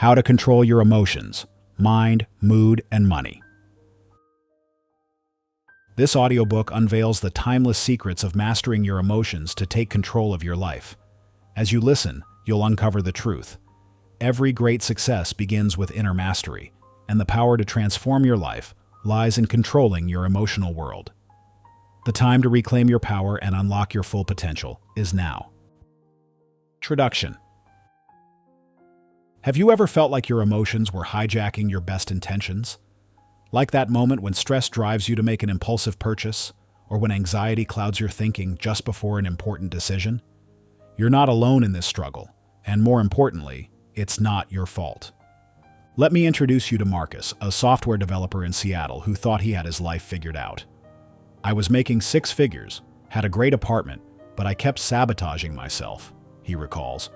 How to Control Your Emotions, Mind, Mood, and Money. This audiobook unveils the timeless secrets of mastering your emotions to take control of your life. As you listen, you'll uncover the truth. Every great success begins with inner mastery, and the power to transform your life lies in controlling your emotional world. The time to reclaim your power and unlock your full potential is now. Introduction. Have you ever felt like your emotions were hijacking your best intentions? Like that moment when stress drives you to make an impulsive purchase, or when anxiety clouds your thinking just before an important decision? You're not alone in this struggle, and more importantly, it's not your fault. Let me introduce you to Marcus, a software developer in Seattle who thought he had his life figured out. I was making six figures, had a great apartment, but I kept sabotaging myself, he recalls.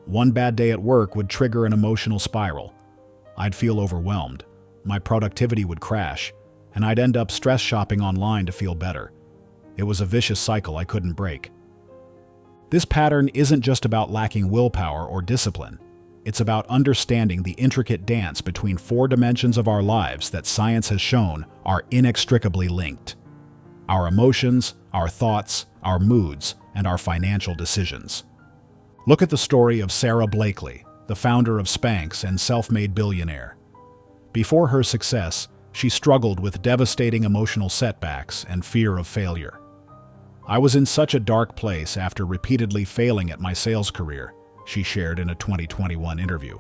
One bad day at work would trigger an emotional spiral. I'd feel overwhelmed, my productivity would crash, and I'd end up stress shopping online to feel better. It was a vicious cycle I couldn't break. This pattern isn't just about lacking willpower or discipline. It's about understanding the intricate dance between four dimensions of our lives that science has shown are inextricably linked: our emotions, our thoughts, our moods, and our financial decisions. Look at the story of Sarah Blakely, the founder of Spanx and self-made billionaire. Before her success, she struggled with devastating emotional setbacks and fear of failure. "I was in such a dark place after repeatedly failing at my sales career," she shared in a 2021 interview.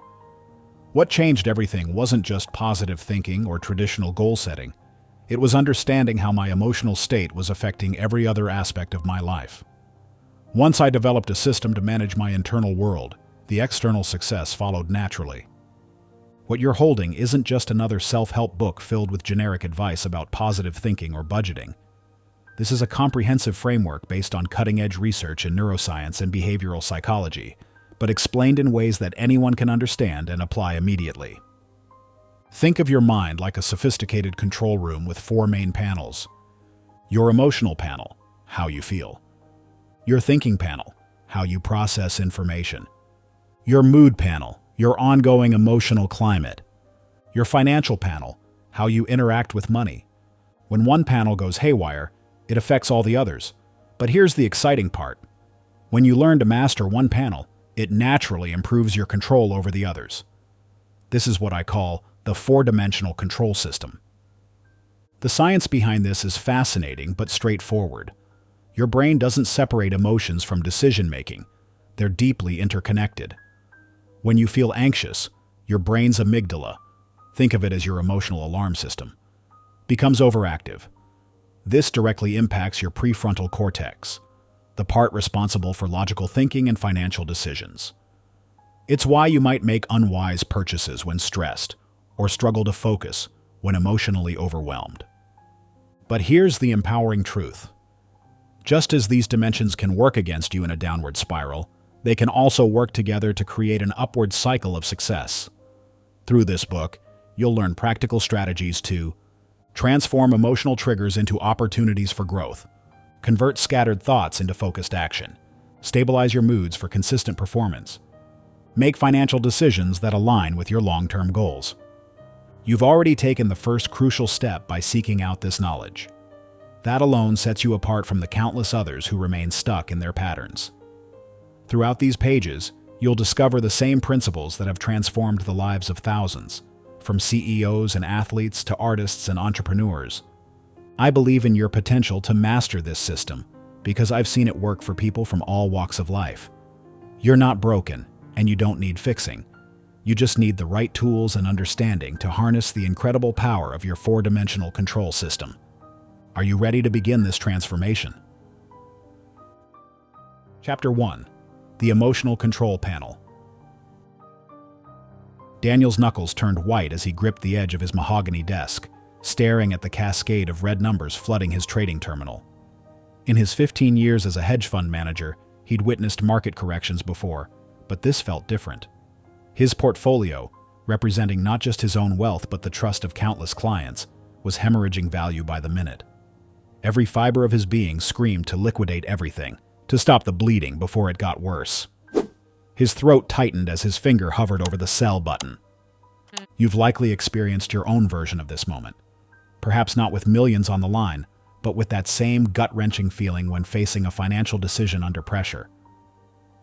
What changed everything wasn't just positive thinking or traditional goal setting. It was understanding how my emotional state was affecting every other aspect of my life. Once I developed a system to manage my internal world, the external success followed naturally. What you're holding isn't just another self-help book filled with generic advice about positive thinking or budgeting. This is a comprehensive framework based on cutting-edge research in neuroscience and behavioral psychology, but explained in ways that anyone can understand and apply immediately. Think of your mind like a sophisticated control room with four main panels. Your emotional panel, how you feel. Your thinking panel, how you process information. Your mood panel, your ongoing emotional climate. Your financial panel, how you interact with money. When one panel goes haywire, it affects all the others. But here's the exciting part. When you learn to master one panel, it naturally improves your control over the others. This is what I call the four-dimensional control system. The science behind this is fascinating but straightforward. Your brain doesn't separate emotions from decision-making. They're deeply interconnected. When you feel anxious, your brain's amygdala, think of it as your emotional alarm system, becomes overactive. This directly impacts your prefrontal cortex, the part responsible for logical thinking and financial decisions. It's why you might make unwise purchases when stressed, or struggle to focus when emotionally overwhelmed. But here's the empowering truth. Just as these dimensions can work against you in a downward spiral, they can also work together to create an upward cycle of success. Through this book, you'll learn practical strategies to transform emotional triggers into opportunities for growth, convert scattered thoughts into focused action, stabilize your moods for consistent performance, make financial decisions that align with your long-term goals. You've already taken the first crucial step by seeking out this knowledge. That alone sets you apart from the countless others who remain stuck in their patterns. Throughout these pages, you'll discover the same principles that have transformed the lives of thousands, from CEOs and athletes to artists and entrepreneurs. I believe in your potential to master this system because I've seen it work for people from all walks of life. You're not broken, and you don't need fixing. You just need the right tools and understanding to harness the incredible power of your four-dimensional control system. Are you ready to begin this transformation? Chapter 1. The Emotional Control Panel. Daniel's knuckles turned white as he gripped the edge of his mahogany desk, staring at the cascade of red numbers flooding his trading terminal. In his 15 years as a hedge fund manager, he'd witnessed market corrections before, but this felt different. His portfolio, representing not just his own wealth but the trust of countless clients, was hemorrhaging value by the minute. Every fiber of his being screamed to liquidate everything, to stop the bleeding before it got worse. His throat tightened as his finger hovered over the sell button. You've likely experienced your own version of this moment. Perhaps not with millions on the line, but with that same gut-wrenching feeling when facing a financial decision under pressure.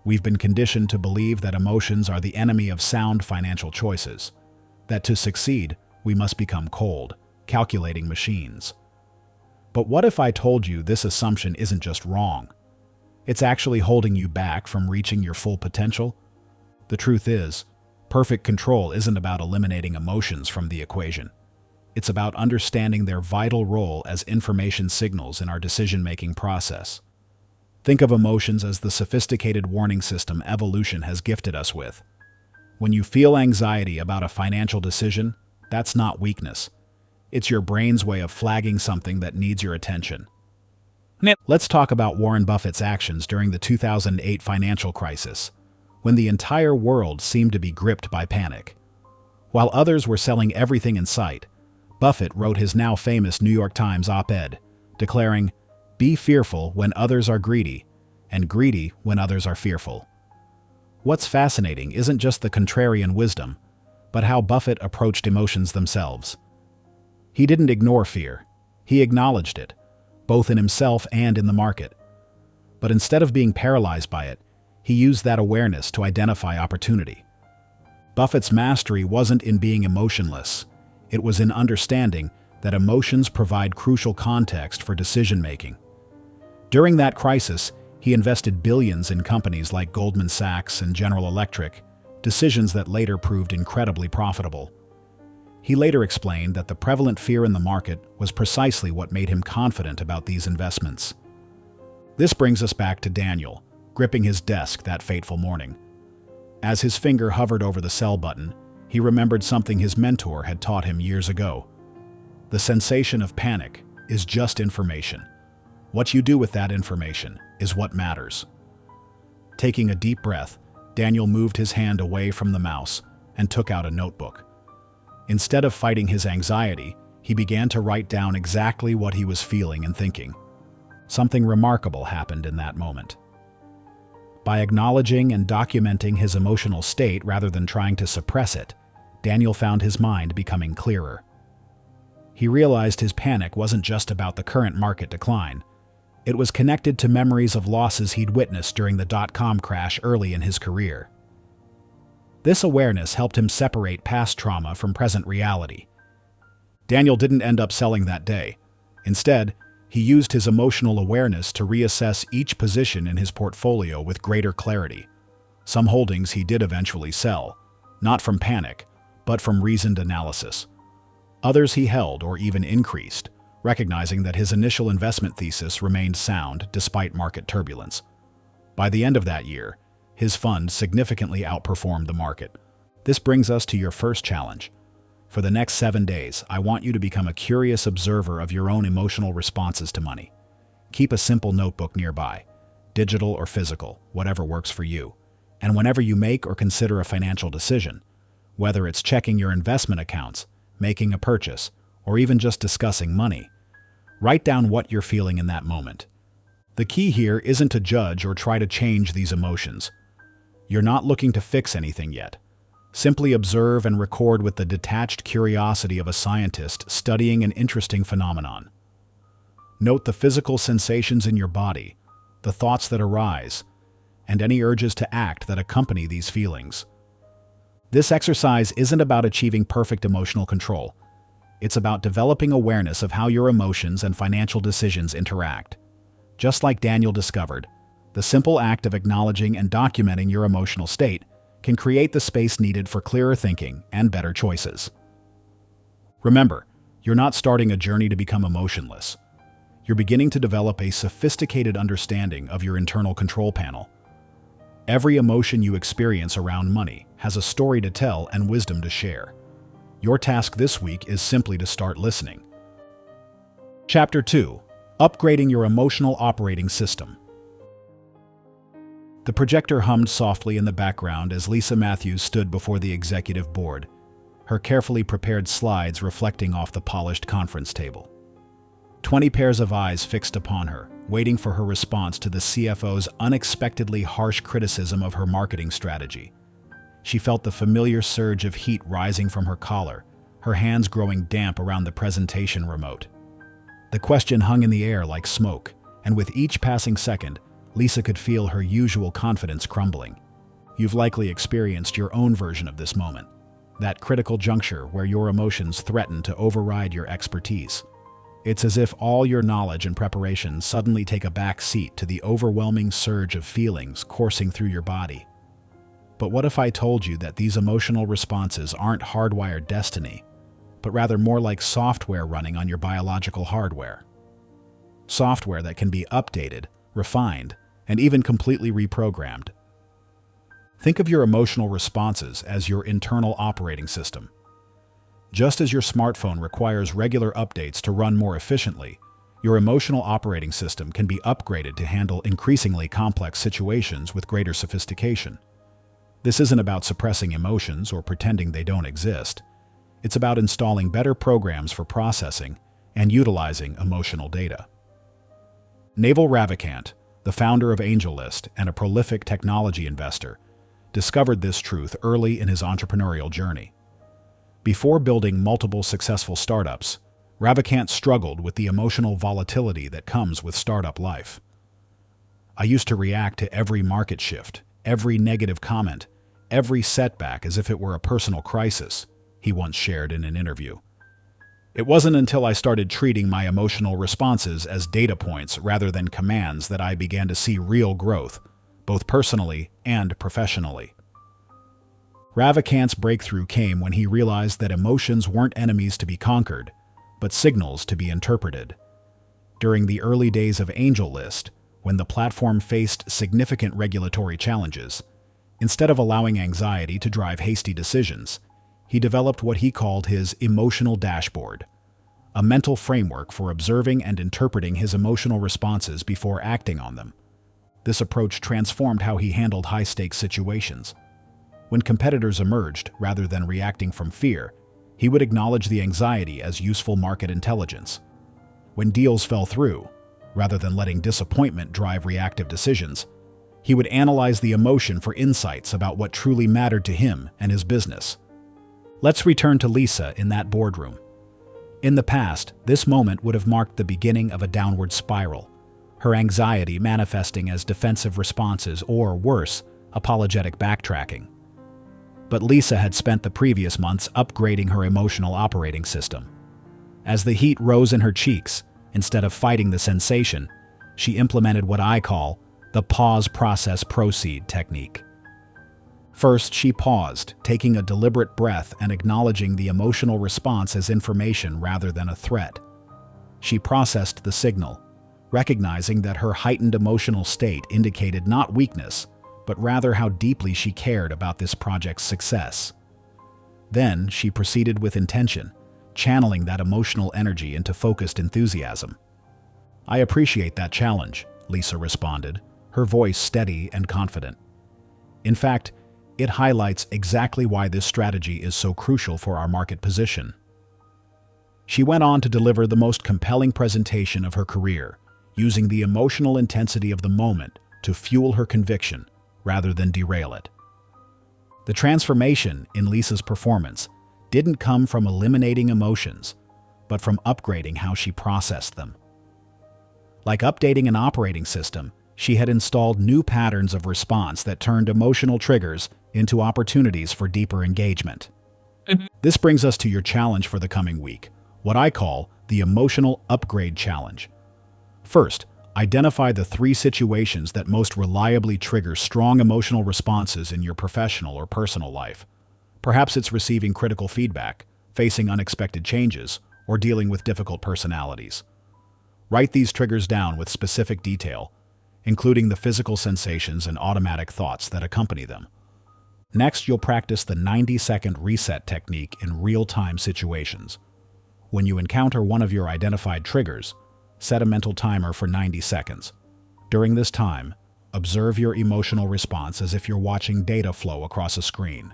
We've been conditioned to believe that emotions are the enemy of sound financial choices, that to succeed, we must become cold, calculating machines. But what if I told you this assumption isn't just wrong? It's actually holding you back from reaching your full potential? The truth is, perfect control isn't about eliminating emotions from the equation. It's about understanding their vital role as information signals in our decision-making process. Think of emotions as the sophisticated warning system evolution has gifted us with. When you feel anxiety about a financial decision, that's not weakness. It's your brain's way of flagging something that needs your attention. Let's talk about Warren Buffett's actions during the 2008 financial crisis, when the entire world seemed to be gripped by panic. While others were selling everything in sight, Buffett wrote his now famous New York Times op-ed, declaring, "Be fearful when others are greedy, and greedy when others are fearful." What's fascinating isn't just the contrarian wisdom, but how Buffett approached emotions themselves. He didn't ignore fear. He acknowledged it, both in himself and in the market. But instead of being paralyzed by it, he used that awareness to identify opportunity. Buffett's mastery wasn't in being emotionless. It was in understanding that emotions provide crucial context for decision-making. During that crisis, he invested billions in companies like Goldman Sachs and General Electric, decisions that later proved incredibly profitable. He later explained that the prevalent fear in the market was precisely what made him confident about these investments. This brings us back to Daniel, gripping his desk that fateful morning. As his finger hovered over the sell button, he remembered something his mentor had taught him years ago. The sensation of panic is just information. What you do with that information is what matters. Taking a deep breath, Daniel moved his hand away from the mouse and took out a notebook. Instead of fighting his anxiety, he began to write down exactly what he was feeling and thinking. Something remarkable happened in that moment. By acknowledging and documenting his emotional state rather than trying to suppress it, Daniel found his mind becoming clearer. He realized his panic wasn't just about the current market decline. It was connected to memories of losses he'd witnessed during the dot-com crash early in his career. This awareness helped him separate past trauma from present reality. Daniel didn't end up selling that day. Instead, he used his emotional awareness to reassess each position in his portfolio with greater clarity. Some holdings he did eventually sell, not from panic, but from reasoned analysis. Others he held or even increased, recognizing that his initial investment thesis remained sound despite market turbulence. By the end of that year, his fund significantly outperformed the market. This brings us to your first challenge. For the next 7 days, I want you to become a curious observer of your own emotional responses to money. Keep a simple notebook nearby, digital or physical, whatever works for you. And whenever you make or consider a financial decision, whether it's checking your investment accounts, making a purchase, or even just discussing money, write down what you're feeling in that moment. The key here isn't to judge or try to change these emotions. You're not looking to fix anything yet. Simply observe and record with the detached curiosity of a scientist studying an interesting phenomenon. Note the physical sensations in your body, the thoughts that arise, and any urges to act that accompany these feelings. This exercise isn't about achieving perfect emotional control. It's about developing awareness of how your emotions and financial decisions interact. Just like Daniel discovered, the simple act of acknowledging and documenting your emotional state can create the space needed for clearer thinking and better choices. Remember, you're not starting a journey to become emotionless. You're beginning to develop a sophisticated understanding of your internal control panel. Every emotion you experience around money has a story to tell and wisdom to share. Your task this week is simply to start listening. Chapter 2: Upgrading Your Emotional Operating System. The projector hummed softly in the background as Lisa Matthews stood before the executive board, her carefully prepared slides reflecting off the polished conference table. 20 pairs of eyes fixed upon her, waiting for her response to the CFO's unexpectedly harsh criticism of her marketing strategy. She felt the familiar surge of heat rising from her collar, her hands growing damp around the presentation remote. The question hung in the air like smoke, and with each passing second, Lisa could feel her usual confidence crumbling. You've likely experienced your own version of this moment, that critical juncture where your emotions threaten to override your expertise. It's as if all your knowledge and preparation suddenly take a back seat to the overwhelming surge of feelings coursing through your body. But what if I told you that these emotional responses aren't hardwired destiny, but rather more like software running on your biological hardware? Software that can be updated, refined, and even completely reprogrammed. Think of your emotional responses as your internal operating system. Just as your smartphone requires regular updates to run more efficiently, your emotional operating system can be upgraded to handle increasingly complex situations with greater sophistication. This isn't about suppressing emotions or pretending they don't exist. It's about installing better programs for processing and utilizing emotional data. Naval Ravikant, the founder of AngelList and a prolific technology investor, discovered this truth early in his entrepreneurial journey. Before building multiple successful startups, Ravikant struggled with the emotional volatility that comes with startup life. "I used to react to every market shift, every negative comment, every setback as if it were a personal crisis," he once shared in an interview. "It wasn't until I started treating my emotional responses as data points rather than commands that I began to see real growth, both personally and professionally." Ravikant's breakthrough came when he realized that emotions weren't enemies to be conquered, but signals to be interpreted. During the early days of AngelList, when the platform faced significant regulatory challenges, instead of allowing anxiety to drive hasty decisions, he developed what he called his emotional dashboard, a mental framework for observing and interpreting his emotional responses before acting on them. This approach transformed how he handled high-stakes situations. When competitors emerged, rather than reacting from fear, he would acknowledge the anxiety as useful market intelligence. When deals fell through, rather than letting disappointment drive reactive decisions, he would analyze the emotion for insights about what truly mattered to him and his business. Let's return to Lisa in that boardroom. In the past, this moment would have marked the beginning of a downward spiral, her anxiety manifesting as defensive responses or, worse, apologetic backtracking. But Lisa had spent the previous months upgrading her emotional operating system. As the heat rose in her cheeks, instead of fighting the sensation, she implemented what I call the pause, process, proceed technique. First, she paused, taking a deliberate breath and acknowledging the emotional response as information rather than a threat. She processed the signal, recognizing that her heightened emotional state indicated not weakness, but rather how deeply she cared about this project's success. Then she proceeded with intention, channeling that emotional energy into focused enthusiasm. "I appreciate that challenge," Lisa responded, her voice steady and confident. In fact, it highlights exactly why this strategy is so crucial for our market position. She went on to deliver the most compelling presentation of her career, using the emotional intensity of the moment to fuel her conviction rather than derail it. The transformation in Lisa's performance didn't come from eliminating emotions, but from upgrading how she processed them. Like updating an operating system, she had installed new patterns of response that turned emotional triggers into opportunities for deeper engagement. This brings us to your challenge for the coming week, what I call the Emotional Upgrade Challenge. First, identify the 3 situations that most reliably trigger strong emotional responses in your professional or personal life. Perhaps it's receiving critical feedback, facing unexpected changes, or dealing with difficult personalities. Write these triggers down with specific detail, including the physical sensations and automatic thoughts that accompany them. Next, you'll practice the 90-second reset technique in real-time situations. When you encounter one of your identified triggers, set a mental timer for 90 seconds. During this time, observe your emotional response as if you're watching data flow across a screen.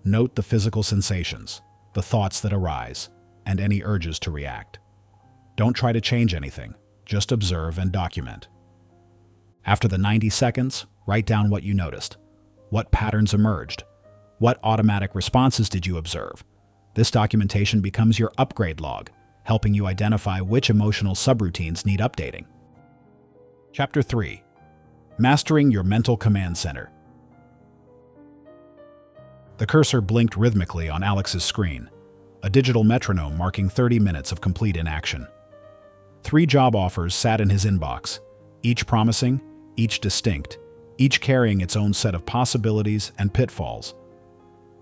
Note the physical sensations, the thoughts that arise, and any urges to react. Don't try to change anything, just observe and document. After the 90 seconds, write down what you noticed. What patterns emerged? What automatic responses did you observe? This documentation becomes your upgrade log, helping you identify which emotional subroutines need updating. Chapter 3. Mastering Your Mental Command Center. The cursor blinked rhythmically on Alex's screen, a digital metronome marking 30 minutes of complete inaction. 3 job offers sat in his inbox, each promising, each distinct, each carrying its own set of possibilities and pitfalls.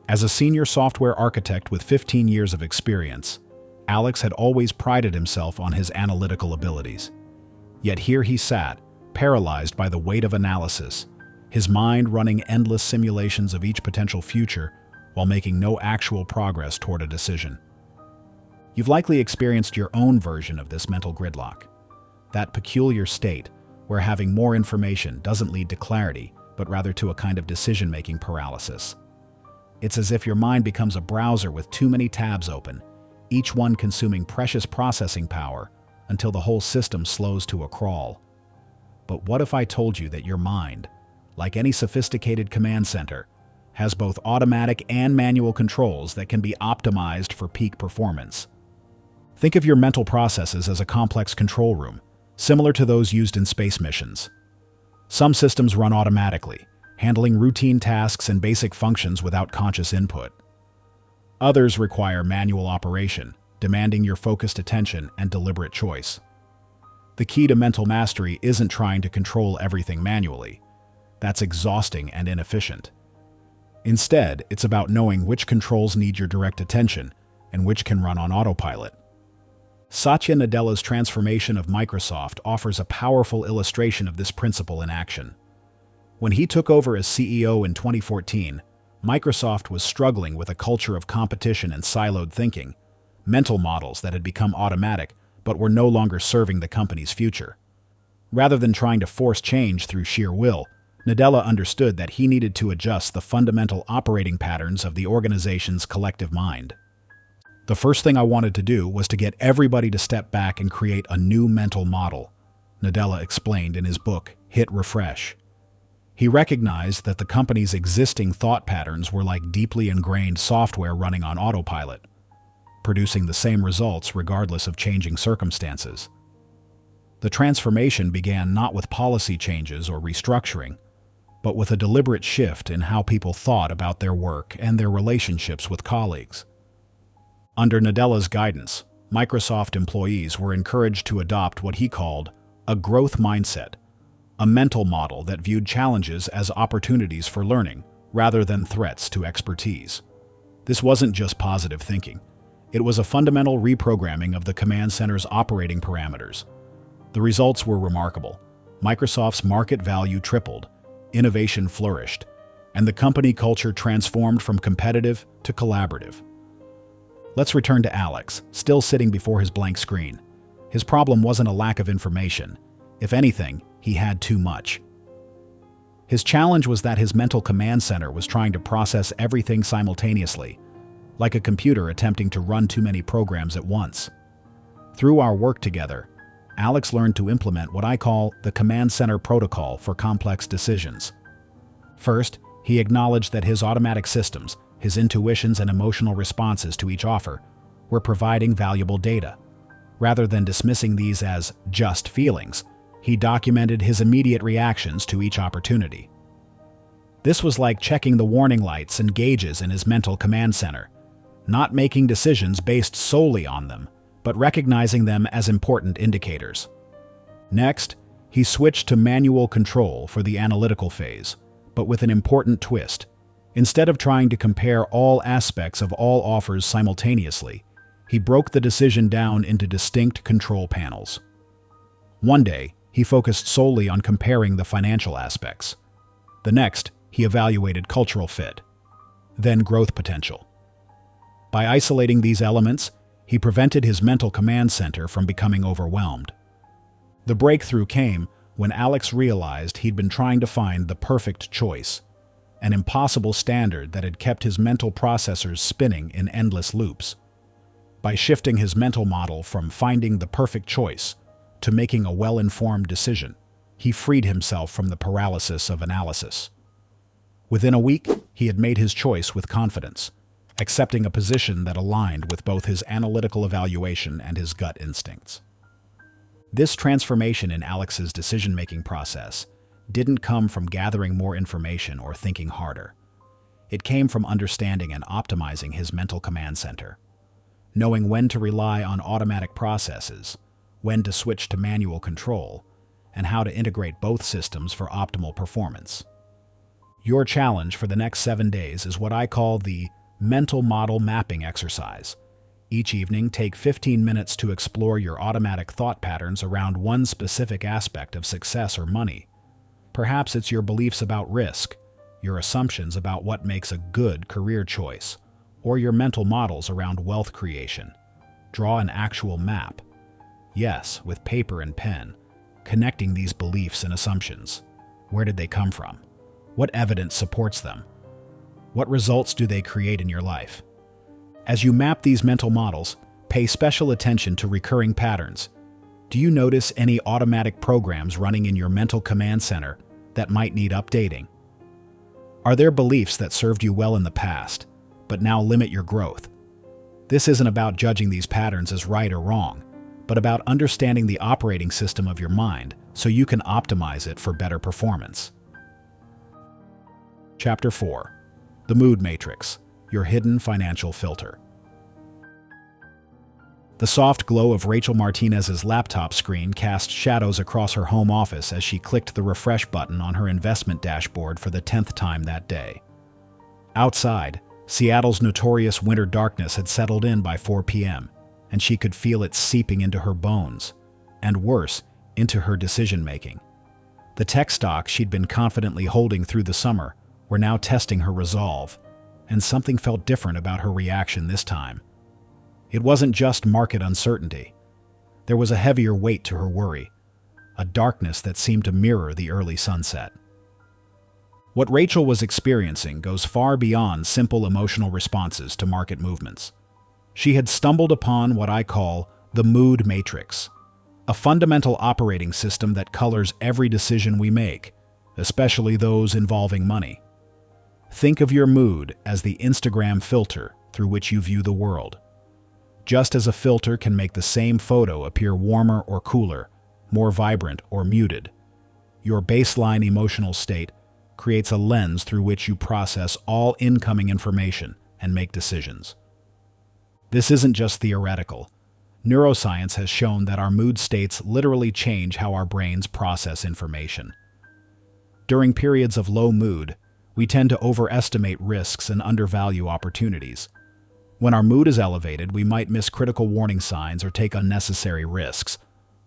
As a senior software architect with 15 years of experience, Alex had always prided himself on his analytical abilities. Yet here he sat, paralyzed by the weight of analysis, his mind running endless simulations of each potential future while making no actual progress toward a decision. You've likely experienced your own version of this mental gridlock, that peculiar state where having more information doesn't lead to clarity, but rather to a kind of decision-making paralysis. It's as if your mind becomes a browser with too many tabs open, each one consuming precious processing power until the whole system slows to a crawl. But what if I told you that your mind, like any sophisticated command center, has both automatic and manual controls that can be optimized for peak performance? Think of your mental processes as a complex control room, similar to those used in space missions. Some systems run automatically, handling routine tasks and basic functions without conscious input. Others require manual operation, demanding your focused attention and deliberate choice. The key to mental mastery isn't trying to control everything manually. That's exhausting and inefficient. Instead, it's about knowing which controls need your direct attention and which can run on autopilot. Satya Nadella's transformation of Microsoft offers a powerful illustration of this principle in action. When he took over as CEO in 2014, Microsoft was struggling with a culture of competition and siloed thinking, mental models that had become automatic but were no longer serving the company's future. Rather than trying to force change through sheer will, Nadella understood that he needed to adjust the fundamental operating patterns of the organization's collective mind. The first thing I wanted to do was to get everybody to step back and create a new mental model, Nadella explained in his book, Hit Refresh. He recognized that the company's existing thought patterns were like deeply ingrained software running on autopilot, producing the same results regardless of changing circumstances. The transformation began not with policy changes or restructuring, but with a deliberate shift in how people thought about their work and their relationships with colleagues. Under Nadella's guidance, Microsoft employees were encouraged to adopt what he called a growth mindset, a mental model that viewed challenges as opportunities for learning rather than threats to expertise. This wasn't just positive thinking. It was a fundamental reprogramming of the command center's operating parameters. The results were remarkable. Microsoft's market value tripled, innovation flourished, and the company culture transformed from competitive to collaborative. Let's return to Alex, still sitting before his blank screen. His problem wasn't a lack of information. If anything, he had too much. His challenge was that his mental command center was trying to process everything simultaneously, like a computer attempting to run too many programs at once. Through our work together, Alex learned to implement what I call the command center protocol for complex decisions. First, he acknowledged that his automatic systems, his intuitions and emotional responses to each offer, were providing valuable data. Rather than dismissing these as just feelings, he documented his immediate reactions to each opportunity. This was like checking the warning lights and gauges in his mental command center, not making decisions based solely on them, but recognizing them as important indicators. Next, he switched to manual control for the analytical phase, but with an important twist. Instead of trying to compare all aspects of all offers simultaneously, he broke the decision down into distinct control panels. One day, he focused solely on comparing the financial aspects. The next, he evaluated cultural fit, then growth potential. By isolating these elements, he prevented his mental command center from becoming overwhelmed. The breakthrough came when Alex realized he'd been trying to find the perfect choice, an impossible standard that had kept his mental processors spinning in endless loops. By shifting his mental model from finding the perfect choice to making a well-informed decision, he freed himself from the paralysis of analysis. Within a week, He had made his choice with confidence, accepting a position that aligned with both his analytical evaluation and his gut instincts. This transformation in Alex's decision-making process didn't come from gathering more information or thinking harder. It came from understanding and optimizing his mental command center, knowing when to rely on automatic processes, when to switch to manual control, and how to integrate both systems for optimal performance. Your challenge for the next 7 days is what I call the mental model mapping exercise. Each evening, take 15 minutes to explore your automatic thought patterns around one specific aspect of success or money. Perhaps it's your beliefs about risk, your assumptions about what makes a good career choice, or your mental models around wealth creation. Draw an actual map. Yes, with paper and pen, connecting these beliefs and assumptions. Where did they come from? What evidence supports them? What results do they create in your life? As you map these mental models, pay special attention to recurring patterns. Do you notice any automatic programs running in your mental command center that might need updating? Are there beliefs that served you well in the past, but now limit your growth? This isn't about judging these patterns as right or wrong, but about understanding the operating system of your mind so you can optimize it for better performance. Chapter 4. The Mood Matrix, Your Hidden Financial Filter. The soft glow of Rachel Martinez's laptop screen cast shadows across her home office as she clicked the refresh button on her investment dashboard for the 10th time that day. Outside, Seattle's notorious winter darkness had settled in by 4 p.m., and she could feel it seeping into her bones, and worse, into her decision-making. The tech stocks she'd been confidently holding through the summer were now testing her resolve, and something felt different about her reaction this time. It wasn't just market uncertainty. There was a heavier weight to her worry, a darkness that seemed to mirror the early sunset. What Rachel was experiencing goes far beyond simple emotional responses to market movements. She had stumbled upon what I call the mood matrix, a fundamental operating system that colors every decision we make, especially those involving money. Think of your mood as the Instagram filter through which you view the world. Just as a filter can make the same photo appear warmer or cooler, more vibrant or muted, your baseline emotional state creates a lens through which you process all incoming information and make decisions. This isn't just theoretical. Neuroscience has shown that our mood states literally change how our brains process information. During periods of low mood, we tend to overestimate risks and undervalue opportunities. When our mood is elevated, we might miss critical warning signs or take unnecessary risks.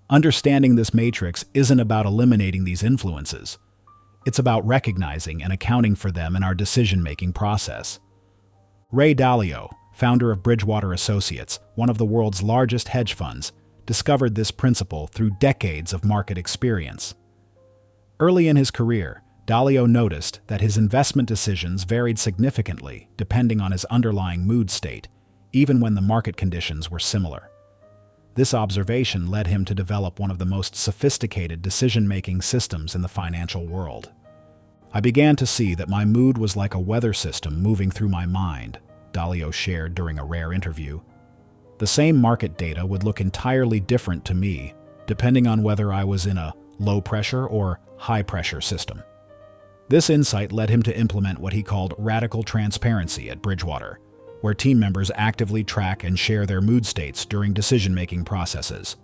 Understanding this matrix isn't about eliminating these influences. It's about recognizing and accounting for them in our decision-making process. Ray Dalio, founder of Bridgewater Associates, one of the world's largest hedge funds, discovered this principle through decades of market experience. Early in his career, Dalio noticed that his investment decisions varied significantly depending on his underlying mood state, even when the market conditions were similar. This observation led him to develop one of the most sophisticated decision-making systems in the financial world. I began to see that my mood was like a weather system moving through my mind, Dalio shared during a rare interview. The same market data would look entirely different to me, depending on whether I was in a low-pressure or high-pressure system. This insight led him to implement what he called radical transparency at Bridgewater, where team members actively track and share their mood states during decision-making processes.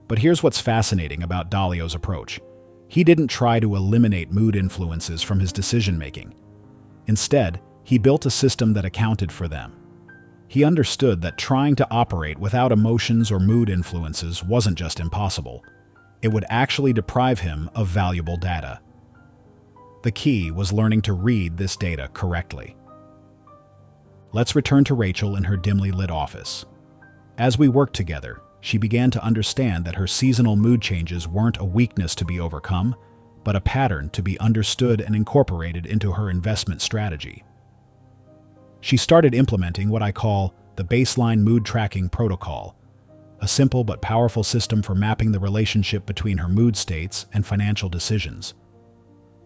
But here's what's fascinating about Dalio's approach. He didn't try to eliminate mood influences from his decision-making. Instead, he built a system that accounted for them. He understood that trying to operate without emotions or mood influences wasn't just impossible. It would actually deprive him of valuable data. The key was learning to read this data correctly. Let's return to Rachel in her dimly lit office. As we worked together, she began to understand that her seasonal mood changes weren't a weakness to be overcome, but a pattern to be understood and incorporated into her investment strategy. She started implementing what I call the baseline mood tracking protocol, a simple but powerful system for mapping the relationship between her mood states and financial decisions.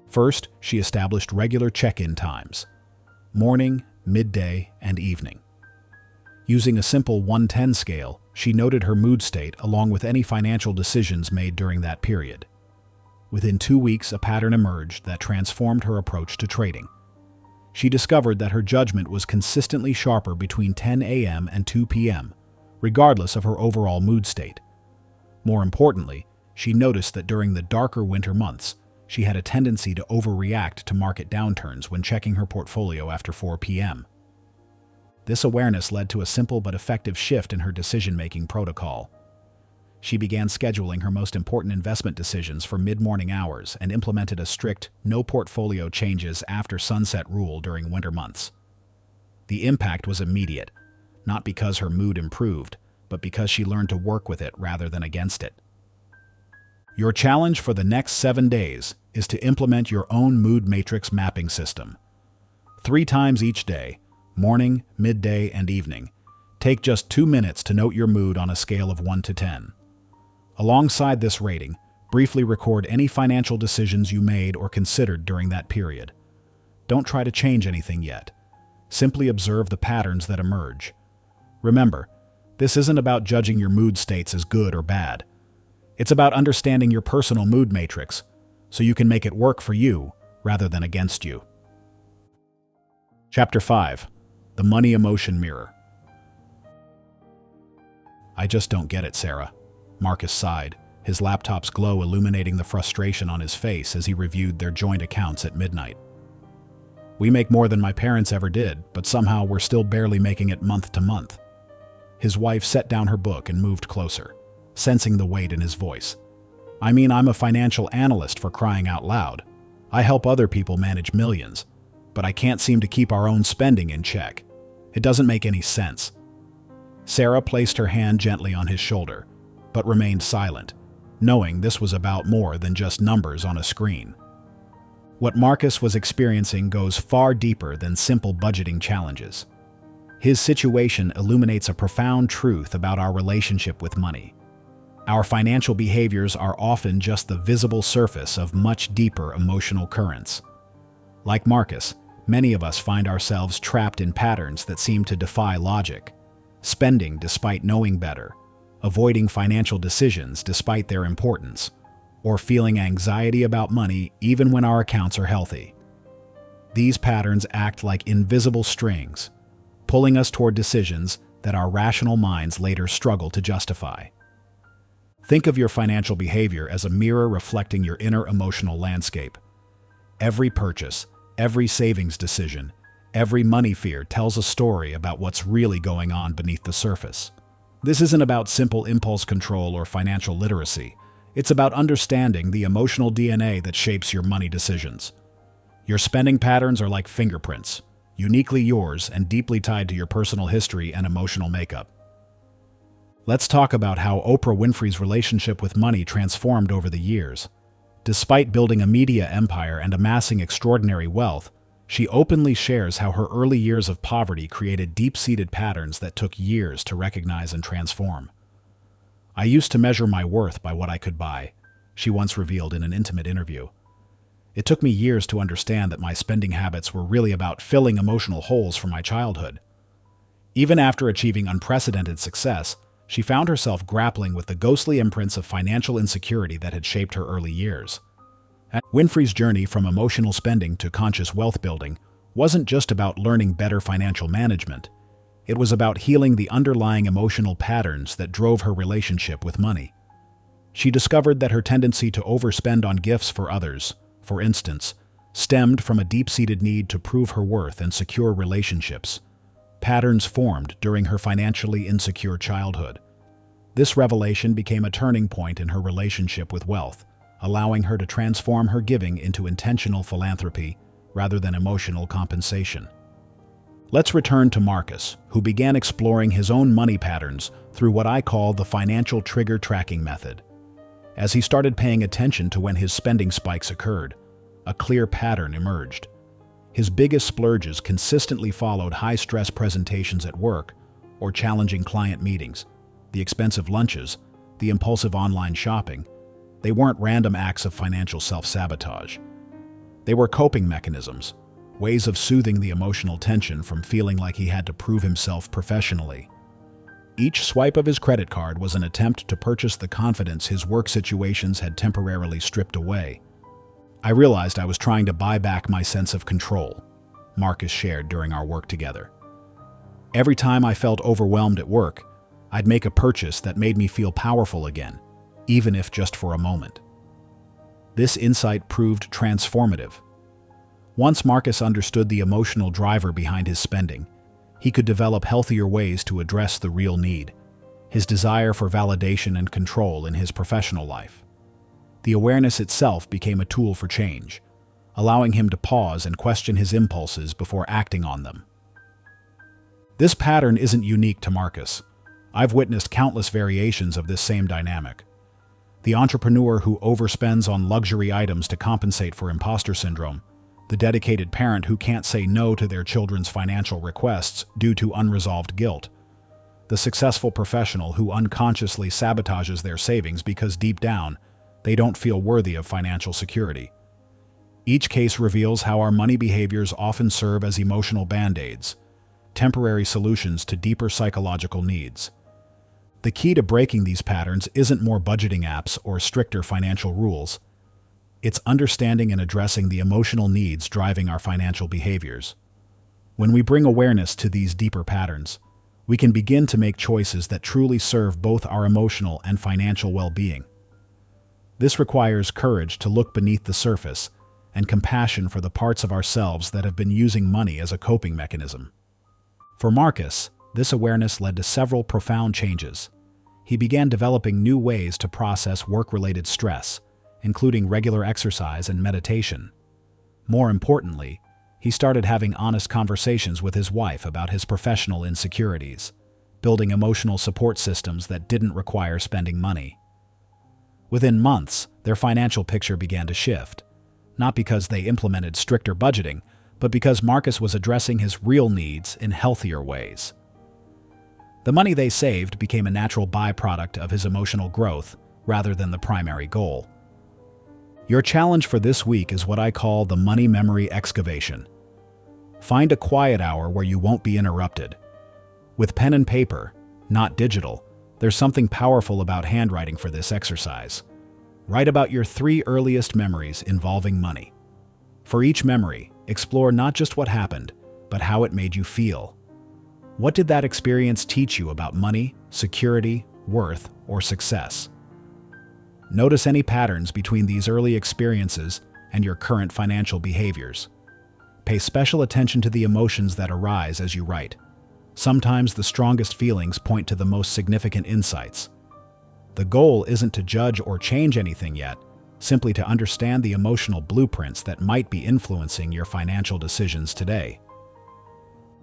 First, she established regular check-in times. morning, midday, and evening. Using a simple 1-10 scale, she noted her mood state along with any financial decisions made during that period. Within 2 weeks, a pattern emerged that transformed her approach to trading. She discovered that her judgment was consistently sharper between 10 a.m. and 2 p.m., regardless of her overall mood state. More importantly, she noticed that during the darker winter months, she had a tendency to overreact to market downturns when checking her portfolio after 4 p.m. This awareness led to a simple but effective shift in her decision-making protocol. She began scheduling her most important investment decisions for mid-morning hours and implemented a strict no portfolio changes after sunset rule during winter months. The impact was immediate, not because her mood improved, but because she learned to work with it rather than against it. Your challenge for the next 7 days is to implement your own mood matrix mapping system. 3 times each day, morning, midday, and evening, take just 2 minutes to note your mood on a scale of 1 to 10. Alongside this rating, briefly record any financial decisions you made or considered during that period. Don't try to change anything yet. Simply observe the patterns that emerge. Remember, this isn't about judging your mood states as good or bad. It's about understanding your personal mood matrix so you can make it work for you rather than against you. Chapter 5. The Money Emotion Mirror. I just don't get it, Sarah. Marcus sighed, his laptop's glow illuminating the frustration on his face as he reviewed their joint accounts at midnight. We make more than my parents ever did, but somehow we're still barely making it month to month. His wife set down her book and moved closer, sensing the weight in his voice. I mean, I'm a financial analyst, for crying out loud. I help other people manage millions, but I can't seem to keep our own spending in check. It doesn't make any sense. Sarah placed her hand gently on his shoulder, but remained silent, knowing this was about more than just numbers on a screen. What Marcus was experiencing goes far deeper than simple budgeting challenges. His situation illuminates a profound truth about our relationship with money. Our financial behaviors are often just the visible surface of much deeper emotional currents. Like Marcus, many of us find ourselves trapped in patterns that seem to defy logic, spending despite knowing better, avoiding financial decisions despite their importance, or feeling anxiety about money even when our accounts are healthy. These patterns act like invisible strings, pulling us toward decisions that our rational minds later struggle to justify. Think of your financial behavior as a mirror reflecting your inner emotional landscape. Every purchase, every savings decision, every money fear tells a story about what's really going on beneath the surface. This isn't about simple impulse control or financial literacy. It's about understanding the emotional DNA that shapes your money decisions. Your spending patterns are like fingerprints, uniquely yours and deeply tied to your personal history and emotional makeup. Let's talk about how Oprah Winfrey's relationship with money transformed over the years. Despite building a media empire and amassing extraordinary wealth, she openly shares how her early years of poverty created deep-seated patterns that took years to recognize and transform. I used to measure my worth by what I could buy, she once revealed in an intimate interview. It took me years to understand that my spending habits were really about filling emotional holes from my childhood. Even after achieving unprecedented success, she found herself grappling with the ghostly imprints of financial insecurity that had shaped her early years. Winfrey's journey from emotional spending to conscious wealth building wasn't just about learning better financial management. It was about healing the underlying emotional patterns that drove her relationship with money. She discovered that her tendency to overspend on gifts for others, for instance, stemmed from a deep-seated need to prove her worth and secure relationships. Patterns formed during her financially insecure childhood. This revelation became a turning point in her relationship with wealth, allowing her to transform her giving into intentional philanthropy rather than emotional compensation. Let's return to Marcus, who began exploring his own money patterns through what I call the financial trigger tracking method. As he started paying attention to when his spending spikes occurred, a clear pattern emerged. His biggest splurges consistently followed high-stress presentations at work or challenging client meetings, the expensive lunches, the impulsive online shopping. They weren't random acts of financial self-sabotage. They were coping mechanisms, ways of soothing the emotional tension from feeling like he had to prove himself professionally. Each swipe of his credit card was an attempt to purchase the confidence his work situations had temporarily stripped away. I realized I was trying to buy back my sense of control, Marcus shared during our work together. Every time I felt overwhelmed at work, I'd make a purchase that made me feel powerful again, even if just for a moment. This insight proved transformative. Once Marcus understood the emotional driver behind his spending, he could develop healthier ways to address the real need, his desire for validation and control in his professional life. The awareness itself became a tool for change, allowing him to pause and question his impulses before acting on them. This pattern isn't unique to Marcus. I've witnessed countless variations of this same dynamic. The entrepreneur who overspends on luxury items to compensate for imposter syndrome, the dedicated parent who can't say no to their children's financial requests due to unresolved guilt, the successful professional who unconsciously sabotages their savings because deep down, they don't feel worthy of financial security. Each case reveals how our money behaviors often serve as emotional band-aids, temporary solutions to deeper psychological needs. The key to breaking these patterns isn't more budgeting apps or stricter financial rules. It's understanding and addressing the emotional needs driving our financial behaviors. When we bring awareness to these deeper patterns, we can begin to make choices that truly serve both our emotional and financial well-being. This requires courage to look beneath the surface and compassion for the parts of ourselves that have been using money as a coping mechanism. For Marcus, this awareness led to several profound changes. He began developing new ways to process work-related stress, including regular exercise and meditation. More importantly, he started having honest conversations with his wife about his professional insecurities, building emotional support systems that didn't require spending money. Within months, their financial picture began to shift, not because they implemented stricter budgeting, but because Marcus was addressing his real needs in healthier ways. The money they saved became a natural byproduct of his emotional growth rather than the primary goal. Your challenge for this week is what I call the money memory excavation. Find a quiet hour where you won't be interrupted. With pen and paper, not digital, there's something powerful about handwriting for this exercise. Write about your 3 earliest memories involving money. For each memory, explore not just what happened, but how it made you feel. What did that experience teach you about money, security, worth, or success? Notice any patterns between these early experiences and your current financial behaviors. Pay special attention to the emotions that arise as you write. Sometimes the strongest feelings point to the most significant insights. The goal isn't to judge or change anything yet, simply to understand the emotional blueprints that might be influencing your financial decisions today.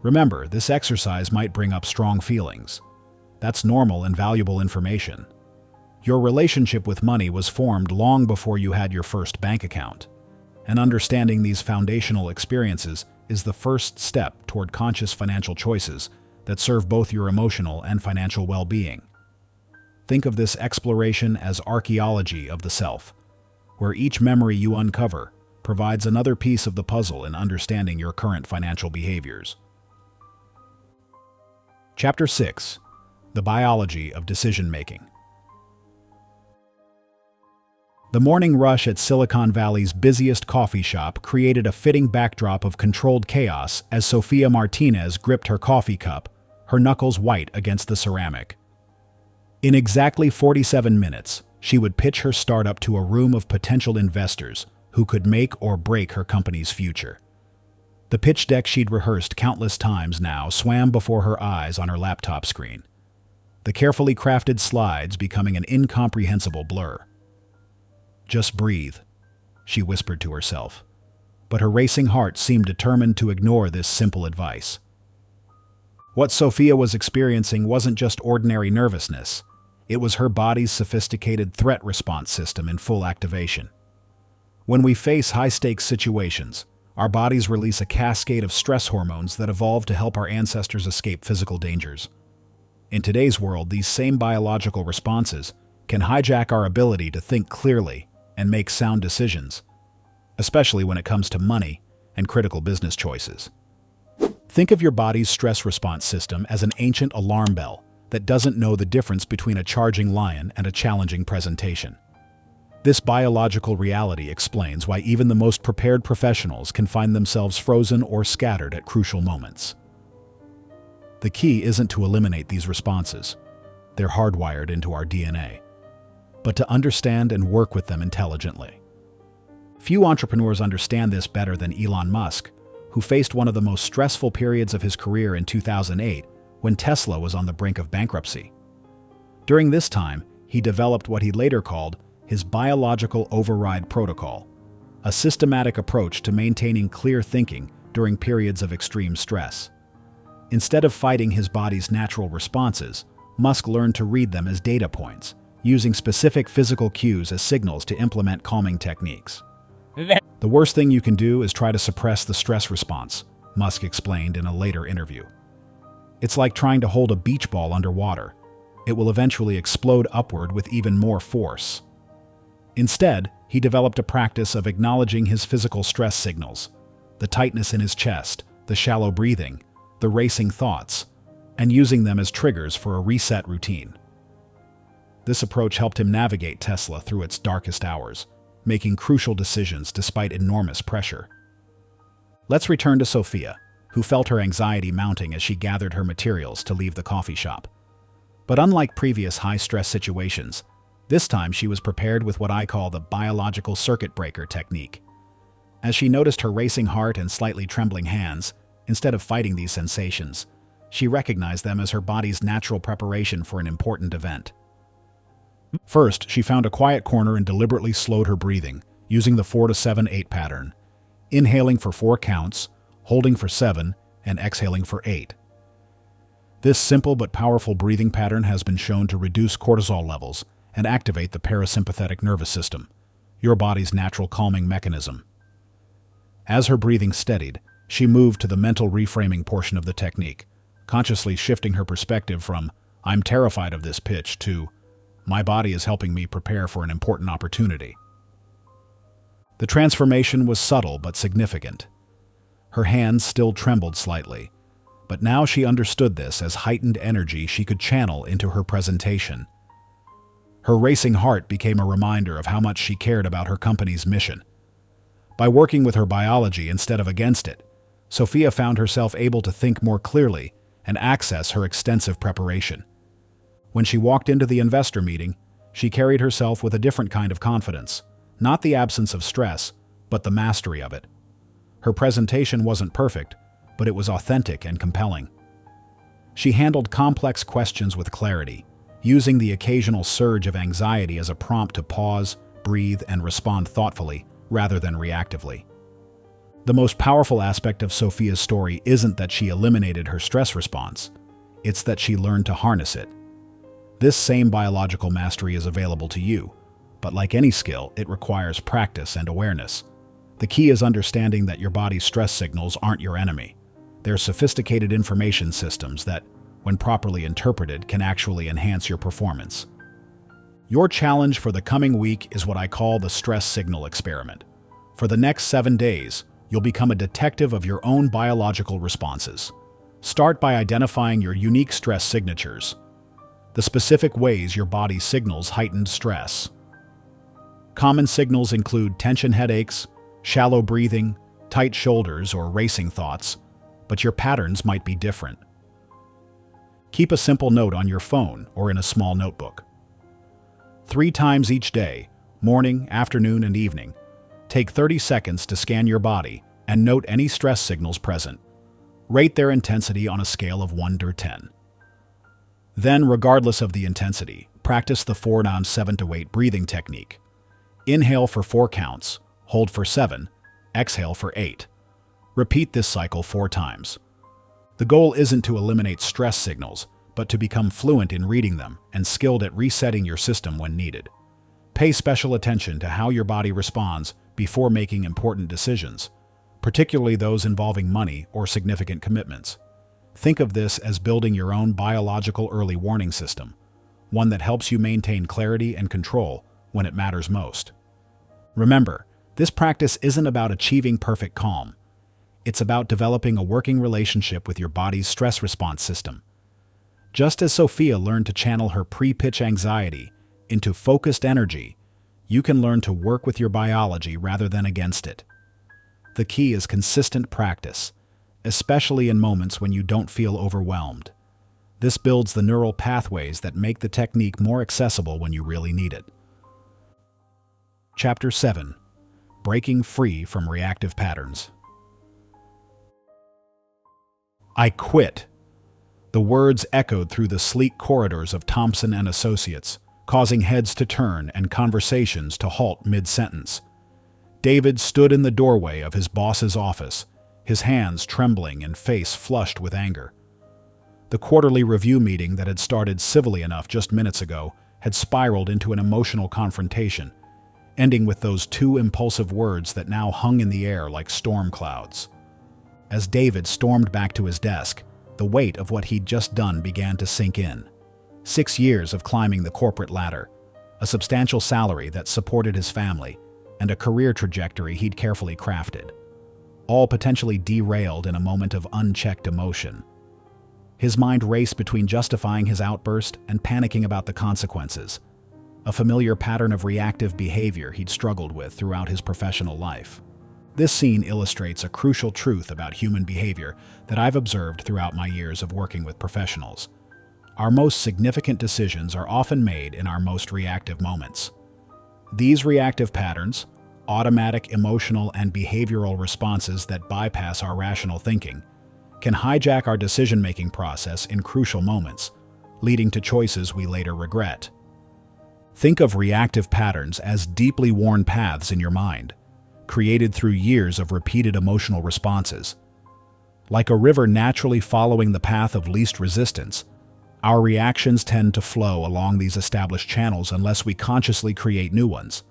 Remember, this exercise might bring up strong feelings. That's normal and valuable information. Your relationship with money was formed long before you had your first bank account, and understanding these foundational experiences is the first step toward conscious financial choices that serve both your emotional and financial well-being. Think of this exploration as archaeology of the self, where each memory you uncover provides another piece of the puzzle in understanding your current financial behaviors. Chapter 6: The Biology of Decision-Making. The morning rush at Silicon Valley's busiest coffee shop created a fitting backdrop of controlled chaos as Sofia Martinez gripped her coffee cup, her knuckles white against the ceramic. In exactly 47 minutes, she would pitch her startup to a room of potential investors who could make or break her company's future. The pitch deck she'd rehearsed countless times now swam before her eyes on her laptop screen, the carefully crafted slides becoming an incomprehensible blur. "Just breathe," she whispered to herself, but her racing heart seemed determined to ignore this simple advice. What Sophia was experiencing wasn't just ordinary nervousness. It was her body's sophisticated threat response system in full activation. When we face high-stakes situations, our bodies release a cascade of stress hormones that evolved to help our ancestors escape physical dangers. In today's world, these same biological responses can hijack our ability to think clearly and make sound decisions, especially when it comes to money and critical business choices. Think of your body's stress response system as an ancient alarm bell that doesn't know the difference between a charging lion and a challenging presentation. This biological reality explains why even the most prepared professionals can find themselves frozen or scattered at crucial moments. The key isn't to eliminate these responses. They're hardwired into our DNA, but to understand and work with them intelligently. Few entrepreneurs understand this better than Elon Musk, who faced one of the most stressful periods of his career in 2008 when Tesla was on the brink of bankruptcy. During this time, he developed what he later called his biological override protocol, a systematic approach to maintaining clear thinking during periods of extreme stress. Instead of fighting his body's natural responses, Musk learned to read them as data points, using specific physical cues as signals to implement calming techniques. The worst thing you can do is try to suppress the stress response, Musk explained in a later interview. It's like trying to hold a beach ball underwater. It will eventually explode upward with even more force. Instead, he developed a practice of acknowledging his physical stress signals, the tightness in his chest, the shallow breathing, the racing thoughts, and using them as triggers for a reset routine. This approach helped him navigate Tesla through its darkest hours, making crucial decisions despite enormous pressure. Let's return to Sophia, who felt her anxiety mounting as she gathered her materials to leave the coffee shop. But unlike previous high-stress situations, this time she was prepared with what I call the biological circuit breaker technique. As she noticed her racing heart and slightly trembling hands, instead of fighting these sensations, she recognized them as her body's natural preparation for an important event. First, she found a quiet corner and deliberately slowed her breathing, using the 4-7-8 pattern, inhaling for 4 counts, holding for 7, and exhaling for 8. This simple but powerful breathing pattern has been shown to reduce cortisol levels and activate the parasympathetic nervous system, your body's natural calming mechanism. As her breathing steadied, she moved to the mental reframing portion of the technique, consciously shifting her perspective from, "I'm terrified of this pitch," to, "My body is helping me prepare for an important opportunity." The transformation was subtle but significant. Her hands still trembled slightly, but now she understood this as heightened energy she could channel into her presentation. Her racing heart became a reminder of how much she cared about her company's mission. By working with her biology instead of against it, Sophia found herself able to think more clearly and access her extensive preparation. When she walked into the investor meeting, she carried herself with a different kind of confidence, not the absence of stress, but the mastery of it. Her presentation wasn't perfect, but it was authentic and compelling. She handled complex questions with clarity, using the occasional surge of anxiety as a prompt to pause, breathe, and respond thoughtfully rather than reactively. The most powerful aspect of Sophia's story isn't that she eliminated her stress response, it's that she learned to harness it. This same biological mastery is available to you, but like any skill, it requires practice and awareness. The key is understanding that your body's stress signals aren't your enemy. They're sophisticated information systems that, when properly interpreted, can actually enhance your performance. Your challenge for the coming week is what I call the stress signal experiment. For the next 7 days, you'll become a detective of your own biological responses. Start by identifying your unique stress signatures, the specific ways your body signals heightened stress. Common signals include tension headaches, shallow breathing, tight shoulders, or racing thoughts, but your patterns might be different. Keep a simple note on your phone or in a small notebook. 3 times each day, morning, afternoon, and evening, take 30 seconds to scan your body and note any stress signals present. Rate their intensity on a scale of 1 to 10. Then, regardless of the intensity, practice the 4-7-8 breathing technique. Inhale for 4 counts, hold for 7, exhale for 8. Repeat this cycle 4 times. The goal isn't to eliminate stress signals, but to become fluent in reading them and skilled at resetting your system when needed. Pay special attention to how your body responds before making important decisions, particularly those involving money or significant commitments. Think of this as building your own biological early warning system, one that helps you maintain clarity and control when it matters most. Remember, this practice isn't about achieving perfect calm. It's about developing a working relationship with your body's stress response system. Just as Sophia learned to channel her pre-pitch anxiety into focused energy, you can learn to work with your biology rather than against it. The key is consistent practice, especially in moments when you don't feel overwhelmed. This builds the neural pathways that make the technique more accessible when you really need it. Chapter 7. Breaking Free from Reactive Patterns. I quit. The words echoed through the sleek corridors of Thompson and Associates, causing heads to turn and conversations to halt mid-sentence. David stood in the doorway of his boss's office, his hands trembling and face flushed with anger. The quarterly review meeting that had started civilly enough just minutes ago had spiraled into an emotional confrontation, ending with those two impulsive words that now hung in the air like storm clouds. As David stormed back to his desk, the weight of what he'd just done began to sink in. 6 years of climbing the corporate ladder, a substantial salary that supported his family, and a career trajectory he'd carefully crafted, all potentially derailed in a moment of unchecked emotion. His mind raced between justifying his outburst and panicking about the consequences, a familiar pattern of reactive behavior he'd struggled with throughout his professional life. This scene illustrates a crucial truth about human behavior that I've observed throughout my years of working with professionals. Our most significant decisions are often made in our most reactive moments. These reactive patterns, automatic emotional and behavioral responses that bypass our rational thinking, can hijack our decision-making process in crucial moments, leading to choices we later regret. Think of reactive patterns as deeply worn paths in your mind, created through years of repeated emotional responses. Like a river naturally following the path of least resistance, our reactions tend to flow along these established channels unless we consciously create new ones.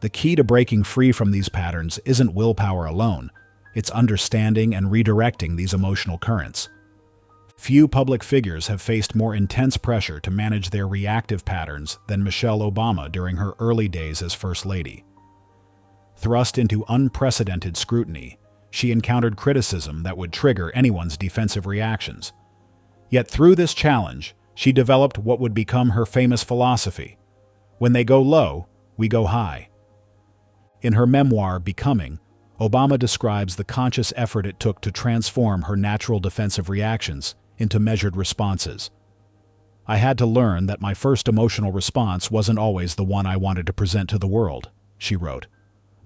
The key to breaking free from these patterns isn't willpower alone, it's understanding and redirecting these emotional currents. Few public figures have faced more intense pressure to manage their reactive patterns than Michelle Obama during her early days as First Lady. Thrust into unprecedented scrutiny, she encountered criticism that would trigger anyone's defensive reactions. Yet through this challenge, she developed what would become her famous philosophy: when they go low, we go high. In her memoir, Becoming, Obama describes the conscious effort it took to transform her natural defensive reactions into measured responses. I had to learn that my first emotional response wasn't always the one I wanted to present to the world, she wrote.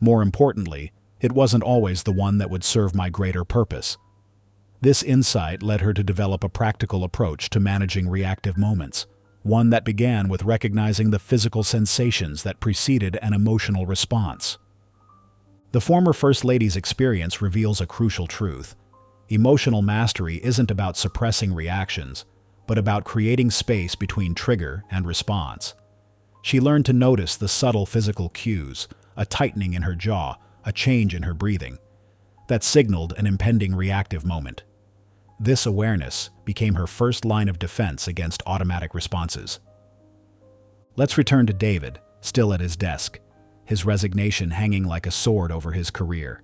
More importantly, it wasn't always the one that would serve my greater purpose. This insight led her to develop a practical approach to managing reactive moments, one that began with recognizing the physical sensations that preceded an emotional response. The former First Lady's experience reveals a crucial truth. Emotional mastery isn't about suppressing reactions, but about creating space between trigger and response. She learned to notice the subtle physical cues, a tightening in her jaw, a change in her breathing, that signaled an impending reactive moment. This awareness became her first line of defense against automatic responses. Let's return to David, still at his desk, his resignation hanging like a sword over his career.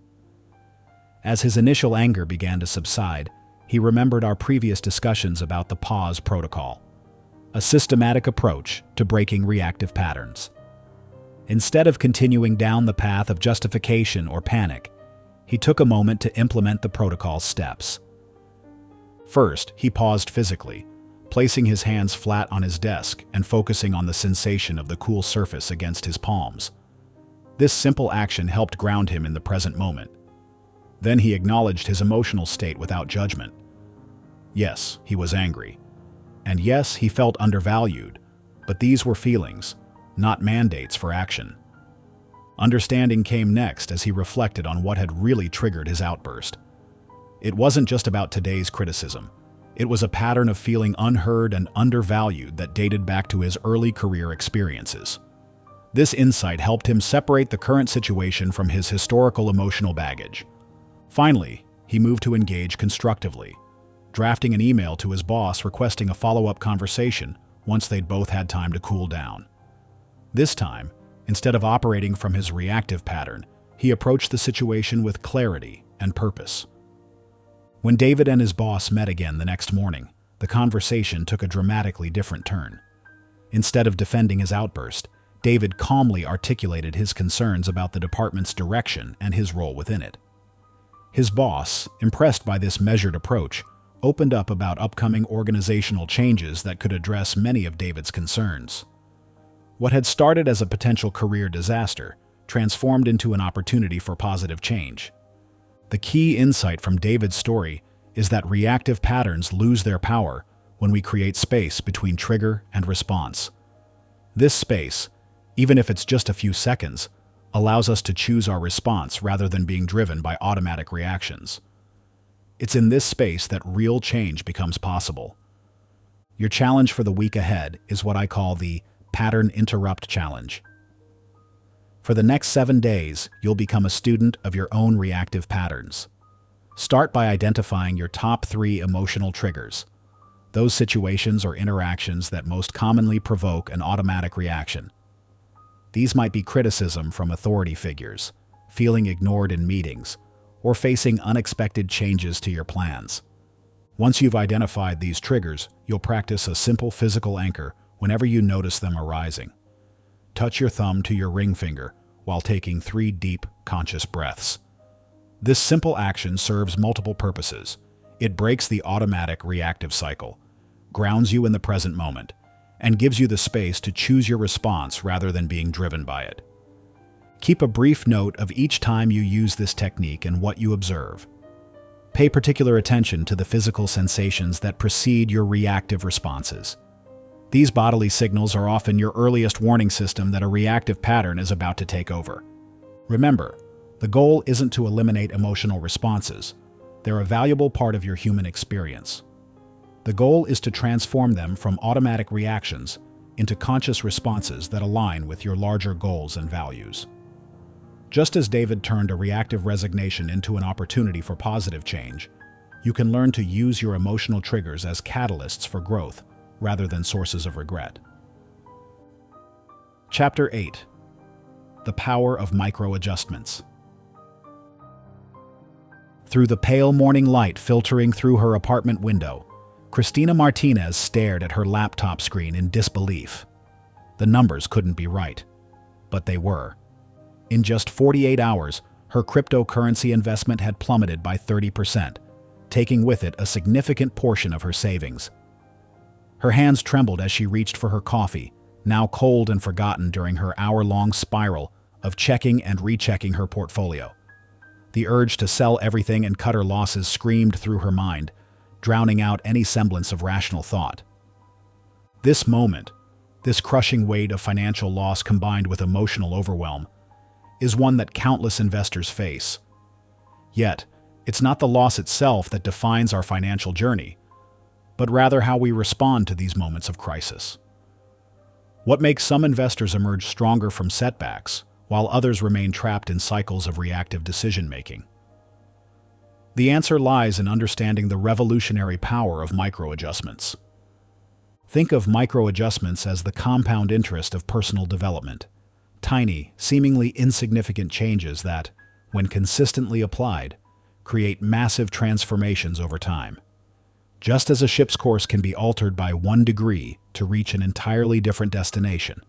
As his initial anger began to subside, he remembered our previous discussions about the pause protocol, a systematic approach to breaking reactive patterns. Instead of continuing down the path of justification or panic, he took a moment to implement the protocol's steps. First, he paused physically, placing his hands flat on his desk and focusing on the sensation of the cool surface against his palms. This simple action helped ground him in the present moment. Then he acknowledged his emotional state without judgment. Yes, he was angry. And yes, he felt undervalued, but these were feelings, not mandates for action. Understanding came next as he reflected on what had really triggered his outburst. It wasn't just about today's criticism. It was a pattern of feeling unheard and undervalued that dated back to his early career experiences. This insight helped him separate the current situation from his historical emotional baggage. Finally, he moved to engage constructively, drafting an email to his boss requesting a follow-up conversation once they'd both had time to cool down. This time, instead of operating from his reactive pattern, he approached the situation with clarity and purpose. When David and his boss met again the next morning, the conversation took a dramatically different turn. Instead of defending his outburst, David calmly articulated his concerns about the department's direction and his role within it. His boss, impressed by this measured approach, opened up about upcoming organizational changes that could address many of David's concerns. What had started as a potential career disaster transformed into an opportunity for positive change. The key insight from David's story is that reactive patterns lose their power when we create space between trigger and response. This space, even if it's just a few seconds, allows us to choose our response rather than being driven by automatic reactions. It's in this space that real change becomes possible. Your challenge for the week ahead is what I call the Pattern Interrupt Challenge. For the next 7 days, you'll become a student of your own reactive patterns. Start by identifying your top 3 emotional triggers, those situations or interactions that most commonly provoke an automatic reaction. These might be criticism from authority figures, feeling ignored in meetings, or facing unexpected changes to your plans. Once you've identified these triggers, you'll practice a simple physical anchor whenever you notice them arising. Touch your thumb to your ring finger while taking 3 deep, conscious breaths. This simple action serves multiple purposes. It breaks the automatic reactive cycle, grounds you in the present moment, and gives you the space to choose your response rather than being driven by it. Keep a brief note of each time you use this technique and what you observe. Pay particular attention to the physical sensations that precede your reactive responses. These bodily signals are often your earliest warning system that a reactive pattern is about to take over. Remember, the goal isn't to eliminate emotional responses. They're a valuable part of your human experience. The goal is to transform them from automatic reactions into conscious responses that align with your larger goals and values. Just as David turned a reactive resignation into an opportunity for positive change, you can learn to use your emotional triggers as catalysts for growth rather than sources of regret. Chapter 8. The Power of Micro-Adjustments. Through the pale morning light filtering through her apartment window, Cristina Martinez stared at her laptop screen in disbelief. The numbers couldn't be right, but they were. In just 48 hours, her cryptocurrency investment had plummeted by 30%, taking with it a significant portion of her savings. Her hands trembled as she reached for her coffee, now cold and forgotten during her hour-long spiral of checking and rechecking her portfolio. The urge to sell everything and cut her losses screamed through her mind, drowning out any semblance of rational thought. This moment, this crushing weight of financial loss combined with emotional overwhelm, is one that countless investors face. Yet, it's not the loss itself that defines our financial journey, but rather how we respond to these moments of crisis. What makes some investors emerge stronger from setbacks, while others remain trapped in cycles of reactive decision-making? The answer lies in understanding the revolutionary power of micro-adjustments. Think of micro-adjustments as the compound interest of personal development. Tiny, seemingly insignificant changes that, when consistently applied, create massive transformations over time. Just as a ship's course can be altered by 1 degree to reach an entirely different destination,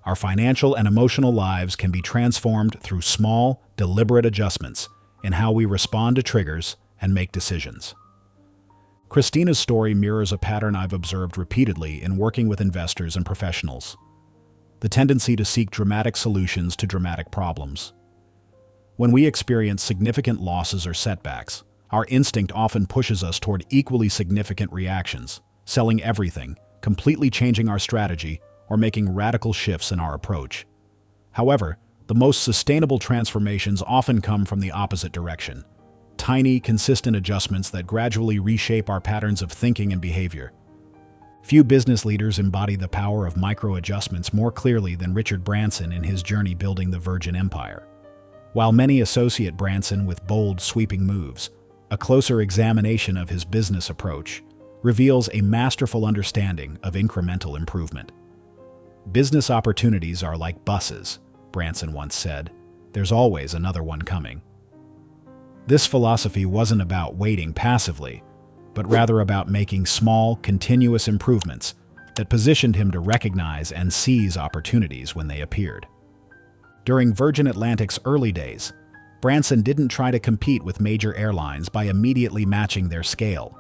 our financial and emotional lives can be transformed through small, deliberate adjustments in how we respond to triggers and make decisions. Christina's story mirrors a pattern I've observed repeatedly in working with investors and professionals: the tendency to seek dramatic solutions to dramatic problems. When we experience significant losses or setbacks, our instinct often pushes us toward equally significant reactions, selling everything, completely changing our strategy, or making radical shifts in our approach. However, the most sustainable transformations often come from the opposite direction: tiny, consistent adjustments that gradually reshape our patterns of thinking and behavior. Few business leaders embody the power of micro-adjustments more clearly than Richard Branson in his journey building the Virgin Empire. While many associate Branson with bold, sweeping moves, a closer examination of his business approach reveals a masterful understanding of incremental improvement. "Business opportunities are like buses," Branson once said. "There's always another one coming." This philosophy wasn't about waiting passively, but rather about making small, continuous improvements that positioned him to recognize and seize opportunities when they appeared. During Virgin Atlantic's early days, Branson didn't try to compete with major airlines by immediately matching their scale.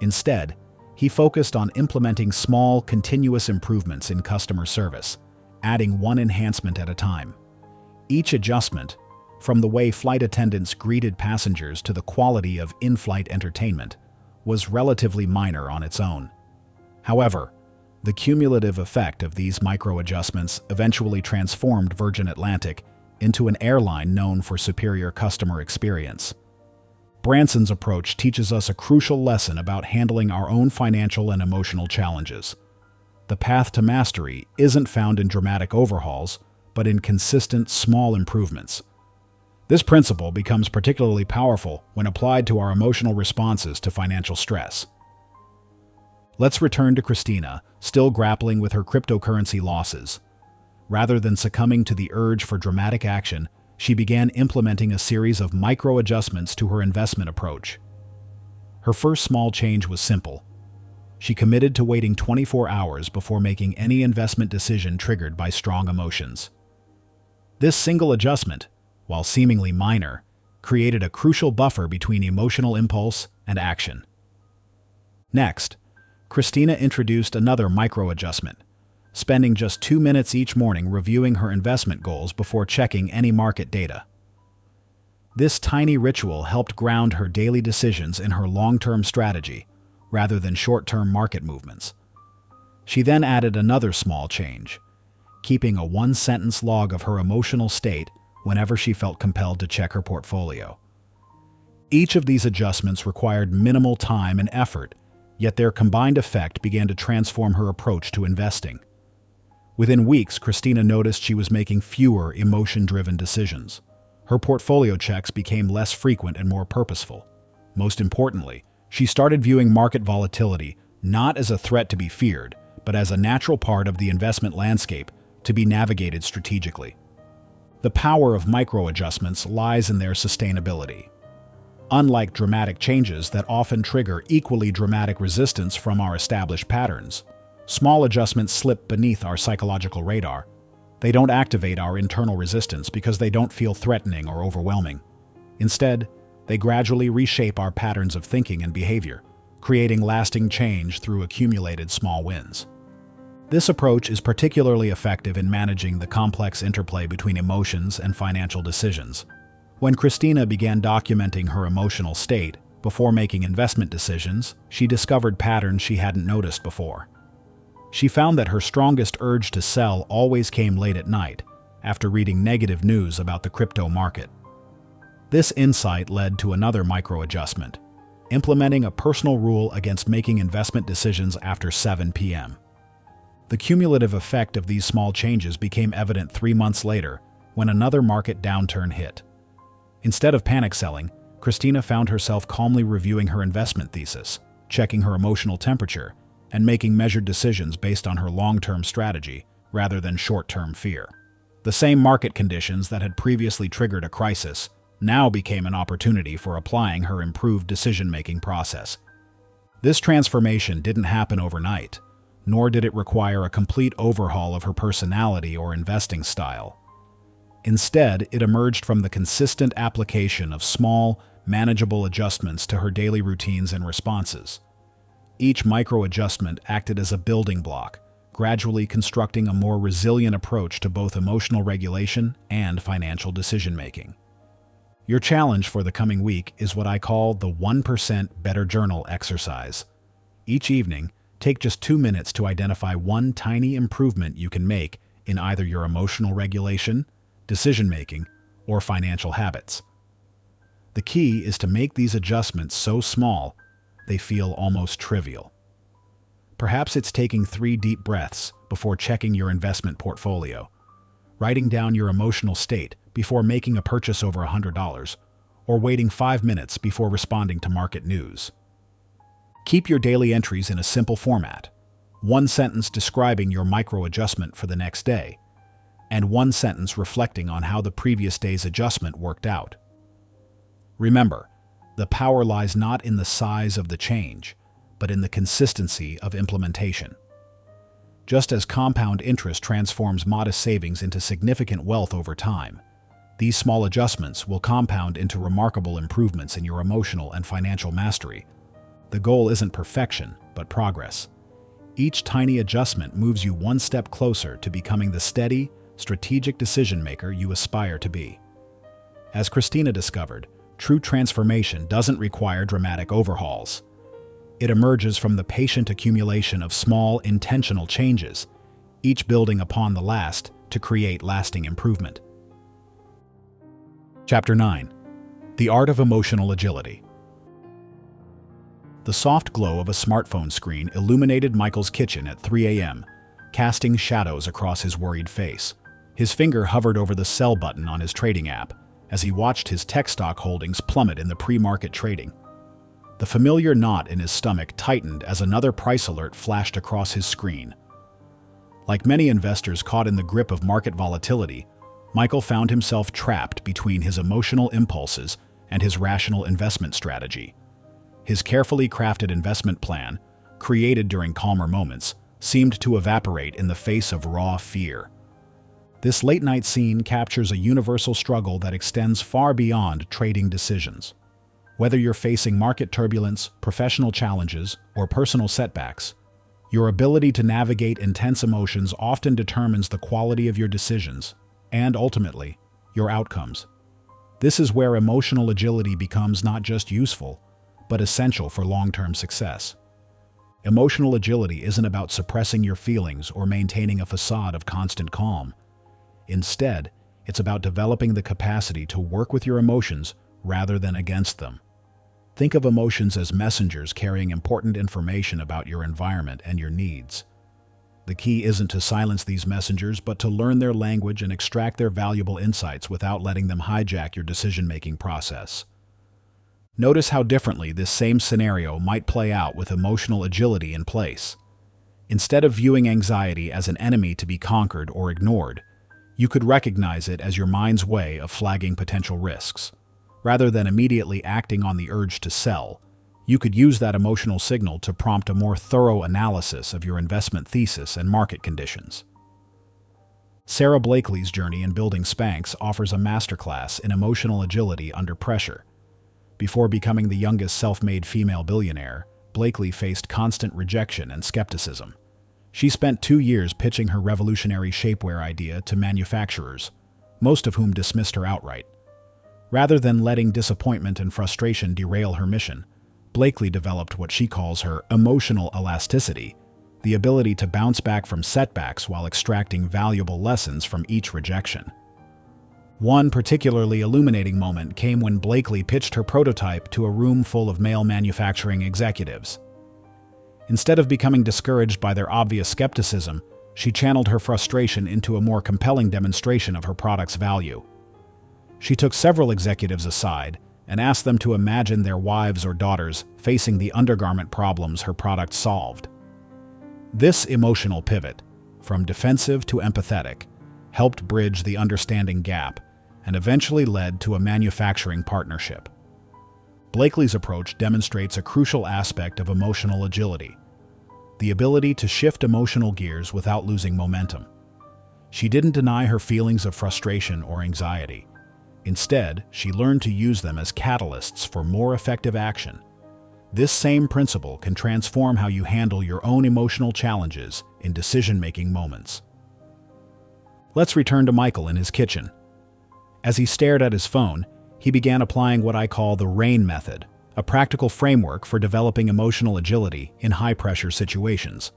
Instead, he focused on implementing small, continuous improvements in customer service, adding one enhancement at a time. Each adjustment, from the way flight attendants greeted passengers to the quality of in-flight entertainment, was relatively minor on its own. However, the cumulative effect of these micro-adjustments eventually transformed Virgin Atlantic into an airline known for superior customer experience. Branson's approach teaches us a crucial lesson about handling our own financial and emotional challenges. The path to mastery isn't found in dramatic overhauls, but in consistent, small improvements. This principle becomes particularly powerful when applied to our emotional responses to financial stress. Let's return to Christina, still grappling with her cryptocurrency losses. Rather than succumbing to the urge for dramatic action, she began implementing a series of micro-adjustments to her investment approach. Her first small change was simple. She committed to waiting 24 hours before making any investment decision triggered by strong emotions. This single adjustment, while seemingly minor, created a crucial buffer between emotional impulse and action. Next, Christina introduced another micro-adjustment, spending just 2 minutes each morning reviewing her investment goals before checking any market data. This tiny ritual helped ground her daily decisions in her long-term strategy, rather than short-term market movements. She then added another small change, keeping a one-sentence log of her emotional state whenever she felt compelled to check her portfolio. Each of these adjustments required minimal time and effort, yet their combined effect began to transform her approach to investing. Within weeks, Christina noticed she was making fewer emotion-driven decisions. Her portfolio checks became less frequent and more purposeful. Most importantly, she started viewing market volatility not as a threat to be feared, but as a natural part of the investment landscape to be navigated strategically. The power of micro-adjustments lies in their sustainability. Unlike dramatic changes that often trigger equally dramatic resistance from our established patterns, small adjustments slip beneath our psychological radar. They don't activate our internal resistance because they don't feel threatening or overwhelming. Instead, they gradually reshape our patterns of thinking and behavior, creating lasting change through accumulated small wins. This approach is particularly effective in managing the complex interplay between emotions and financial decisions. When Christina began documenting her emotional state before making investment decisions, she discovered patterns she hadn't noticed before. She found that her strongest urge to sell always came late at night, after reading negative news about the crypto market. This insight led to another micro-adjustment, implementing a personal rule against making investment decisions after 7 p.m. The cumulative effect of these small changes became evident 3 months later, when another market downturn hit. Instead of panic selling, Christina found herself calmly reviewing her investment thesis, checking her emotional temperature, and making measured decisions based on her long-term strategy rather than short-term fear. The same market conditions that had previously triggered a crisis now became an opportunity for applying her improved decision-making process. This transformation didn't happen overnight, nor did it require a complete overhaul of her personality or investing style. Instead, it emerged from the consistent application of small, manageable adjustments to her daily routines and responses. Each micro-adjustment acted as a building block, gradually constructing a more resilient approach to both emotional regulation and financial decision-making. Your challenge for the coming week is what I call the 1% Better Journal exercise. Each evening, take just 2 minutes to identify one tiny improvement you can make in either your emotional regulation, decision-making, or financial habits. The key is to make these adjustments so small they feel almost trivial. Perhaps it's taking 3 deep breaths before checking your investment portfolio, writing down your emotional state before making a purchase over $100, or waiting 5 minutes before responding to market news. Keep your daily entries in a simple format: 1 sentence describing your micro-adjustment for the next day, and 1 sentence reflecting on how the previous day's adjustment worked out. Remember, the power lies not in the size of the change, but in the consistency of implementation. Just as compound interest transforms modest savings into significant wealth over time, these small adjustments will compound into remarkable improvements in your emotional and financial mastery. The goal isn't perfection, but progress. Each tiny adjustment moves you one step closer to becoming the steady, strategic decision-maker you aspire to be. As Christina discovered, true transformation doesn't require dramatic overhauls. It emerges from the patient accumulation of small, intentional changes, each building upon the last to create lasting improvement. Chapter 9. The Art of Emotional Agility. The soft glow of a smartphone screen illuminated Michael's kitchen at 3 a.m., casting shadows across his worried face. His finger hovered over the sell button on his trading app as he watched his tech stock holdings plummet in the pre-market trading. The familiar knot in his stomach tightened as another price alert flashed across his screen. Like many investors caught in the grip of market volatility, Michael found himself trapped between his emotional impulses and his rational investment strategy. His carefully crafted investment plan, created during calmer moments, seemed to evaporate in the face of raw fear. This late-night scene captures a universal struggle that extends far beyond trading decisions. Whether you're facing market turbulence, professional challenges, or personal setbacks, your ability to navigate intense emotions often determines the quality of your decisions and, ultimately, your outcomes. This is where emotional agility becomes not just useful, but essential for long-term success. Emotional agility isn't about suppressing your feelings or maintaining a facade of constant calm. Instead, it's about developing the capacity to work with your emotions rather than against them. Think of emotions as messengers carrying important information about your environment and your needs. The key isn't to silence these messengers, but to learn their language and extract their valuable insights without letting them hijack your decision-making process. Notice how differently this same scenario might play out with emotional agility in place. Instead of viewing anxiety as an enemy to be conquered or ignored, you could recognize it as your mind's way of flagging potential risks. Rather than immediately acting on the urge to sell, you could use that emotional signal to prompt a more thorough analysis of your investment thesis and market conditions. Sarah Blakely's journey in building Spanx offers a masterclass in emotional agility under pressure. Before becoming the youngest self-made female billionaire, Blakely faced constant rejection and skepticism. She spent 2 years pitching her revolutionary shapewear idea to manufacturers, most of whom dismissed her outright. Rather than letting disappointment and frustration derail her mission, Blakely developed what she calls her emotional elasticity, the ability to bounce back from setbacks while extracting valuable lessons from each rejection. One particularly illuminating moment came when Blakely pitched her prototype to a room full of male manufacturing executives. Instead of becoming discouraged by their obvious skepticism, she channeled her frustration into a more compelling demonstration of her product's value. She took several executives aside and asked them to imagine their wives or daughters facing the undergarment problems her product solved. This emotional pivot, from defensive to empathetic, helped bridge the understanding gap and eventually led to a manufacturing partnership. Blakely's approach demonstrates a crucial aspect of emotional agility, the ability to shift emotional gears without losing momentum. She didn't deny her feelings of frustration or anxiety. Instead, she learned to use them as catalysts for more effective action. This same principle can transform how you handle your own emotional challenges in decision-making moments. Let's return to Michael in his kitchen. As he stared at his phone, he began applying what I call the RAIN method, a practical framework for developing emotional agility in high-pressure situations.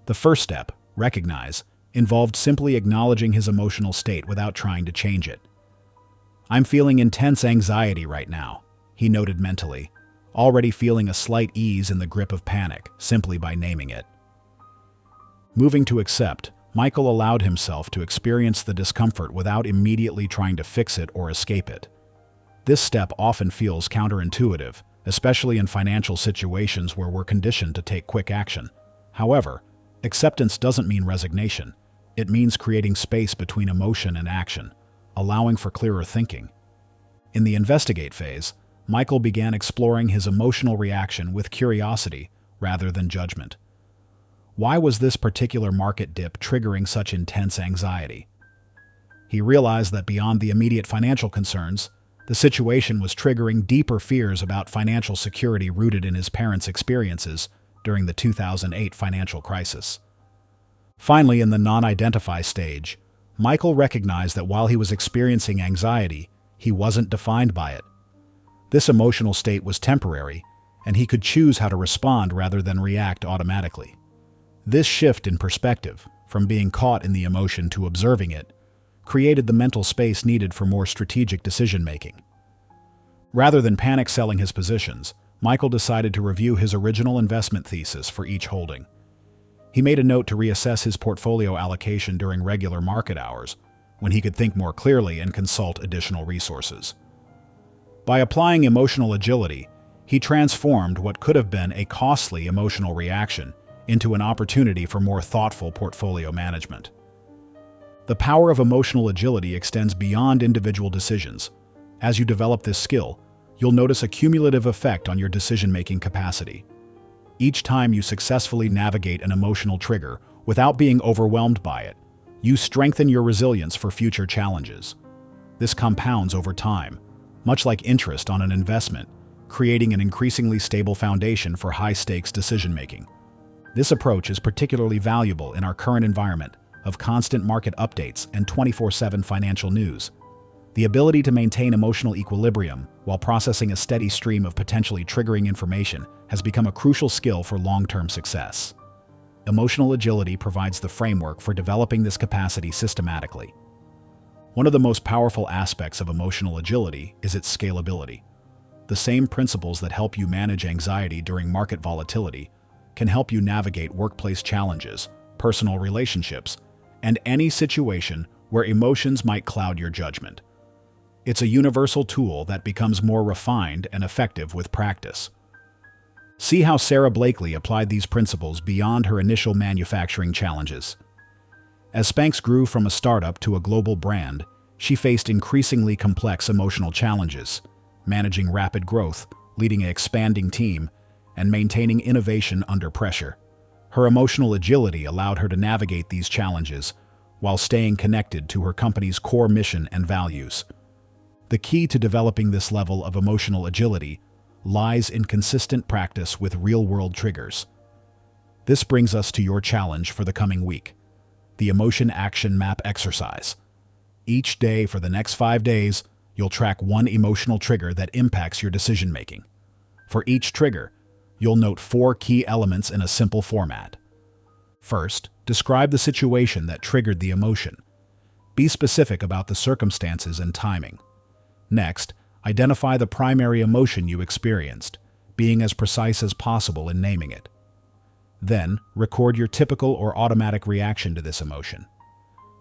The first step, recognize, involved simply acknowledging his emotional state without trying to change it. "I'm feeling intense anxiety right now," he noted mentally, already feeling a slight ease in the grip of panic simply by naming it. Moving to accept, Michael allowed himself to experience the discomfort without immediately trying to fix it or escape it. This step often feels counterintuitive, especially in financial situations where we're conditioned to take quick action. However, acceptance doesn't mean resignation. It means creating space between emotion and action, allowing for clearer thinking. In the investigate phase, Michael began exploring his emotional reaction with curiosity rather than judgment. Why was this particular market dip triggering such intense anxiety? He realized that beyond the immediate financial concerns, the situation was triggering deeper fears about financial security rooted in his parents' experiences during the 2008 financial crisis. Finally, in the non-identify stage, Michael recognized that while he was experiencing anxiety, he wasn't defined by it. This emotional state was temporary, and he could choose how to respond rather than react automatically. This shift in perspective, from being caught in the emotion to observing it, created the mental space needed for more strategic decision-making. Rather than panic selling his positions, Michael decided to review his original investment thesis for each holding. He made a note to reassess his portfolio allocation during regular market hours, when he could think more clearly and consult additional resources. By applying emotional agility, he transformed what could have been a costly emotional reaction into an opportunity for more thoughtful portfolio management. The power of emotional agility extends beyond individual decisions. As you develop this skill, you'll notice a cumulative effect on your decision-making capacity. Each time you successfully navigate an emotional trigger without being overwhelmed by it, you strengthen your resilience for future challenges. This compounds over time, much like interest on an investment, creating an increasingly stable foundation for high-stakes decision-making. This approach is particularly valuable in our current environment of constant market updates and 24/7 financial news. The ability to maintain emotional equilibrium while processing a steady stream of potentially triggering information has become a crucial skill for long-term success. Emotional agility provides the framework for developing this capacity systematically. One of the most powerful aspects of emotional agility is its scalability. The same principles that help you manage anxiety during market volatility can help you navigate workplace challenges, personal relationships, and any situation where emotions might cloud your judgment. It's a universal tool that becomes more refined and effective with practice. See how Sarah Blakely applied these principles beyond her initial manufacturing challenges. As Spanx grew from a startup to a global brand, she faced increasingly complex emotional challenges, managing rapid growth, leading an expanding team, and maintaining innovation under pressure. Her emotional agility allowed her to navigate these challenges while staying connected to her company's core mission and values. The key to developing this level of emotional agility lies in consistent practice with real-world triggers. This brings us to your challenge for the coming week, the Emotion Action Map exercise. Each day for the next 5 days, you'll track one emotional trigger that impacts your decision-making. For each trigger, you'll note 4 key elements in a simple format. First, describe the situation that triggered the emotion. Be specific about the circumstances and timing. Next, identify the primary emotion you experienced, being as precise as possible in naming it. Then, record your typical or automatic reaction to this emotion.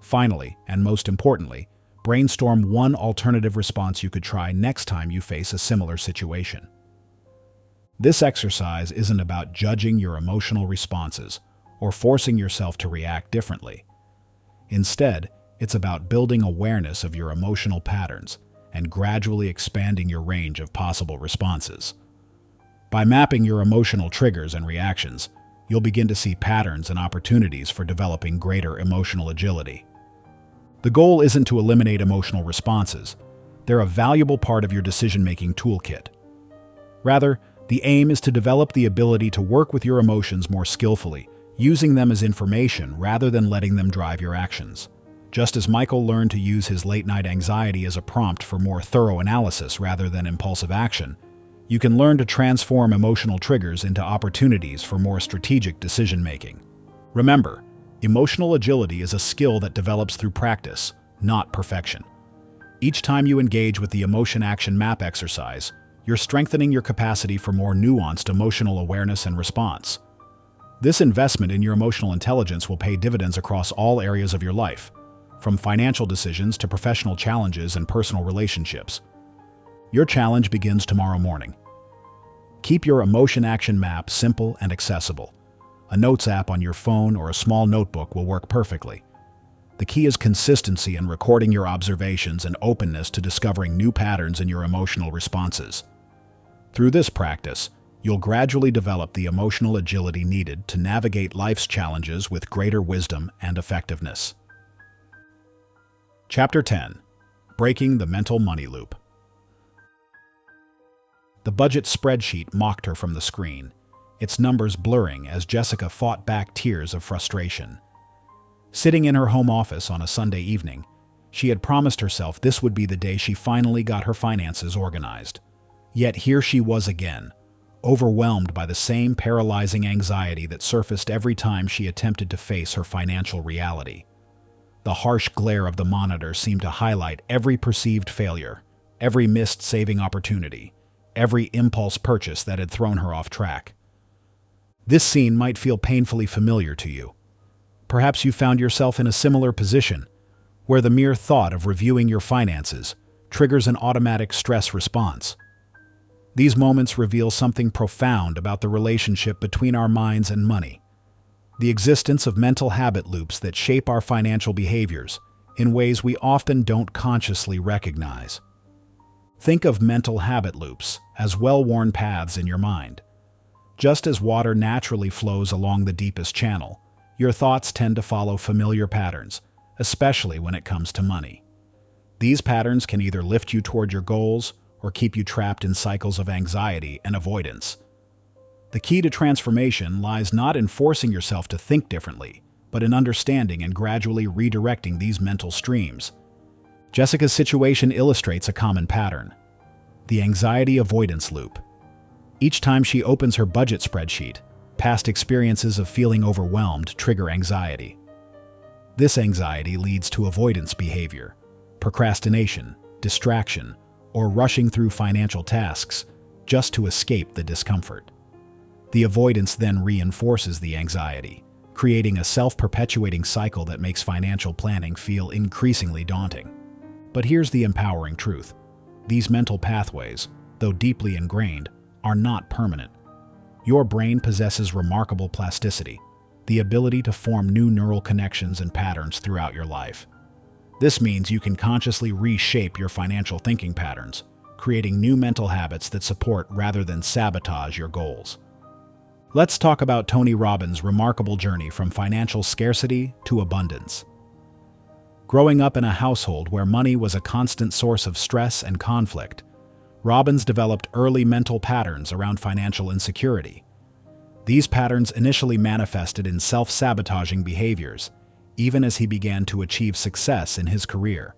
Finally, and most importantly, brainstorm one alternative response you could try next time you face a similar situation. This exercise isn't about judging your emotional responses or forcing yourself to react differently. Instead, it's about building awareness of your emotional patterns and gradually expanding your range of possible responses. By mapping your emotional triggers and reactions, you'll begin to see patterns and opportunities for developing greater emotional agility. The goal isn't to eliminate emotional responses. They're a valuable part of your decision-making toolkit. Rather, the aim is to develop the ability to work with your emotions more skillfully, using them as information rather than letting them drive your actions. Just as Michael learned to use his late-night anxiety as a prompt for more thorough analysis rather than impulsive action, you can learn to transform emotional triggers into opportunities for more strategic decision-making. Remember, emotional agility is a skill that develops through practice, not perfection. Each time you engage with the Emotion Action Map exercise, you're strengthening your capacity for more nuanced emotional awareness and response. This investment in your emotional intelligence will pay dividends across all areas of your life, from financial decisions to professional challenges and personal relationships. Your challenge begins tomorrow morning. Keep your Emotion Action Map simple and accessible. A notes app on your phone or a small notebook will work perfectly. The key is consistency in recording your observations and openness to discovering new patterns in your emotional responses. Through this practice, you'll gradually develop the emotional agility needed to navigate life's challenges with greater wisdom and effectiveness. Chapter 10. Breaking the Mental Money Loop. The budget spreadsheet mocked her from the screen, its numbers blurring as Jessica fought back tears of frustration. Sitting in her home office on a Sunday evening, she had promised herself this would be the day she finally got her finances organized. Yet here she was again, overwhelmed by the same paralyzing anxiety that surfaced every time she attempted to face her financial reality. The harsh glare of the monitor seemed to highlight every perceived failure, every missed saving opportunity, every impulse purchase that had thrown her off track. This scene might feel painfully familiar to you. Perhaps you found yourself in a similar position, where the mere thought of reviewing your finances triggers an automatic stress response. These moments reveal something profound about the relationship between our minds and money, the existence of mental habit loops that shape our financial behaviors in ways we often don't consciously recognize. Think of mental habit loops as well-worn paths in your mind. Just as water naturally flows along the deepest channel, your thoughts tend to follow familiar patterns, especially when it comes to money. These patterns can either lift you toward your goals or keep you trapped in cycles of anxiety and avoidance. The key to transformation lies not in forcing yourself to think differently, but in understanding and gradually redirecting these mental streams. Jessica's situation illustrates a common pattern: the anxiety avoidance loop. Each time she opens her budget spreadsheet, past experiences of feeling overwhelmed trigger anxiety. This anxiety leads to avoidance behavior, procrastination, distraction, or rushing through financial tasks just to escape the discomfort. The avoidance then reinforces the anxiety, creating a self-perpetuating cycle that makes financial planning feel increasingly daunting. But here's the empowering truth: these mental pathways, though deeply ingrained, are not permanent. Your brain possesses remarkable plasticity, the ability to form new neural connections and patterns throughout your life. This means you can consciously reshape your financial thinking patterns, creating new mental habits that support rather than sabotage your goals. Let's talk about Tony Robbins' remarkable journey from financial scarcity to abundance. Growing up in a household where money was a constant source of stress and conflict, Robbins developed early mental patterns around financial insecurity. These patterns initially manifested in self-sabotaging behaviors, even as he began to achieve success in his career.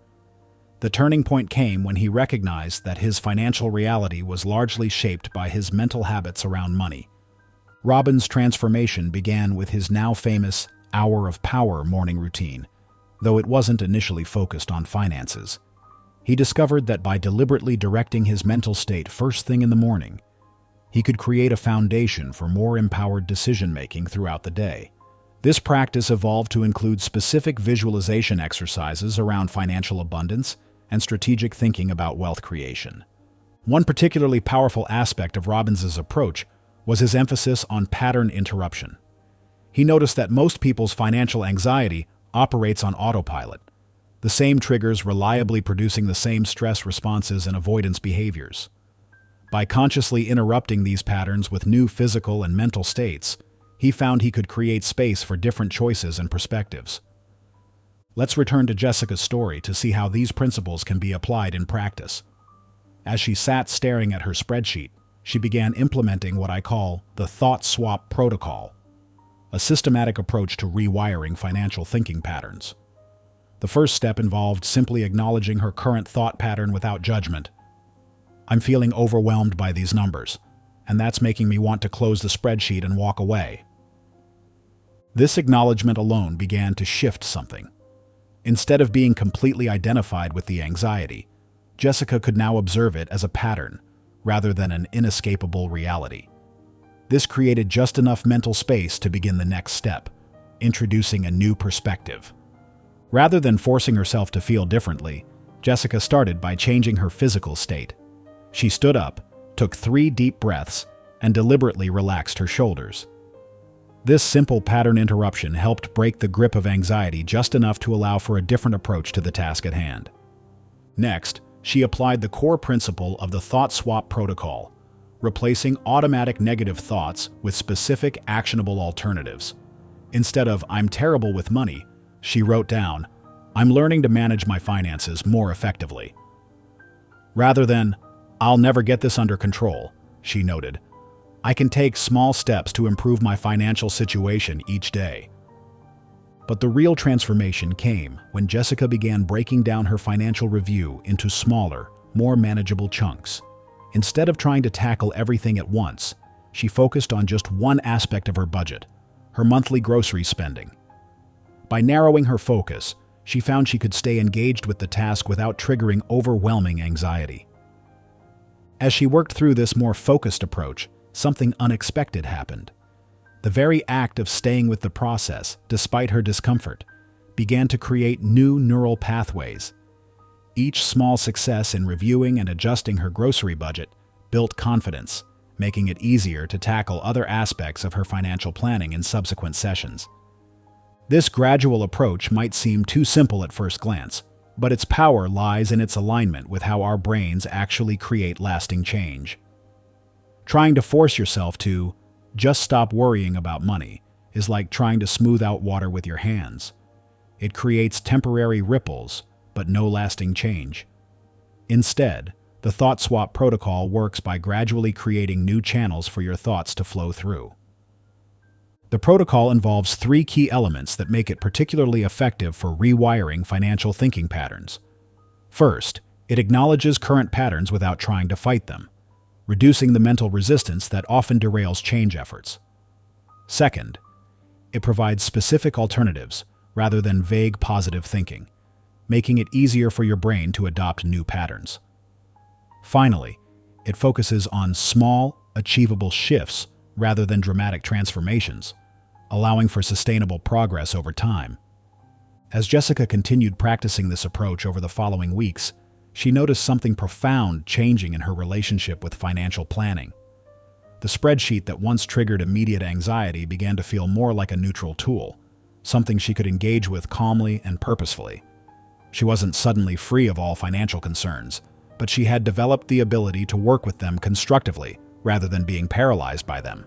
The turning point came when he recognized that his financial reality was largely shaped by his mental habits around money. Robbins' transformation began with his now famous Hour of Power morning routine, though it wasn't initially focused on finances. He discovered that by deliberately directing his mental state first thing in the morning, he could create a foundation for more empowered decision-making throughout the day. This practice evolved to include specific visualization exercises around financial abundance and strategic thinking about wealth creation. One particularly powerful aspect of Robbins's approach was his emphasis on pattern interruption. He noticed that most people's financial anxiety operates on autopilot, the same triggers reliably producing the same stress responses and avoidance behaviors. By consciously interrupting these patterns with new physical and mental states, he found he could create space for different choices and perspectives. Let's return to Jessica's story to see how these principles can be applied in practice. As she sat staring at her spreadsheet, she began implementing what I call the thought swap protocol, a systematic approach to rewiring financial thinking patterns. The first step involved simply acknowledging her current thought pattern without judgment. "I'm feeling overwhelmed by these numbers, and that's making me want to close the spreadsheet and walk away." This acknowledgement alone began to shift something. Instead of being completely identified with the anxiety, Jessica could now observe it as a pattern, rather than an inescapable reality. This created just enough mental space to begin the next step, introducing a new perspective. Rather than forcing herself to feel differently, Jessica started by changing her physical state. She stood up, took 3 deep breaths, and deliberately relaxed her shoulders. This simple pattern interruption helped break the grip of anxiety just enough to allow for a different approach to the task at hand. Next, she applied the core principle of the thought swap protocol, replacing automatic negative thoughts with specific, actionable alternatives. Instead of "I'm terrible with money," she wrote down, "I'm learning to manage my finances more effectively." Rather than "I'll never get this under control," she noted, "I can take small steps to improve my financial situation each day." But the real transformation came when Jessica began breaking down her financial review into smaller, more manageable chunks. Instead of trying to tackle everything at once, she focused on just one aspect of her budget, her monthly grocery spending. By narrowing her focus, she found she could stay engaged with the task without triggering overwhelming anxiety. As she worked through this more focused approach, something unexpected happened. The very act of staying with the process, despite her discomfort, began to create new neural pathways. Each small success in reviewing and adjusting her grocery budget built confidence, making it easier to tackle other aspects of her financial planning in subsequent sessions. This gradual approach might seem too simple at first glance, but its power lies in its alignment with how our brains actually create lasting change. Trying to force yourself to just stop worrying about money is like trying to smooth out water with your hands. It creates temporary ripples, but no lasting change. Instead, the thought swap protocol works by gradually creating new channels for your thoughts to flow through. The protocol involves 3 key elements that make it particularly effective for rewiring financial thinking patterns. First, it acknowledges current patterns without trying to fight them, reducing the mental resistance that often derails change efforts. Second, it provides specific alternatives rather than vague positive thinking, making it easier for your brain to adopt new patterns. Finally, it focuses on small, achievable shifts rather than dramatic transformations, allowing for sustainable progress over time. As Jessica continued practicing this approach over the following weeks, she noticed something profound changing in her relationship with financial planning. The spreadsheet that once triggered immediate anxiety began to feel more like a neutral tool, something she could engage with calmly and purposefully. She wasn't suddenly free of all financial concerns, but she had developed the ability to work with them constructively rather than being paralyzed by them.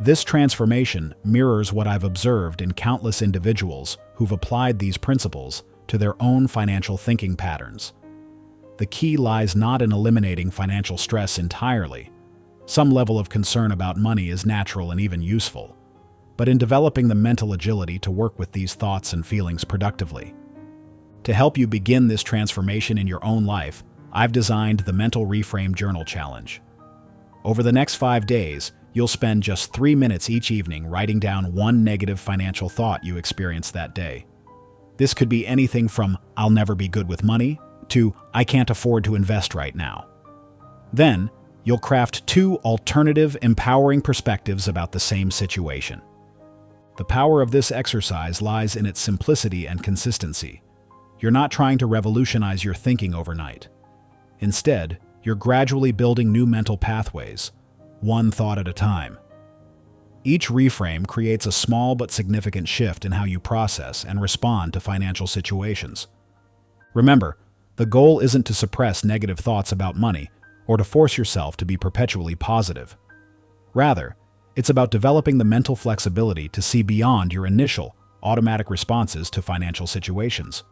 This transformation mirrors what I've observed in countless individuals who've applied these principles to their own financial thinking patterns. The key lies not in eliminating financial stress entirely. Some level of concern about money is natural and even useful, but in developing the mental agility to work with these thoughts and feelings productively. To help you begin this transformation in your own life, I've designed the Mental Reframe Journal Challenge. Over the next 5 days, you'll spend just 3 minutes each evening writing down one negative financial thought you experienced that day. This could be anything from "I'll never be good with money" to "I can't afford to invest right now." Then, you'll craft 2 alternative, empowering perspectives about the same situation. The power of this exercise lies in its simplicity and consistency. You're not trying to revolutionize your thinking overnight. Instead, you're gradually building new mental pathways, one thought at a time. Each reframe creates a small but significant shift in how you process and respond to financial situations. Remember, the goal isn't to suppress negative thoughts about money or to force yourself to be perpetually positive. Rather, it's about developing the mental flexibility to see beyond your initial, automatic responses to financial situations.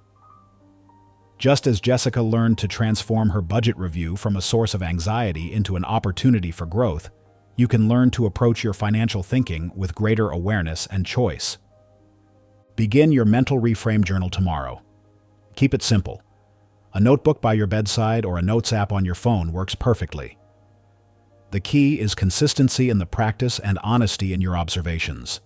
Just as Jessica learned to transform her budget review from a source of anxiety into an opportunity for growth, you can learn to approach your financial thinking with greater awareness and choice. Begin your mental reframe journal tomorrow. Keep it simple. A notebook by your bedside or a notes app on your phone works perfectly. The key is consistency in the practice and honesty in your observations.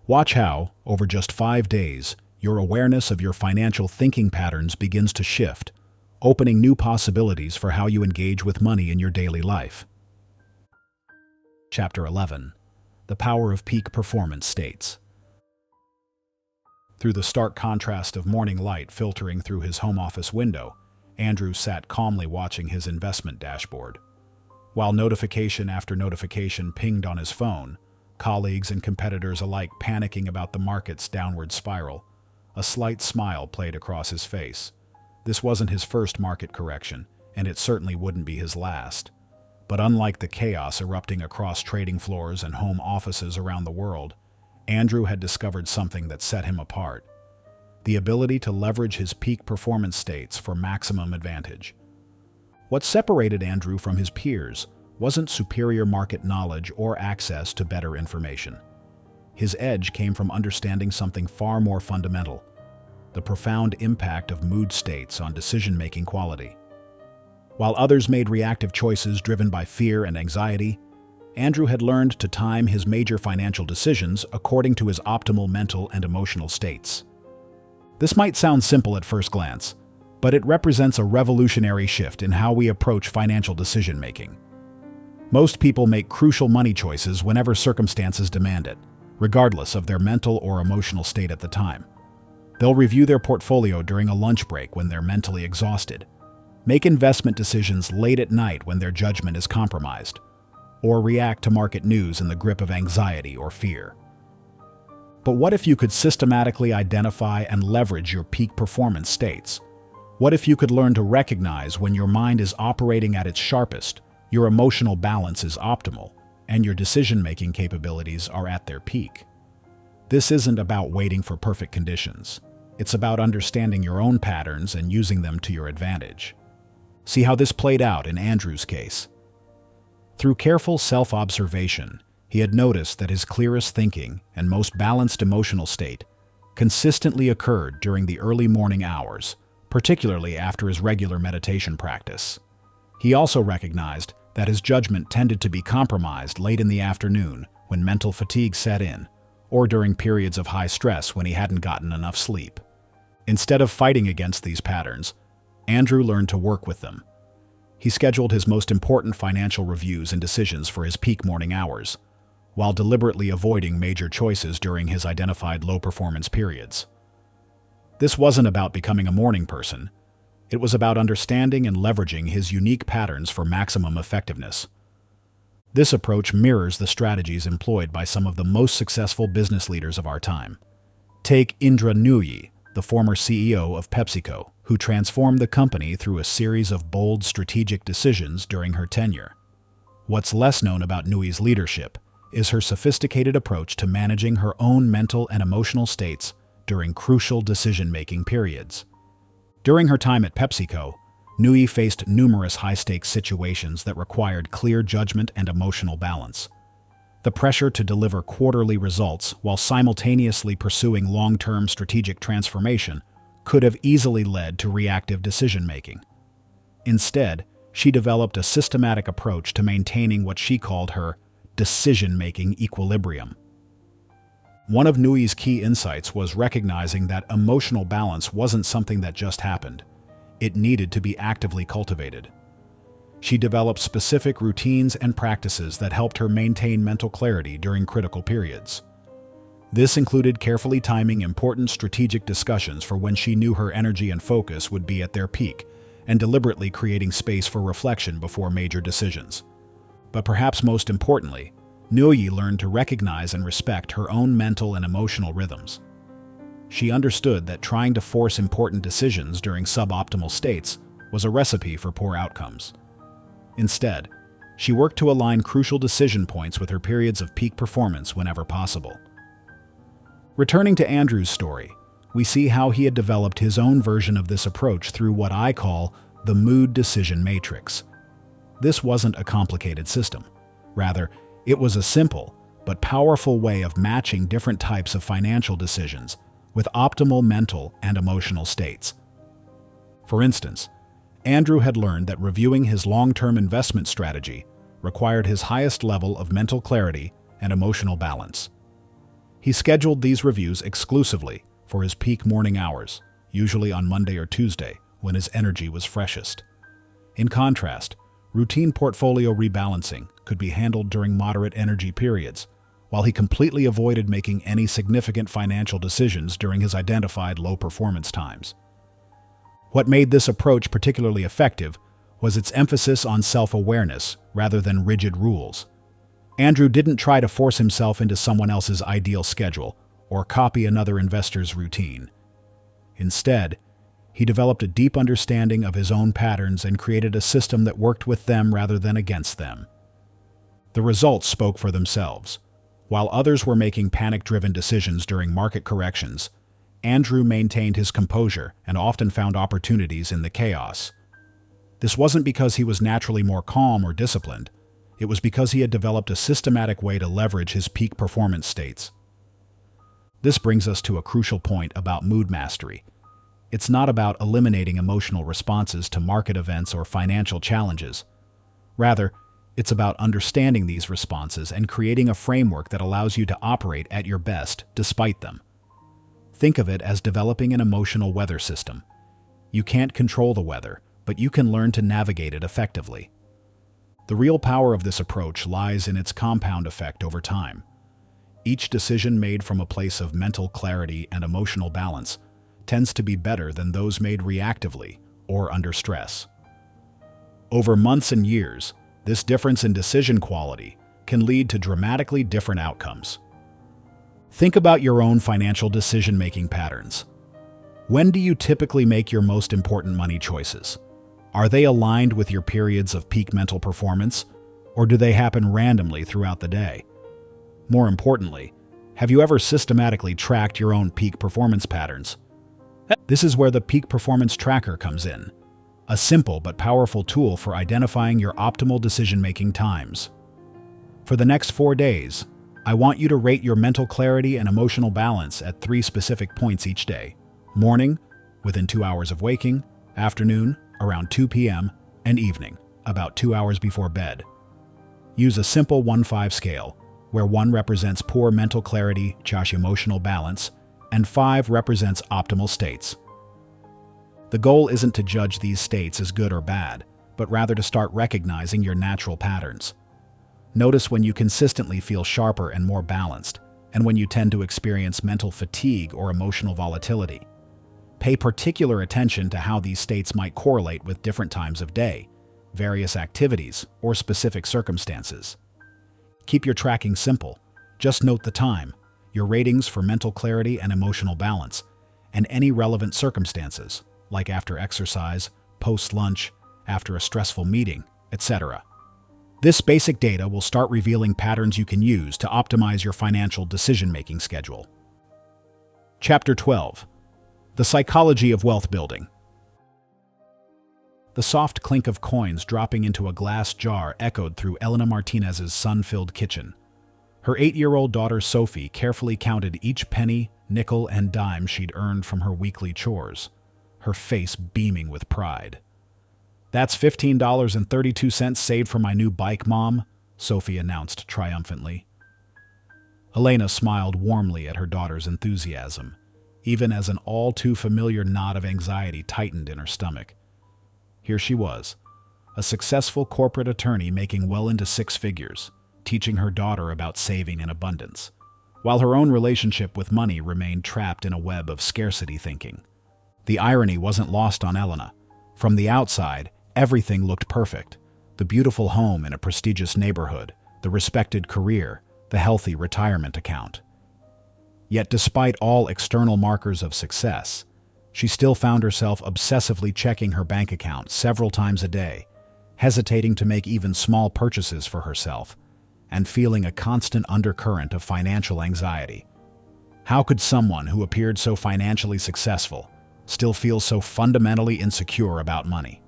Watch how, over just 5 days, your awareness of your financial thinking patterns begins to shift, opening new possibilities for how you engage with money in your daily life. Chapter 11. The Power of Peak Performance States. Through the stark contrast of morning light filtering through his home office window, Andrew sat calmly watching his investment dashboard. While notification after notification pinged on his phone, colleagues and competitors alike panicking about the market's downward spiral, a slight smile played across his face. This wasn't his first market correction, and it certainly wouldn't be his last. But unlike the chaos erupting across trading floors and home offices around the world, Andrew had discovered something that set him apart: the ability to leverage his peak performance states for maximum advantage. What separated Andrew from his peers wasn't superior market knowledge or access to better information. His edge came from understanding something far more fundamental: the profound impact of mood states on decision-making quality. While others made reactive choices driven by fear and anxiety, Andrew had learned to time his major financial decisions according to his optimal mental and emotional states. This might sound simple at first glance, but it represents a revolutionary shift in how we approach financial decision-making. Most people make crucial money choices whenever circumstances demand it, regardless of their mental or emotional state at the time. They'll review their portfolio during a lunch break when they're mentally exhausted, make investment decisions late at night when their judgment is compromised, or react to market news in the grip of anxiety or fear. But what if you could systematically identify and leverage your peak performance states? What if you could learn to recognize when your mind is operating at its sharpest, your emotional balance is optimal, and your decision-making capabilities are at their peak? This isn't about waiting for perfect conditions. It's about understanding your own patterns and using them to your advantage. See how this played out in Andrew's case. Through careful self-observation, he had noticed that his clearest thinking and most balanced emotional state consistently occurred during the early morning hours, particularly after his regular meditation practice. He also recognized that his judgment tended to be compromised late in the afternoon when mental fatigue set in, or during periods of high stress when he hadn't gotten enough sleep. Instead of fighting against these patterns, Andrew learned to work with them. He scheduled his most important financial reviews and decisions for his peak morning hours, while deliberately avoiding major choices during his identified low-performance periods. This wasn't about becoming a morning person. It was about understanding and leveraging his unique patterns for maximum effectiveness. This approach mirrors the strategies employed by some of the most successful business leaders of our time. Take Indra Nooyi, the former CEO of PepsiCo, who transformed the company through a series of bold strategic decisions during her tenure. What's less known about Nooyi's leadership is her sophisticated approach to managing her own mental and emotional states during crucial decision-making periods. During her time at PepsiCo, Nooyi faced numerous high-stakes situations that required clear judgment and emotional balance. The pressure to deliver quarterly results while simultaneously pursuing long-term strategic transformation could have easily led to reactive decision-making. Instead, she developed a systematic approach to maintaining what she called her decision-making equilibrium. One of Nooyi's key insights was recognizing that emotional balance wasn't something that just happened. It needed to be actively cultivated. She developed specific routines and practices that helped her maintain mental clarity during critical periods. This included carefully timing important strategic discussions for when she knew her energy and focus would be at their peak, and deliberately creating space for reflection before major decisions. But perhaps most importantly, Nooyi learned to recognize and respect her own mental and emotional rhythms. She understood that trying to force important decisions during suboptimal states was a recipe for poor outcomes. Instead, she worked to align crucial decision points with her periods of peak performance whenever possible. Returning to Andrew's story, we see how he had developed his own version of this approach through what I call the mood decision matrix. This wasn't a complicated system. Rather, it was a simple but powerful way of matching different types of financial decisions with optimal mental and emotional states. For instance, Andrew had learned that reviewing his long-term investment strategy required his highest level of mental clarity and emotional balance. He scheduled these reviews exclusively for his peak morning hours, usually on Monday or Tuesday, when his energy was freshest. In contrast, routine portfolio rebalancing could be handled during moderate energy periods, while he completely avoided making any significant financial decisions during his identified low-performance times. What made this approach particularly effective was its emphasis on self-awareness rather than rigid rules. Andrew didn't try to force himself into someone else's ideal schedule or copy another investor's routine. Instead, He developed a deep understanding of his own patterns and created a system that worked with them rather than against them. The results spoke for themselves. While others were making panic-driven decisions during market corrections, Andrew maintained his composure and often found opportunities in the chaos. This wasn't because he was naturally more calm or disciplined. It was because he had developed a systematic way to leverage his peak performance states. This brings us to a crucial point about mood mastery. It's not about eliminating emotional responses to market events or financial challenges. Rather, it's about understanding these responses and creating a framework that allows you to operate at your best despite them. Think of it as developing an emotional weather system. You can't control the weather, but you can learn to navigate it effectively. The real power of this approach lies in its compound effect over time. Each decision made from a place of mental clarity and emotional balance tends to be better than those made reactively or under stress. Over months and years, this difference in decision quality can lead to dramatically different outcomes. Think about your own financial decision-making patterns. When do you typically make your most important money choices? Are they aligned with your periods of peak mental performance, or do they happen randomly throughout the day? More importantly, have you ever systematically tracked your own peak performance patterns? This is where the Peak Performance Tracker comes in, a simple but powerful tool for identifying your optimal decision-making times. For the next 4 days, I want you to rate your mental clarity and emotional balance at 3 specific points each day. Morning, within 2 hours of waking, afternoon, around 2 p.m., and evening, about 2 hours before bed. Use a simple 1-5 scale, where 1 represents poor mental clarity, emotional balance, and 5 represents optimal states. The goal isn't to judge these states as good or bad, but rather to start recognizing your natural patterns. Notice when you consistently feel sharper and more balanced, and when you tend to experience mental fatigue or emotional volatility. Pay particular attention to how these states might correlate with different times of day, various activities, or specific circumstances. Keep your tracking simple. Just note the time, your ratings for mental clarity and emotional balance, and any relevant circumstances, like after exercise, post-lunch, after a stressful meeting, etc. This basic data will start revealing patterns you can use to optimize your financial decision-making schedule. Chapter 12. The Psychology of Wealth Building. The soft clink of coins dropping into a glass jar echoed through Elena Martinez's sun-filled kitchen. Her 8-year-old daughter Sophie carefully counted each penny, nickel, and dime she'd earned from her weekly chores, her face beaming with pride. "That's $15.32 saved for my new bike, Mom," Sophie announced triumphantly. Elena smiled warmly at her daughter's enthusiasm, even as an all-too-familiar knot of anxiety tightened in her stomach. Here she was, a successful corporate attorney making well into 6 figures, teaching her daughter about saving in abundance, while her own relationship with money remained trapped in a web of scarcity thinking. The irony wasn't lost on Elena. From the outside, everything looked perfect. The beautiful home in a prestigious neighborhood, the respected career, the healthy retirement account. Yet despite all external markers of success, she still found herself obsessively checking her bank account several times a day, hesitating to make even small purchases for herself, and feeling a constant undercurrent of financial anxiety. How could someone who appeared so financially successful still feel so fundamentally insecure about money?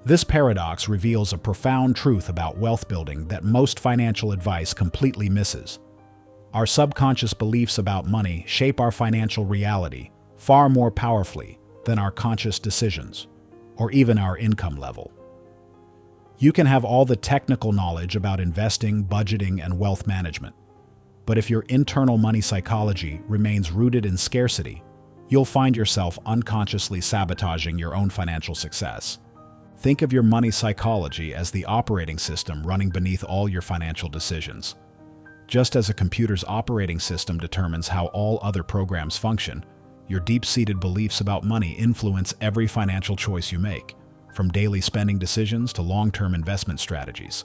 This paradox reveals a profound truth about wealth building that most financial advice completely misses. Our subconscious beliefs about money shape our financial reality far more powerfully than our conscious decisions, or even our income level. You can have all the technical knowledge about investing, budgeting, and wealth management, but if your internal money psychology remains rooted in scarcity, you'll find yourself unconsciously sabotaging your own financial success. Think of your money psychology as the operating system running beneath all your financial decisions. Just as a computer's operating system determines how all other programs function, your deep-seated beliefs about money influence every financial choice you make, from daily spending decisions to long-term investment strategies.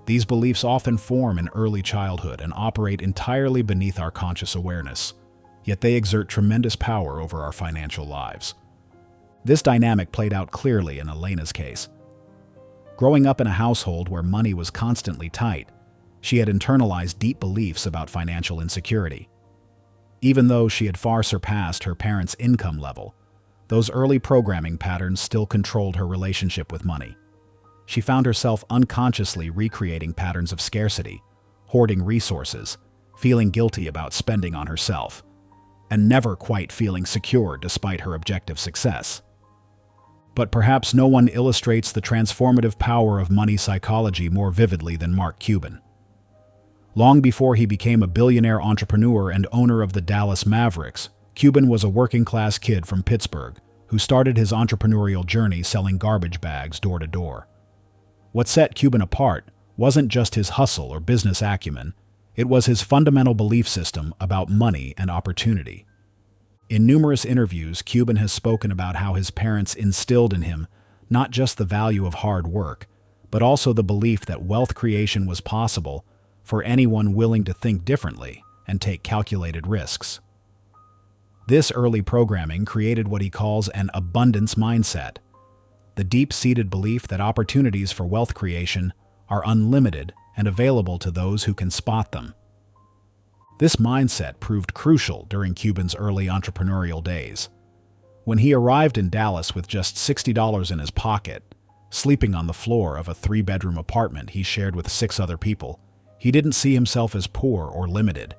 These beliefs often form in early childhood and operate entirely beneath our conscious awareness, yet they exert tremendous power over our financial lives. This dynamic played out clearly in Elena's case. Growing up in a household where money was constantly tight, she had internalized deep beliefs about financial insecurity. Even though she had far surpassed her parents' income level, those early programming patterns still controlled her relationship with money. She found herself unconsciously recreating patterns of scarcity, hoarding resources, feeling guilty about spending on herself, and never quite feeling secure despite her objective success. But perhaps no one illustrates the transformative power of money psychology more vividly than Mark Cuban. Long before he became a billionaire entrepreneur and owner of the Dallas Mavericks, Cuban was a working-class kid from Pittsburgh who started his entrepreneurial journey selling garbage bags door to door. What set Cuban apart wasn't just his hustle or business acumen, it was his fundamental belief system about money and opportunity. In numerous interviews, Cuban has spoken about how his parents instilled in him not just the value of hard work, but also the belief that wealth creation was possible for anyone willing to think differently and take calculated risks. This early programming created what he calls an abundance mindset, the deep-seated belief that opportunities for wealth creation are unlimited and available to those who can spot them. This mindset proved crucial during Cuban's early entrepreneurial days. When he arrived in Dallas with just $60 in his pocket, sleeping on the floor of a 3-bedroom apartment he shared with 6 other people, he didn't see himself as poor or limited.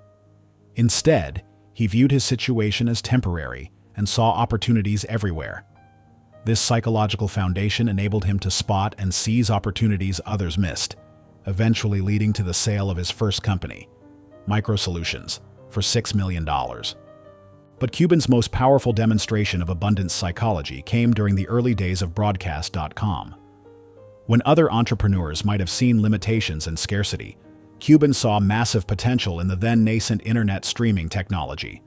Instead, he viewed his situation as temporary and saw opportunities everywhere. This psychological foundation enabled him to spot and seize opportunities others missed, eventually leading to the sale of his first company, Micro Solutions, for $6 million. But Cuban's most powerful demonstration of abundance psychology came during the early days of broadcast.com. When other entrepreneurs might have seen limitations and scarcity, Cuban saw massive potential in the then-nascent internet streaming technology.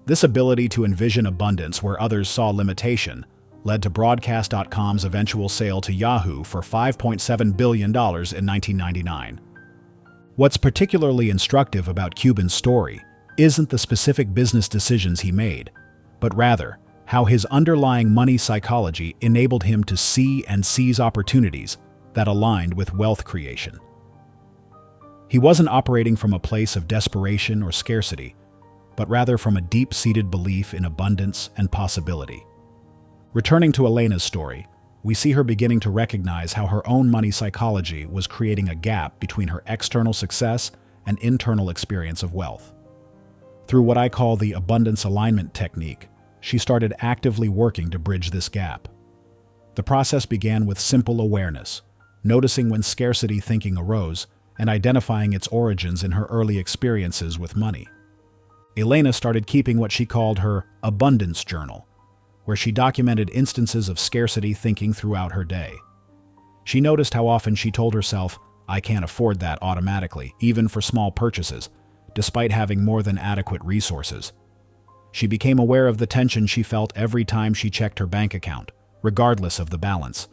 This ability to envision abundance where others saw limitation led to broadcast.com's eventual sale to Yahoo for $5.7 billion in 1999. What's particularly instructive about Cuban's story isn't the specific business decisions he made, but rather how his underlying money psychology enabled him to see and seize opportunities that aligned with wealth creation. He wasn't operating from a place of desperation or scarcity, but rather from a deep-seated belief in abundance and possibility. Returning to Elena's story, we see her beginning to recognize how her own money psychology was creating a gap between her external success and internal experience of wealth. Through what I call the abundance alignment technique, she started actively working to bridge this gap. The process began with simple awareness, noticing when scarcity thinking arose and identifying its origins in her early experiences with money. Elena started keeping what she called her abundance journal, where she documented instances of scarcity thinking throughout her day. She noticed how often she told herself, "I can't afford that," automatically, even for small purchases, despite having more than adequate resources. She became aware of the tension she felt every time she checked her bank account, regardless of the balance.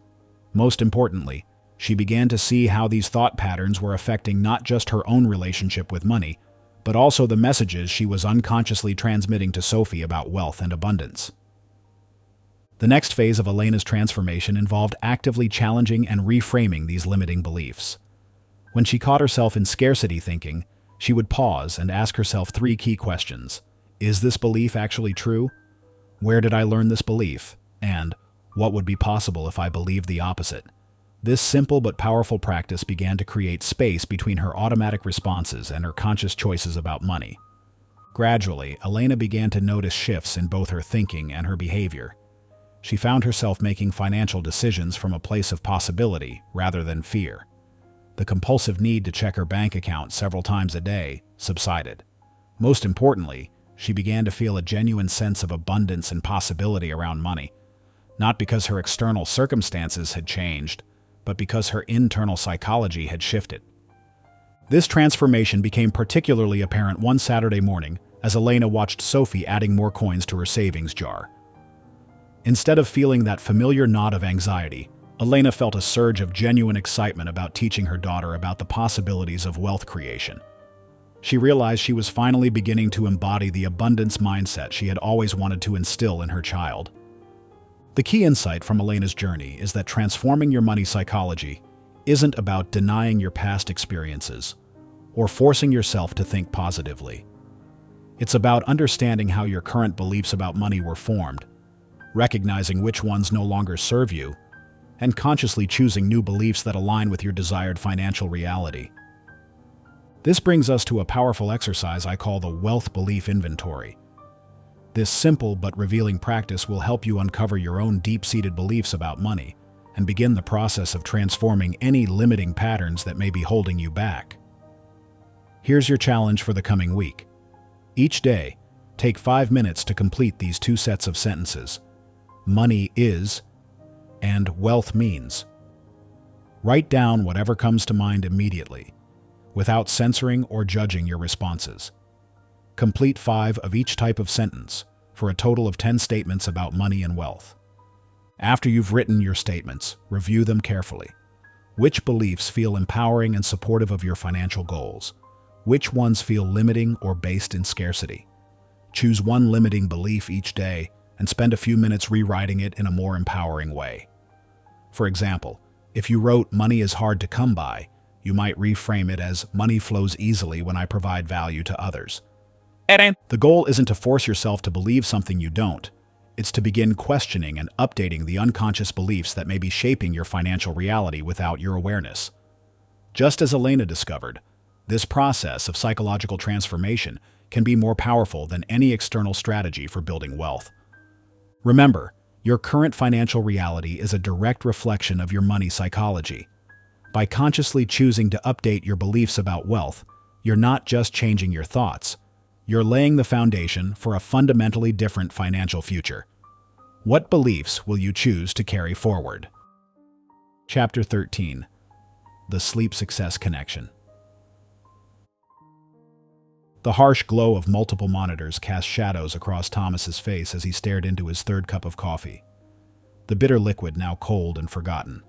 Most importantly, she began to see how these thought patterns were affecting not just her own relationship with money, but also the messages she was unconsciously transmitting to Sophie about wealth and abundance. The next phase of Elena's transformation involved actively challenging and reframing these limiting beliefs. When she caught herself in scarcity thinking, she would pause and ask herself 3 key questions. Is this belief actually true? Where did I learn this belief? And what would be possible if I believed the opposite? This simple but powerful practice began to create space between her automatic responses and her conscious choices about money. Gradually, Elena began to notice shifts in both her thinking and her behavior. She found herself making financial decisions from a place of possibility rather than fear. The compulsive need to check her bank account several times a day subsided. Most importantly, she began to feel a genuine sense of abundance and possibility around money, not because her external circumstances had changed, but because her internal psychology had shifted. This transformation became particularly apparent one Saturday morning as Elena watched Sophie adding more coins to her savings jar. Instead of feeling that familiar knot of anxiety, Elena felt a surge of genuine excitement about teaching her daughter about the possibilities of wealth creation. She realized she was finally beginning to embody the abundance mindset she had always wanted to instill in her child. The key insight from Elena's journey is that transforming your money psychology isn't about denying your past experiences or forcing yourself to think positively. It's about understanding how your current beliefs about money were formed, recognizing which ones no longer serve you, and consciously choosing new beliefs that align with your desired financial reality. This brings us to a powerful exercise I call the Wealth Belief Inventory. This simple but revealing practice will help you uncover your own deep-seated beliefs about money and begin the process of transforming any limiting patterns that may be holding you back. Here's your challenge for the coming week. Each day, take 5 minutes to complete these 2 sets of sentences. Money is, and wealth means. Write down whatever comes to mind immediately, without censoring or judging your responses. Complete 5 of each type of sentence, for a total of 10 statements about money and wealth. After you've written your statements, review them carefully. Which beliefs feel empowering and supportive of your financial goals? Which ones feel limiting or based in scarcity? Choose one limiting belief each day and spend a few minutes rewriting it in a more empowering way. For example, if you wrote "money is hard to come by," you might reframe it as "money flows easily when I provide value to others." The goal isn't to force yourself to believe something you don't. It's to begin questioning and updating the unconscious beliefs that may be shaping your financial reality without your awareness. Just as Elena discovered, this process of psychological transformation can be more powerful than any external strategy for building wealth. Remember, your current financial reality is a direct reflection of your money psychology. By consciously choosing to update your beliefs about wealth, you're not just changing your thoughts, you're laying the foundation for a fundamentally different financial future. What beliefs will you choose to carry forward? Chapter 13. The Sleep Success Connection. The harsh glow of multiple monitors cast shadows across Thomas's face as he stared into his 3rd cup of coffee, the bitter liquid now cold and forgotten.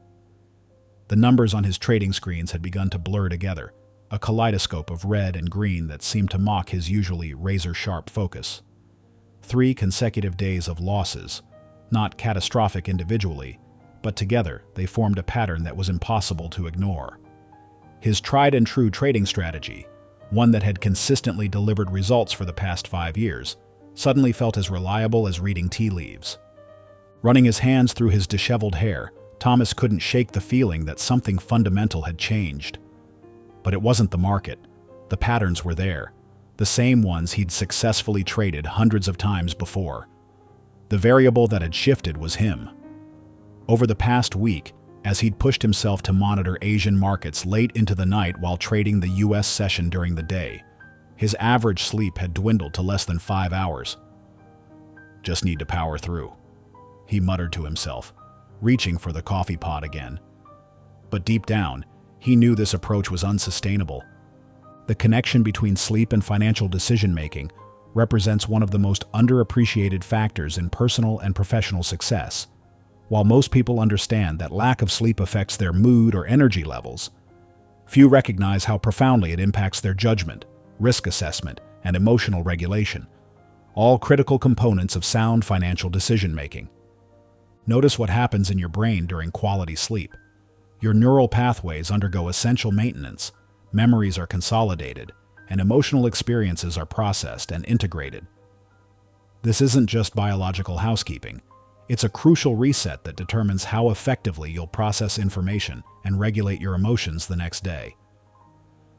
The numbers on his trading screens had begun to blur together, a kaleidoscope of red and green that seemed to mock his usually razor-sharp focus. 3 consecutive days of losses, not catastrophic individually, but together they formed a pattern that was impossible to ignore. His tried-and-true trading strategy, one that had consistently delivered results for the past 5 years, suddenly felt as reliable as reading tea leaves. Running his hands through his disheveled hair, Thomas couldn't shake the feeling that something fundamental had changed. But it wasn't the market. The patterns were there, the same ones he'd successfully traded hundreds of times before. The variable that had shifted was him. Over the past week, as he'd pushed himself to monitor Asian markets late into the night while trading the US session during the day, his average sleep had dwindled to less than 5 hours. "Just need to power through," he muttered to himself, reaching for the coffee pot again. But deep down, he knew this approach was unsustainable. The connection between sleep and financial decision-making represents one of the most underappreciated factors in personal and professional success. While most people understand that lack of sleep affects their mood or energy levels, few recognize how profoundly it impacts their judgment, risk assessment, and emotional regulation, all critical components of sound financial decision-making. Notice what happens in your brain during quality sleep. Your neural pathways undergo essential maintenance, memories are consolidated, and emotional experiences are processed and integrated. This isn't just biological housekeeping. It's a crucial reset that determines how effectively you'll process information and regulate your emotions the next day.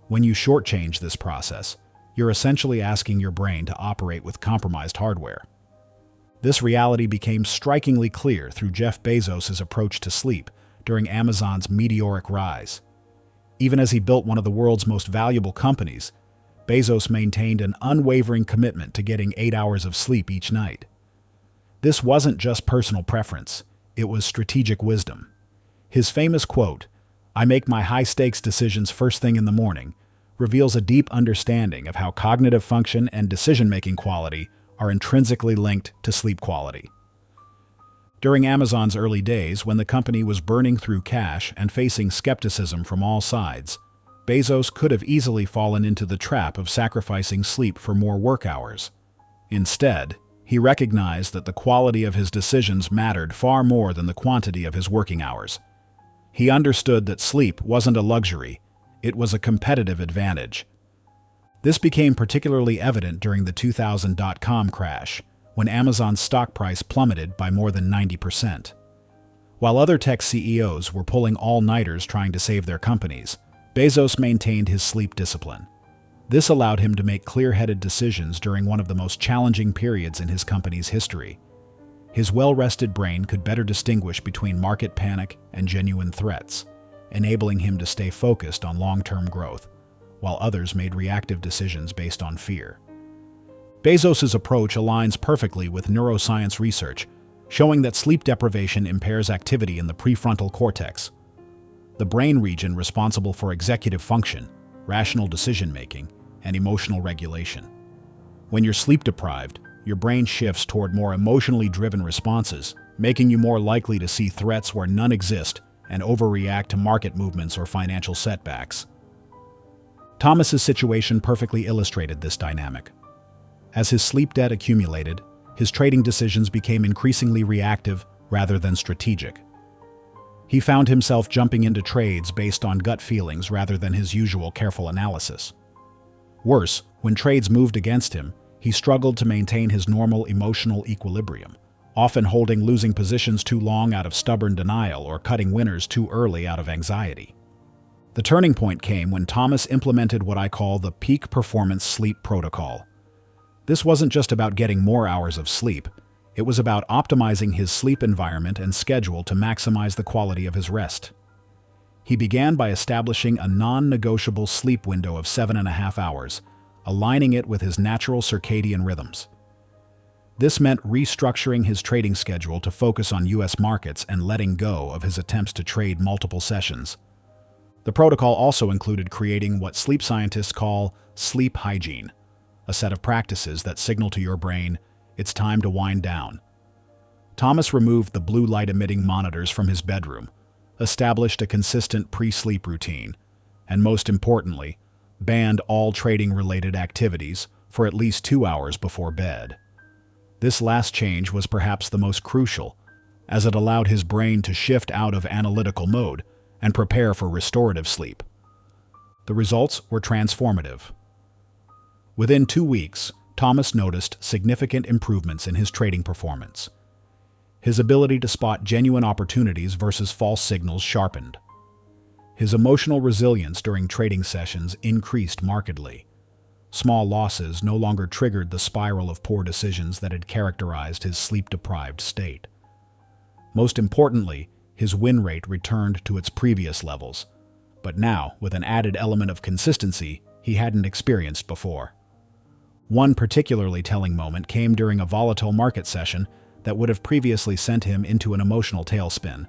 When you shortchange this process, you're essentially asking your brain to operate with compromised hardware. This reality became strikingly clear through Jeff Bezos' approach to sleep during Amazon's meteoric rise. Even as he built one of the world's most valuable companies, Bezos maintained an unwavering commitment to getting 8 hours of sleep each night. This wasn't just personal preference, it was strategic wisdom. His famous quote, "I make my high-stakes decisions first thing in the morning," reveals a deep understanding of how cognitive function and decision-making quality are intrinsically linked to sleep quality. During Amazon's early days, when the company was burning through cash and facing skepticism from all sides, Bezos could have easily fallen into the trap of sacrificing sleep for more work hours. Instead, He recognized that the quality of his decisions mattered far more than the quantity of his working hours. He understood that sleep wasn't a luxury, it was a competitive advantage. This became particularly evident during the 2000 dot-com crash, when Amazon's stock price plummeted by more than 90%. While other tech CEOs were pulling all-nighters trying to save their companies, Bezos maintained his sleep discipline. This allowed him to make clear-headed decisions during one of the most challenging periods in his company's history. His well-rested brain could better distinguish between market panic and genuine threats, enabling him to stay focused on long-term growth, while others made reactive decisions based on fear. Bezos's approach aligns perfectly with neuroscience research, showing that sleep deprivation impairs activity in the prefrontal cortex, the brain region responsible for executive function, rational decision-making, and emotional regulation. When you're sleep-deprived, your brain shifts toward more emotionally driven responses, making you more likely to see threats where none exist and overreact to market movements or financial setbacks. Thomas's situation perfectly illustrated this dynamic. As his sleep debt accumulated, his trading decisions became increasingly reactive rather than strategic. He found himself jumping into trades based on gut feelings rather than his usual careful analysis. Worse, when trades moved against him, he struggled to maintain his normal emotional equilibrium, often holding losing positions too long out of stubborn denial or cutting winners too early out of anxiety. The turning point came when Thomas implemented what I call the peak performance sleep protocol. This wasn't just about getting more hours of sleep. It was about optimizing his sleep environment and schedule to maximize the quality of his rest. He began by establishing a non-negotiable sleep window of 7.5 hours, aligning it with his natural circadian rhythms. This meant restructuring his trading schedule to focus on U.S. markets and letting go of his attempts to trade multiple sessions. The protocol also included creating what sleep scientists call sleep hygiene, a set of practices that signal to your brain it's time to wind down. Thomas removed the blue light-emitting monitors from his bedroom, established a consistent pre-sleep routine, and most importantly, banned all trading-related activities for at least 2 hours before bed. This last change was perhaps the most crucial, as it allowed his brain to shift out of analytical mode and prepare for restorative sleep. The results were transformative. Within 2 weeks, Thomas noticed significant improvements in his trading performance. His ability to spot genuine opportunities versus false signals sharpened. His emotional resilience during trading sessions increased markedly. Small losses no longer triggered the spiral of poor decisions that had characterized his sleep-deprived state. Most importantly, his win rate returned to its previous levels, but now with an added element of consistency he hadn't experienced before. One particularly telling moment came during a volatile market session that would have previously sent him into an emotional tailspin.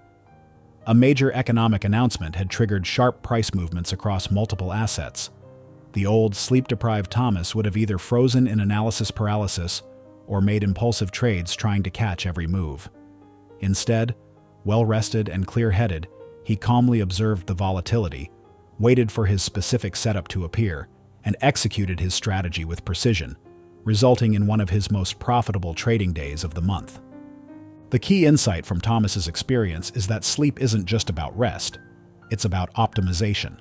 A major economic announcement had triggered sharp price movements across multiple assets. The old, sleep-deprived Thomas would have either frozen in analysis paralysis or made impulsive trades trying to catch every move. Instead, well-rested and clear-headed, he calmly observed the volatility, waited for his specific setup to appear, and executed his strategy with precision, resulting in one of his most profitable trading days of the month. The key insight from Thomas's experience is that sleep isn't just about rest, it's about optimization.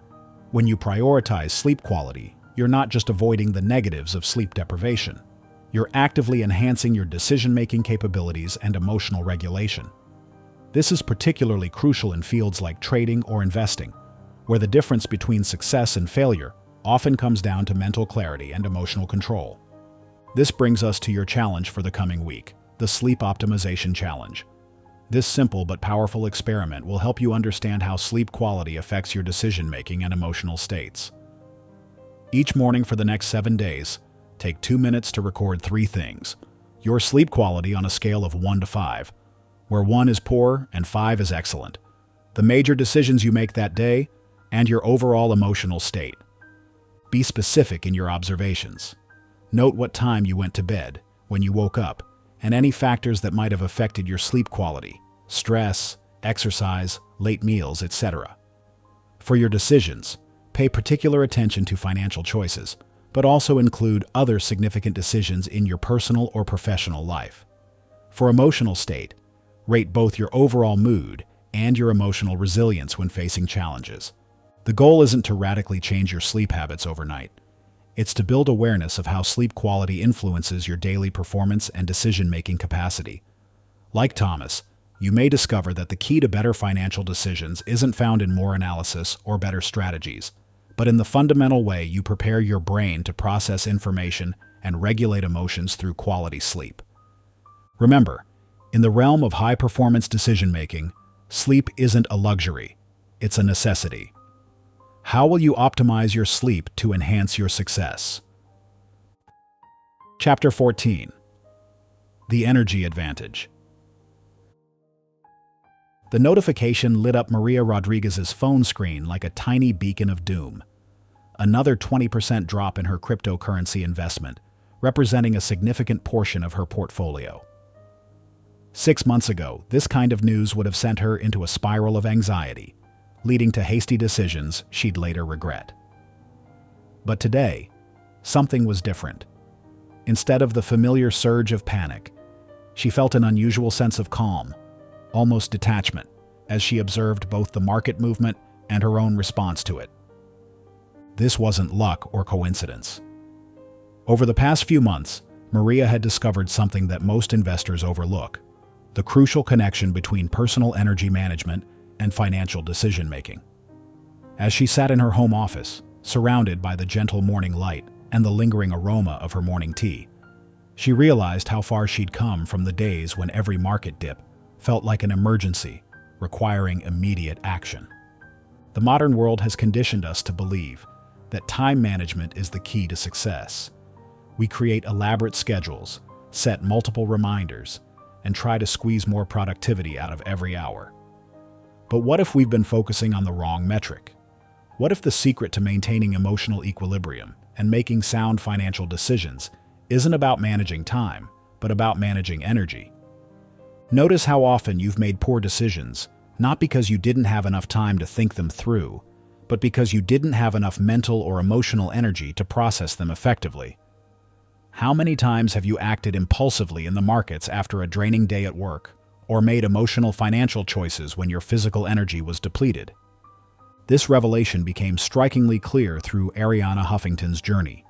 When you prioritize sleep quality, you're not just avoiding the negatives of sleep deprivation, you're actively enhancing your decision-making capabilities and emotional regulation. This is particularly crucial in fields like trading or investing, where the difference between success and failure often comes down to mental clarity and emotional control. This brings us to your challenge for the coming week, the Sleep Optimization Challenge. This simple but powerful experiment will help you understand how sleep quality affects your decision-making and emotional states. Each morning for the next 7 days, take 2 minutes to record 3 things. Your sleep quality on a scale of 1 to 5, where 1 is poor and 5 is excellent. The major decisions you make that day, and your overall emotional state. Be specific in your observations. Note what time you went to bed, when you woke up, and any factors that might have affected your sleep quality, stress, exercise, late meals, etc. For your decisions, pay particular attention to financial choices, but also include other significant decisions in your personal or professional life. For emotional state, rate both your overall mood and your emotional resilience when facing challenges. The goal isn't to radically change your sleep habits overnight. It's to build awareness of how sleep quality influences your daily performance and decision-making capacity. Like Thomas, you may discover that the key to better financial decisions isn't found in more analysis or better strategies, but in the fundamental way you prepare your brain to process information and regulate emotions through quality sleep. Remember, in the realm of high-performance decision-making, sleep isn't a luxury, it's a necessity. How will you optimize your sleep to enhance your success? Chapter 14. The Energy Advantage. The notification lit up Maria Rodriguez's phone screen like a tiny beacon of doom. Another 20% drop in her cryptocurrency investment, representing a significant portion of her portfolio. 6 months ago, this kind of news would have sent her into a spiral of anxiety, leading to hasty decisions she'd later regret. But today, something was different. Instead of the familiar surge of panic, she felt an unusual sense of calm, almost detachment, as she observed both the market movement and her own response to it. This wasn't luck or coincidence. Over the past few months, Maria had discovered something that most investors overlook: the crucial connection between personal energy management and financial decision-making. As she sat in her home office, surrounded by the gentle morning light and the lingering aroma of her morning tea, she realized how far she'd come from the days when every market dip felt like an emergency, requiring immediate action. The modern world has conditioned us to believe that time management is the key to success. We create elaborate schedules, set multiple reminders, and try to squeeze more productivity out of every hour. But what if we've been focusing on the wrong metric? What if the secret to maintaining emotional equilibrium and making sound financial decisions isn't about managing time, but about managing energy? Notice how often you've made poor decisions, not because you didn't have enough time to think them through, but because you didn't have enough mental or emotional energy to process them effectively. How many times have you acted impulsively in the markets after a draining day at work, or made emotional financial choices when your physical energy was depleted? This revelation became strikingly clear through Arianna Huffington's journey.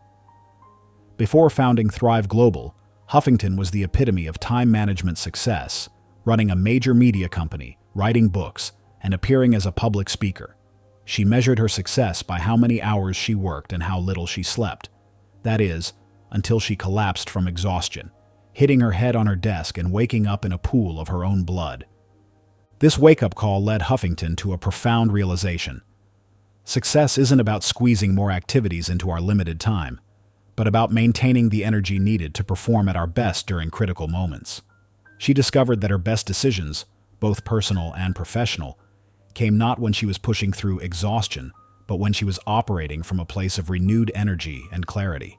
Before founding Thrive Global, Huffington was the epitome of time management success, running a major media company, writing books, and appearing as a public speaker. She measured her success by how many hours she worked and how little she slept. That is, until she collapsed from exhaustion, hitting her head on her desk and waking up in a pool of her own blood. This wake-up call led Huffington to a profound realization. Success isn't about squeezing more activities into our limited time, but about maintaining the energy needed to perform at our best during critical moments. She discovered that her best decisions, both personal and professional, came not when she was pushing through exhaustion, but when she was operating from a place of renewed energy and clarity.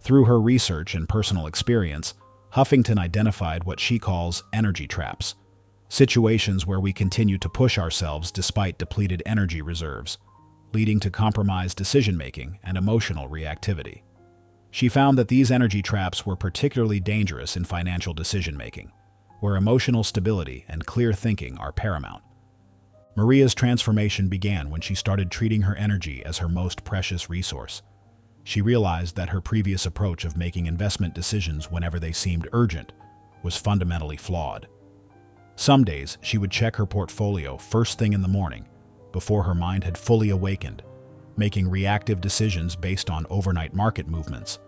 Through her research and personal experience, Huffington identified what she calls energy traps, situations where we continue to push ourselves despite depleted energy reserves, leading to compromised decision-making and emotional reactivity. She found that these energy traps were particularly dangerous in financial decision-making, where emotional stability and clear thinking are paramount. Maria's transformation began when she started treating her energy as her most precious resource. She realized that her previous approach of making investment decisions whenever they seemed urgent was fundamentally flawed. Some days, she would check her portfolio first thing in the morning, before her mind had fully awakened, making reactive decisions based on overnight market movements.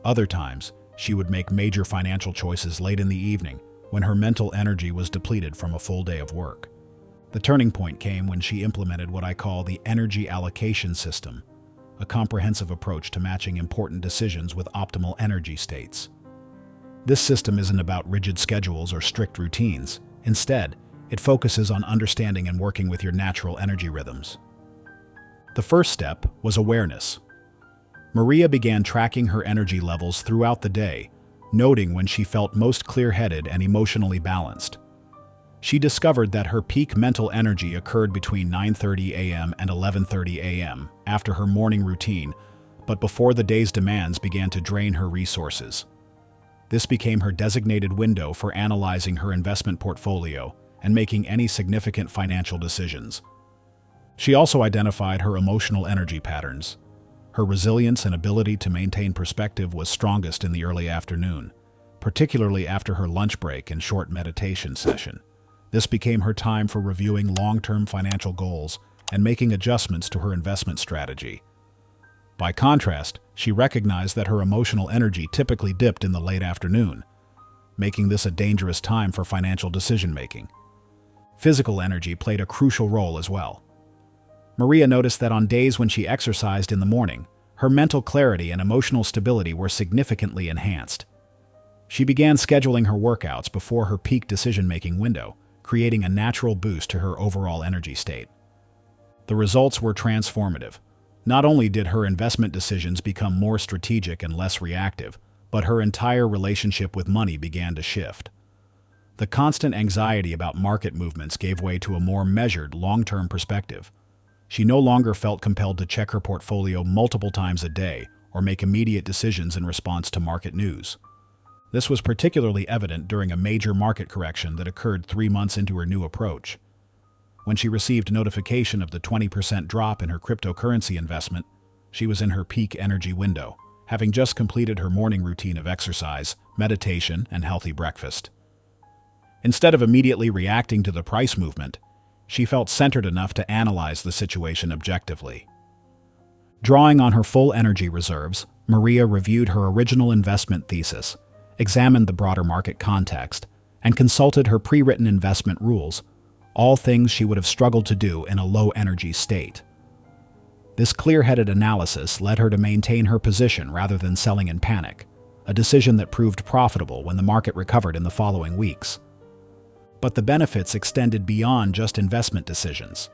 Other times, she would make major financial choices late in the evening, when her mental energy was depleted from a full day of work. The turning point came when she implemented what I call the energy allocation system, a comprehensive approach to matching important decisions with optimal energy states. This system isn't about rigid schedules or strict routines. Instead, it focuses on understanding and working with your natural energy rhythms. The first step was awareness. Maria began tracking her energy levels throughout the day, noting when she felt most clear-headed and emotionally balanced. She discovered that her peak mental energy occurred between 9:30 a.m. and 11:30 a.m. after her morning routine, but before the day's demands began to drain her resources. This became her designated window for analyzing her investment portfolio and making any significant financial decisions. She also identified her emotional energy patterns. Her resilience and ability to maintain perspective was strongest in the early afternoon, particularly after her lunch break and short meditation session. This became her time for reviewing long-term financial goals and making adjustments to her investment strategy. By contrast, she recognized that her emotional energy typically dipped in the late afternoon, making this a dangerous time for financial decision-making. Physical energy played a crucial role as well. Maria noticed that on days when she exercised in the morning, her mental clarity and emotional stability were significantly enhanced. She began scheduling her workouts before her peak decision-making window, creating a natural boost to her overall energy state. The results were transformative. Not only did her investment decisions become more strategic and less reactive, but her entire relationship with money began to shift. The constant anxiety about market movements gave way to a more measured, long-term perspective. She no longer felt compelled to check her portfolio multiple times a day or make immediate decisions in response to market news. This was particularly evident during a major market correction that occurred 3 months into her new approach. When she received notification of the 20% drop in her cryptocurrency investment, she was in her peak energy window, having just completed her morning routine of exercise, meditation, and healthy breakfast. Instead of immediately reacting to the price movement, she felt centered enough to analyze the situation objectively. Drawing on her full energy reserves, Maria reviewed her original investment thesis, examined the broader market context, and consulted her pre-written investment rules, all things she would have struggled to do in a low-energy state. This clear-headed analysis led her to maintain her position rather than selling in panic, a decision that proved profitable when the market recovered in the following weeks. But the benefits extended beyond just investment decisions.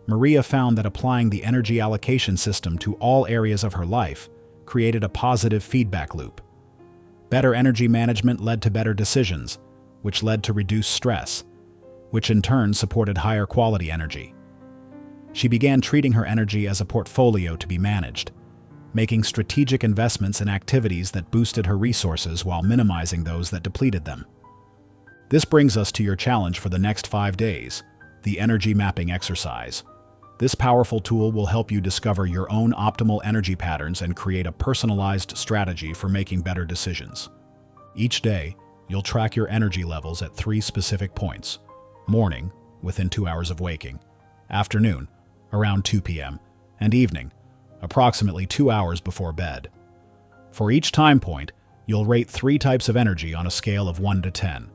Maria found that applying the energy allocation system to all areas of her life created a positive feedback loop. Better energy management led to better decisions, which led to reduced stress, which in turn supported higher quality energy. She began treating her energy as a portfolio to be managed, making strategic investments in activities that boosted her resources while minimizing those that depleted them. This brings us to your challenge for the next 5 days, the energy mapping exercise. This powerful tool will help you discover your own optimal energy patterns and create a personalized strategy for making better decisions. Each day, you'll track your energy levels at 3 specific points: morning, within 2 hours of waking; afternoon, around 2 p.m., and evening, approximately 2 hours before bed. For each time point, you'll rate 3 types of energy on a scale of 1 to 10.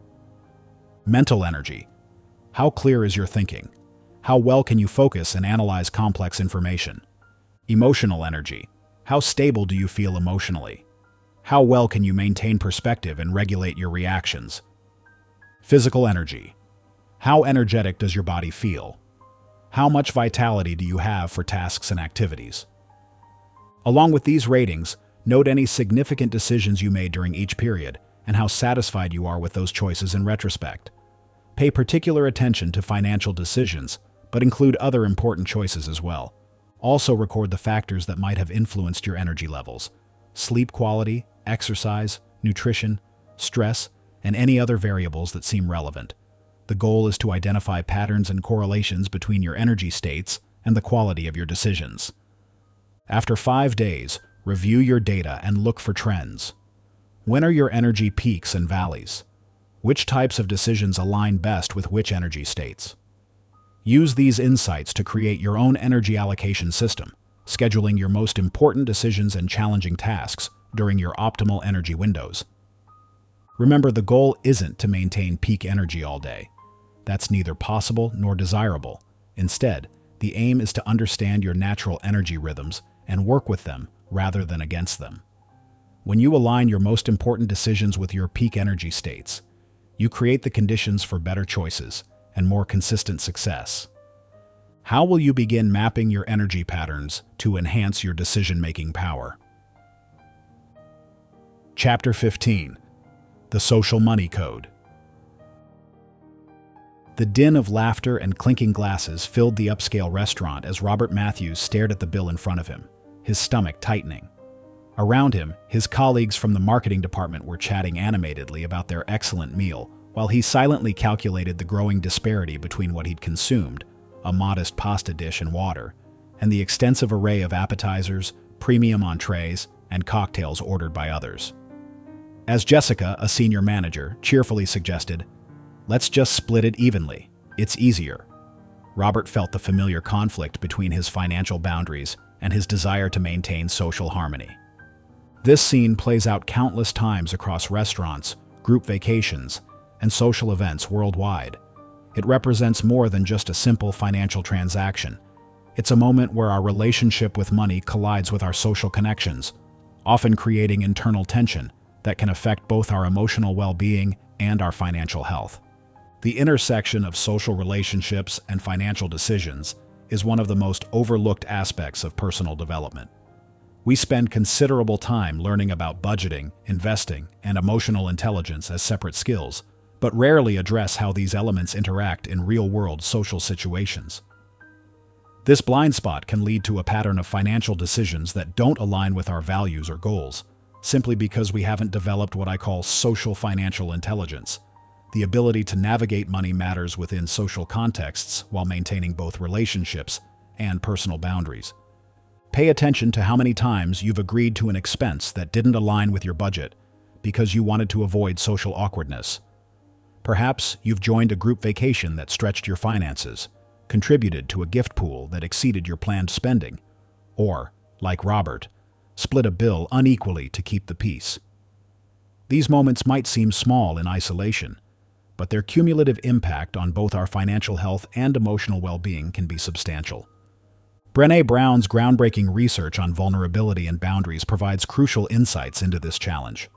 Mental energy. How clear is your thinking? How well can you focus and analyze complex information? Emotional energy. How stable do you feel emotionally? How well can you maintain perspective and regulate your reactions? Physical energy. How energetic does your body feel? How much vitality do you have for tasks and activities? Along with these ratings, note any significant decisions you made during each period and how satisfied you are with those choices in retrospect. Pay particular attention to financial decisions, but include other important choices as well. Also record the factors that might have influenced your energy levels: sleep quality, exercise, nutrition, stress, and any other variables that seem relevant. The goal is to identify patterns and correlations between your energy states and the quality of your decisions. After 5 days, review your data and look for trends. When are your energy peaks and valleys? Which types of decisions align best with which energy states? Use these insights to create your own energy allocation system, scheduling your most important decisions and challenging tasks during your optimal energy windows. Remember, the goal isn't to maintain peak energy all day. That's neither possible nor desirable. Instead, the aim is to understand your natural energy rhythms and work with them rather than against them. When you align your most important decisions with your peak energy states, you create the conditions for better choices and more consistent success. How will you begin mapping your energy patterns to enhance your decision-making power? Chapter 15. The Social Money Code. The din of laughter and clinking glasses filled the upscale restaurant as Robert Matthews stared at the bill in front of him, his stomach tightening. Around him, his colleagues from the marketing department were chatting animatedly about their excellent meal, while he silently calculated the growing disparity between what he'd consumed, a modest pasta dish and water, and the extensive array of appetizers, premium entrees, and cocktails ordered by others. As Jessica, a senior manager, cheerfully suggested, "Let's just split it evenly. It's easier." Robert felt the familiar conflict between his financial boundaries and his desire to maintain social harmony. This scene plays out countless times across restaurants, group vacations, and social events worldwide. It represents more than just a simple financial transaction. It's a moment where our relationship with money collides with our social connections, often creating internal tension that can affect both our emotional well-being and our financial health. The intersection of social relationships and financial decisions is one of the most overlooked aspects of personal development. We spend considerable time learning about budgeting, investing, and emotional intelligence as separate skills, but rarely address how these elements interact in real-world social situations. This blind spot can lead to a pattern of financial decisions that don't align with our values or goals, simply because we haven't developed what I call social financial intelligence, the ability to navigate money matters within social contexts while maintaining both relationships and personal boundaries. Pay attention to how many times you've agreed to an expense that didn't align with your budget because you wanted to avoid social awkwardness. Perhaps you've joined a group vacation that stretched your finances, contributed to a gift pool that exceeded your planned spending, or, like Robert, split a bill unequally to keep the peace. These moments might seem small in isolation, but their cumulative impact on both our financial health and emotional well-being can be substantial. Brené Brown's groundbreaking research on vulnerability and boundaries provides crucial insights into this challenge.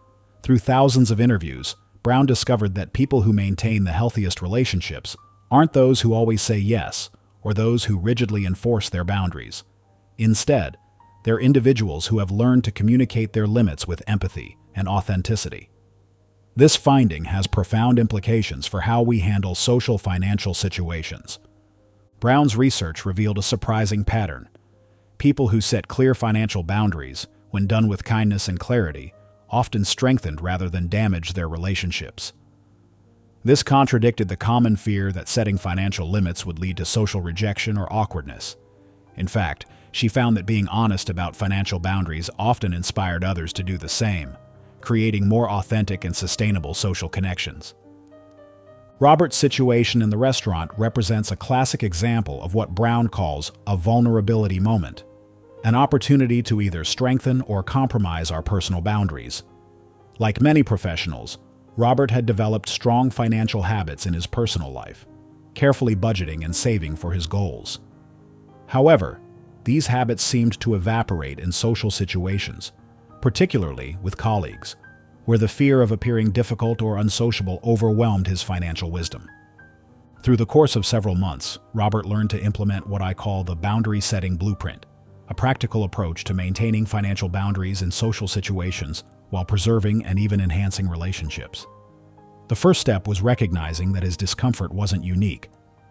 Through thousands of interviews, Brown discovered that people who maintain the healthiest relationships aren't those who always say yes or those who rigidly enforce their boundaries. Instead, they're individuals who have learned to communicate their limits with empathy and authenticity. This finding has profound implications for how we handle social financial situations. Brown's research revealed a surprising pattern. People who set clear financial boundaries, when done with kindness and clarity, often strengthened rather than damaged their relationships. This contradicted the common fear that setting financial limits would lead to social rejection or awkwardness. In fact, she found that being honest about financial boundaries often inspired others to do the same, creating more authentic and sustainable social connections. Robert's situation in the restaurant represents a classic example of what Brown calls a vulnerability moment, an opportunity to either strengthen or compromise our personal boundaries. Like many professionals, Robert had developed strong financial habits in his personal life, carefully budgeting and saving for his goals. However, these habits seemed to evaporate in social situations, particularly with colleagues, where the fear of appearing difficult or unsociable overwhelmed his financial wisdom. Through the course of several months, Robert learned to implement what I call the boundary setting blueprint, a practical approach to maintaining financial boundaries in social situations while preserving and even enhancing relationships. The first step was recognizing that his discomfort wasn't unique.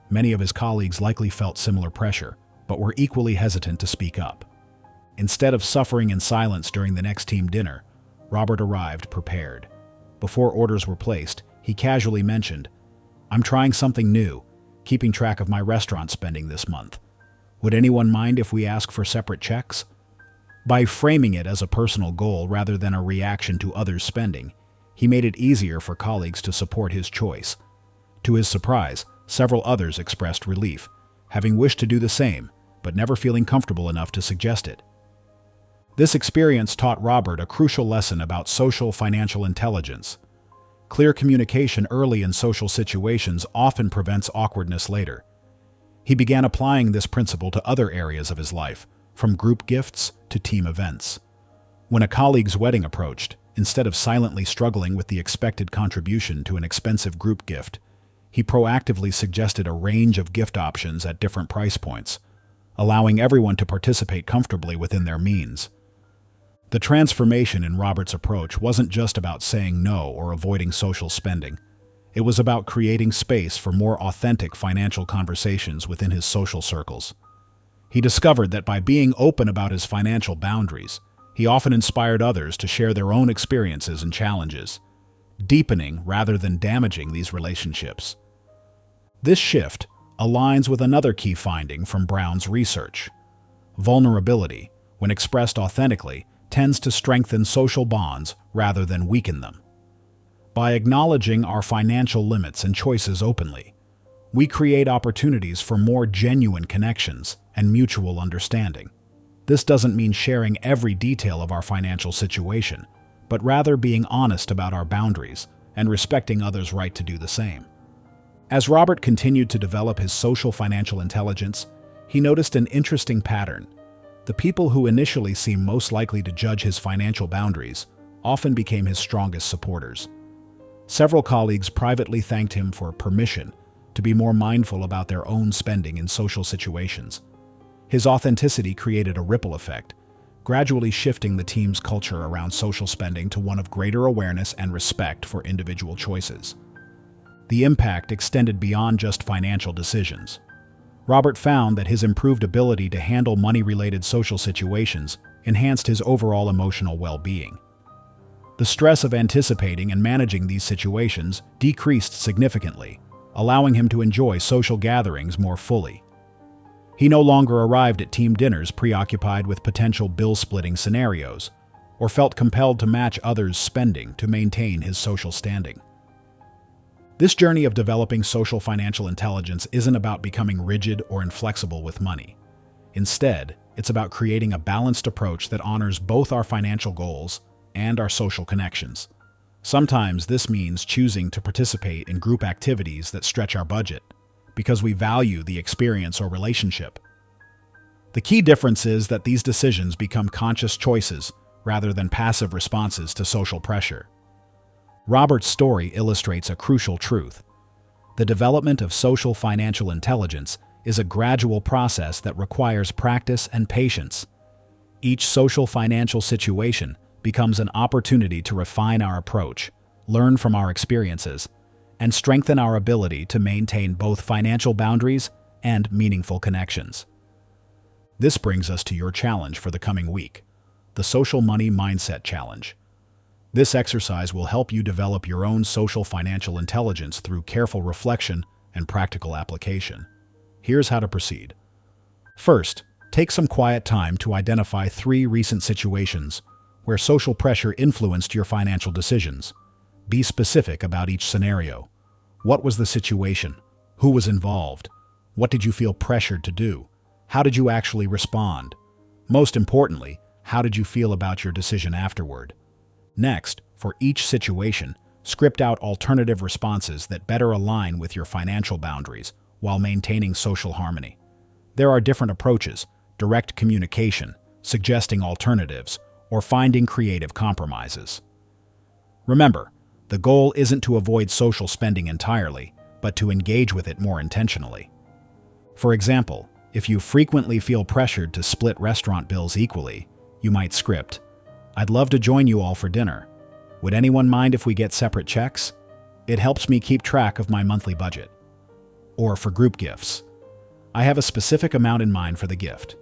Many of his colleagues likely felt similar pressure, but were equally hesitant to speak up. Instead of suffering in silence during the next team dinner, Robert arrived prepared. Before orders were placed, he casually mentioned, "I'm trying something new, keeping track of my restaurant spending this month. Would anyone mind if we ask for separate checks?" By framing it as a personal goal rather than a reaction to others' spending, he made it easier for colleagues to support his choice. To his surprise, several others expressed relief, having wished to do the same, but never feeling comfortable enough to suggest it. This experience taught Robert a crucial lesson about social financial intelligence. Clear communication early in social situations often prevents awkwardness later. He began applying this principle to other areas of his life, from group gifts to team events. When a colleague's wedding approached, instead of silently struggling with the expected contribution to an expensive group gift, he proactively suggested a range of gift options at different price points, allowing everyone to participate comfortably within their means. The transformation in Robert's approach wasn't just about saying no or avoiding social spending. It was about creating space for more authentic financial conversations within his social circles. He discovered that by being open about his financial boundaries, he often inspired others to share their own experiences and challenges, deepening rather than damaging these relationships. This shift aligns with another key finding from Brown's research. Vulnerability, when expressed authentically, tends to strengthen social bonds rather than weaken them. By acknowledging our financial limits and choices openly, we create opportunities for more genuine connections and mutual understanding. This doesn't mean sharing every detail of our financial situation, but rather being honest about our boundaries and respecting others' right to do the same. As Robert continued to develop his social financial intelligence, he noticed an interesting pattern. The people who initially seemed most likely to judge his financial boundaries often became his strongest supporters. Several colleagues privately thanked him for permission to be more mindful about their own spending in social situations. His authenticity created a ripple effect, gradually shifting the team's culture around social spending to one of greater awareness and respect for individual choices. The impact extended beyond just financial decisions. Robert found that his improved ability to handle money-related social situations enhanced his overall emotional well-being. The stress of anticipating and managing these situations decreased significantly, allowing him to enjoy social gatherings more fully. He no longer arrived at team dinners preoccupied with potential bill-splitting scenarios, or felt compelled to match others' spending to maintain his social standing. This journey of developing social financial intelligence isn't about becoming rigid or inflexible with money. Instead, it's about creating a balanced approach that honors both our financial goals and our social connections. Sometimes this means choosing to participate in group activities that stretch our budget, because we value the experience or relationship. The key difference is that these decisions become conscious choices rather than passive responses to social pressure. Robert's story illustrates a crucial truth. The development of social financial intelligence is a gradual process that requires practice and patience. Each social financial situation becomes an opportunity to refine our approach, learn from our experiences, and strengthen our ability to maintain both financial boundaries and meaningful connections. This brings us to your challenge for the coming week, the Social Money Mindset Challenge. This exercise will help you develop your own social financial intelligence through careful reflection and practical application. Here's how to proceed. First, take some quiet time to identify 3 recent situations where social pressure influenced your financial decisions. Be specific about each scenario. What was the situation? Who was involved? What did you feel pressured to do? How did you actually respond? Most importantly, how did you feel about your decision afterward? Next, for each situation, script out alternative responses that better align with your financial boundaries while maintaining social harmony. There are different approaches: direct communication, suggesting alternatives, or finding creative compromises. Remember, the goal isn't to avoid social spending entirely, but to engage with it more intentionally. For example, if you frequently feel pressured to split restaurant bills equally, you might script, "I'd love to join you all for dinner. Would anyone mind if we get separate checks? It helps me keep track of my monthly budget." Or for group gifts, "I have a specific amount in mind for the gift.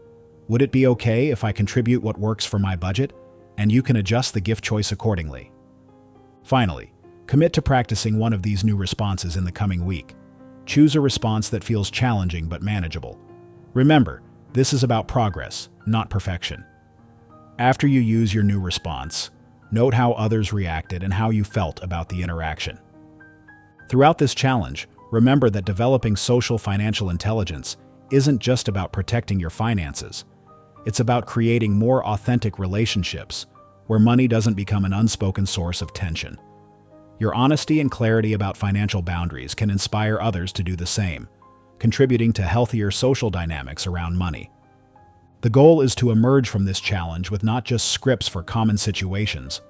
Would it be okay if I contribute what works for my budget, and you can adjust the gift choice accordingly?" Finally, commit to practicing one of these new responses in the coming week. Choose a response that feels challenging but manageable. Remember, this is about progress, not perfection. After you use your new response, note how others reacted and how you felt about the interaction. Throughout this challenge, remember that developing social financial intelligence isn't just about protecting your finances. It's about creating more authentic relationships where money doesn't become an unspoken source of tension. Your honesty and clarity about financial boundaries can inspire others to do the same, contributing to healthier social dynamics around money. The goal is to emerge from this challenge with not just scripts for common situations,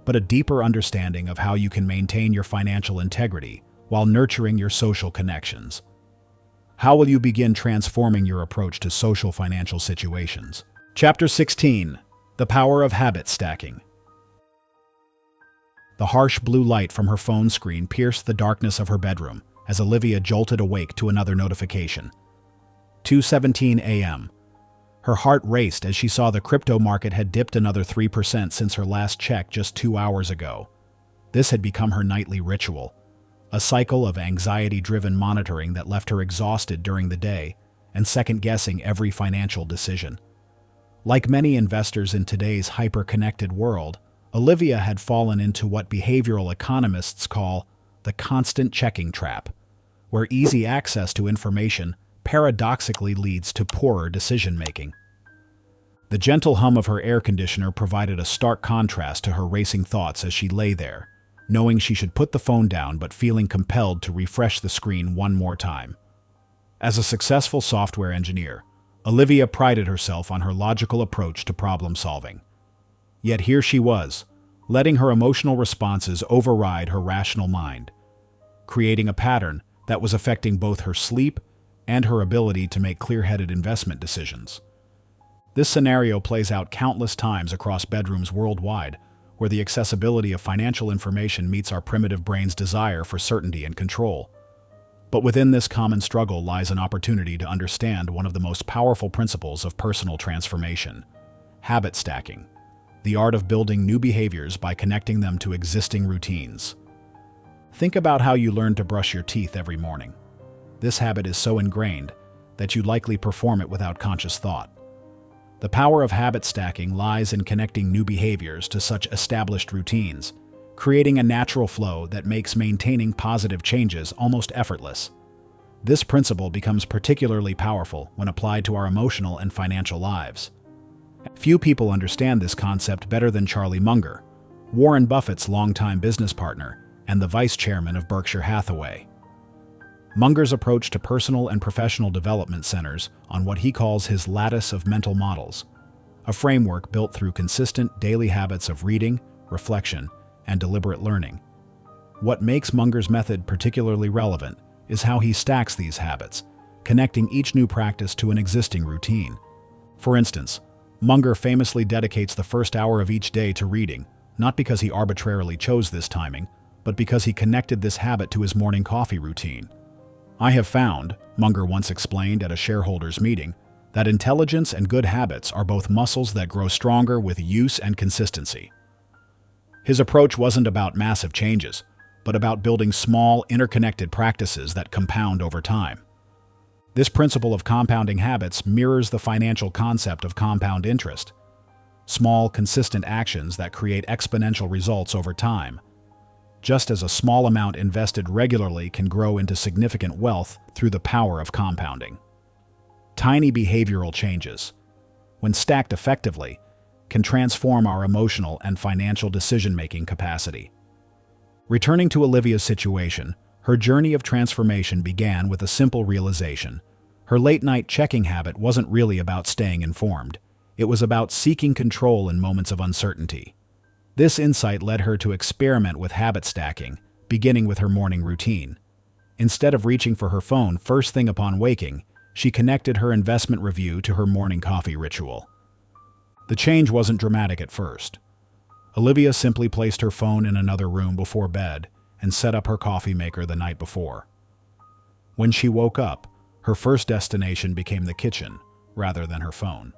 but a deeper understanding of how you can maintain your financial integrity while nurturing your social connections. How will you begin transforming your approach to social financial situations? Chapter 16: The Power of Habit Stacking. The harsh blue light from her phone screen pierced the darkness of her bedroom as Olivia jolted awake to another notification. 2:17 a.m. Her heart raced as she saw the crypto market had dipped another 3% since her last check just 2 hours ago. This had become her nightly ritual, a cycle of anxiety-driven monitoring that left her exhausted during the day and second-guessing every financial decision. Like many investors in today's hyper-connected world, Olivia had fallen into what behavioral economists call the constant checking trap, where easy access to information paradoxically leads to poorer decision-making. The gentle hum of her air conditioner provided a stark contrast to her racing thoughts as she lay there, knowing she should put the phone down but feeling compelled to refresh the screen one more time. As a successful software engineer, Olivia prided herself on her logical approach to problem-solving. Yet here she was, letting her emotional responses override her rational mind, creating a pattern that was affecting both her sleep and her ability to make clear-headed investment decisions. This scenario plays out countless times across bedrooms worldwide, where the accessibility of financial information meets our primitive brain's desire for certainty and control. But within this common struggle lies an opportunity to understand one of the most powerful principles of personal transformation: habit stacking, the art of building new behaviors by connecting them to existing routines. Think about how you learn to brush your teeth every morning. This habit is so ingrained that you likely perform it without conscious thought. The power of habit stacking lies in connecting new behaviors to such established routines, creating a natural flow that makes maintaining positive changes almost effortless. This principle becomes particularly powerful when applied to our emotional and financial lives. Few people understand this concept better than Charlie Munger, Warren Buffett's longtime business partner and the vice chairman of Berkshire Hathaway. Munger's approach to personal and professional development centers on what he calls his lattice of mental models, a framework built through consistent daily habits of reading, reflection, and deliberate learning. What makes Munger's method particularly relevant is how he stacks these habits, connecting each new practice to an existing routine. For instance, Munger famously dedicates the first hour of each day to reading, not because he arbitrarily chose this timing, but because he connected this habit to his morning coffee routine. "I have found," Munger once explained at a shareholders' meeting, "that intelligence and good habits are both muscles that grow stronger with use and consistency." His approach wasn't about massive changes, but about building small, interconnected practices that compound over time. This principle of compounding habits mirrors the financial concept of compound interest: small, consistent actions that create exponential results over time. Just as a small amount invested regularly can grow into significant wealth through the power of compounding. Tiny behavioral changes, when stacked effectively, can transform our emotional and financial decision-making capacity. Returning to Olivia's situation, her journey of transformation began with a simple realization. Her late-night checking habit wasn't really about staying informed. It was about seeking control in moments of uncertainty. This insight led her to experiment with habit stacking, beginning with her morning routine. Instead of reaching for her phone first thing upon waking, she connected her investment review to her morning coffee ritual. The change wasn't dramatic at first. Olivia simply placed her phone in another room before bed and set up her coffee maker the night before. When she woke up, her first destination became the kitchen rather than her phone.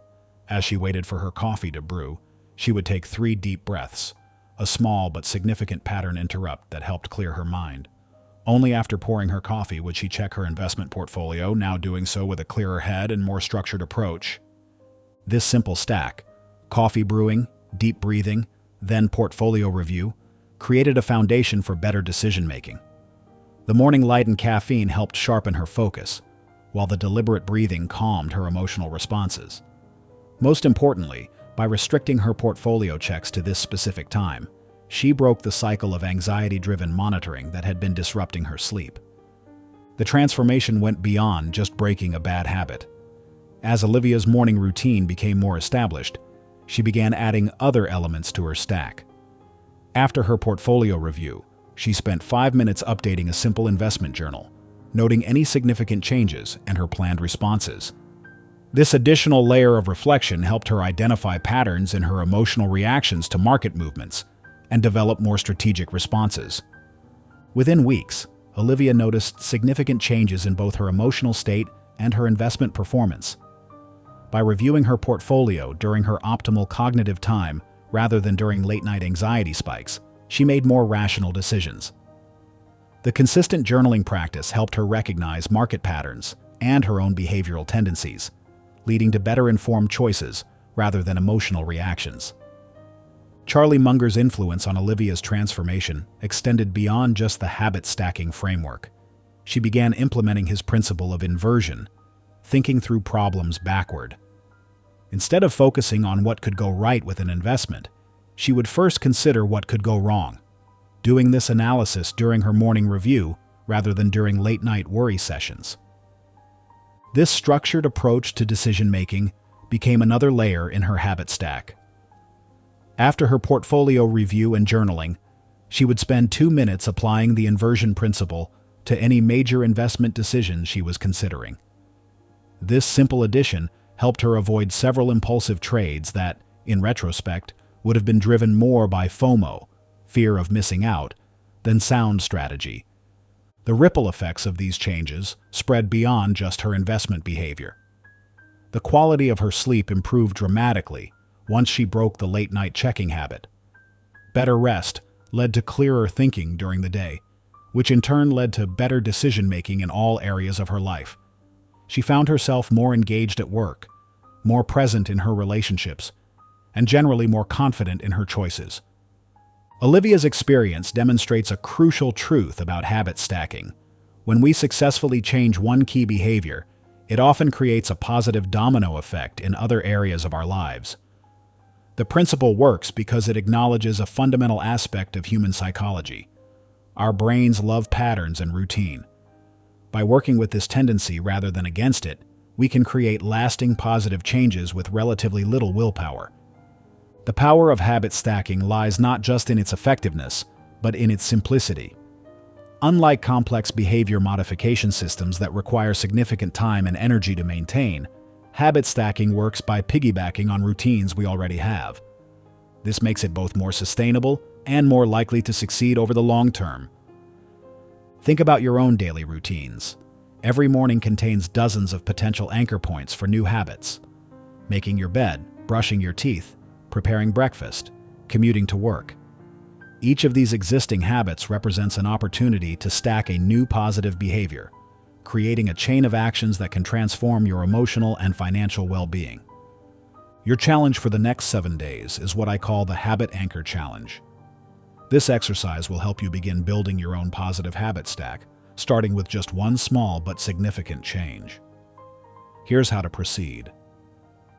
As she waited for her coffee to brew, she would take 3 deep breaths, a small but significant pattern interrupt that helped clear her mind. Only after pouring her coffee would she check her investment portfolio, now doing so with a clearer head and more structured approach. This simple stack, coffee brewing, deep breathing, then portfolio review, created a foundation for better decision-making. The morning light and caffeine helped sharpen her focus, while the deliberate breathing calmed her emotional responses. Most importantly, by restricting her portfolio checks to this specific time, she broke the cycle of anxiety-driven monitoring that had been disrupting her sleep. The transformation went beyond just breaking a bad habit. As Olivia's morning routine became more established, she began adding other elements to her stack. After her portfolio review, she spent 5 minutes updating a simple investment journal, noting any significant changes and her planned responses. This additional layer of reflection helped her identify patterns in her emotional reactions to market movements and develop more strategic responses. Within weeks, Olivia noticed significant changes in both her emotional state and her investment performance. By reviewing her portfolio during her optimal cognitive time rather than during late-night anxiety spikes, she made more rational decisions. The consistent journaling practice helped her recognize market patterns and her own behavioral tendencies, leading to better informed choices rather than emotional reactions. Charlie Munger's influence on Olivia's transformation extended beyond just the habit-stacking framework. She began implementing his principle of inversion, thinking through problems backward. Instead of focusing on what could go right with an investment, she would first consider what could go wrong, doing this analysis during her morning review rather than during late-night worry sessions. This structured approach to decision-making became another layer in her habit stack. After her portfolio review and journaling, she would spend 2 minutes applying the inversion principle to any major investment decisions she was considering. This simple addition helped her avoid several impulsive trades that, in retrospect, would have been driven more by FOMO, fear of missing out, than sound strategy. The ripple effects of these changes spread beyond just her investment behavior. The quality of her sleep improved dramatically once she broke the late-night checking habit. Better rest led to clearer thinking during the day, which in turn led to better decision-making in all areas of her life. She found herself more engaged at work, more present in her relationships, and generally more confident in her choices. Olivia's experience demonstrates a crucial truth about habit stacking. When we successfully change one key behavior, it often creates a positive domino effect in other areas of our lives. The principle works because it acknowledges a fundamental aspect of human psychology. Our brains love patterns and routine. By working with this tendency rather than against it, we can create lasting positive changes with relatively little willpower. The power of habit stacking lies not just in its effectiveness, but in its simplicity. Unlike complex behavior modification systems that require significant time and energy to maintain, habit stacking works by piggybacking on routines we already have. This makes it both more sustainable and more likely to succeed over the long term. Think about your own daily routines. Every morning contains dozens of potential anchor points for new habits. Making your bed, brushing your teeth, preparing breakfast, commuting to work. Each of these existing habits represents an opportunity to stack a new positive behavior, creating a chain of actions that can transform your emotional and financial well-being. Your challenge for the next 7 days is what I call the Habit Anchor Challenge. This exercise will help you begin building your own positive habit stack, starting with just one small but significant change. Here's how to proceed.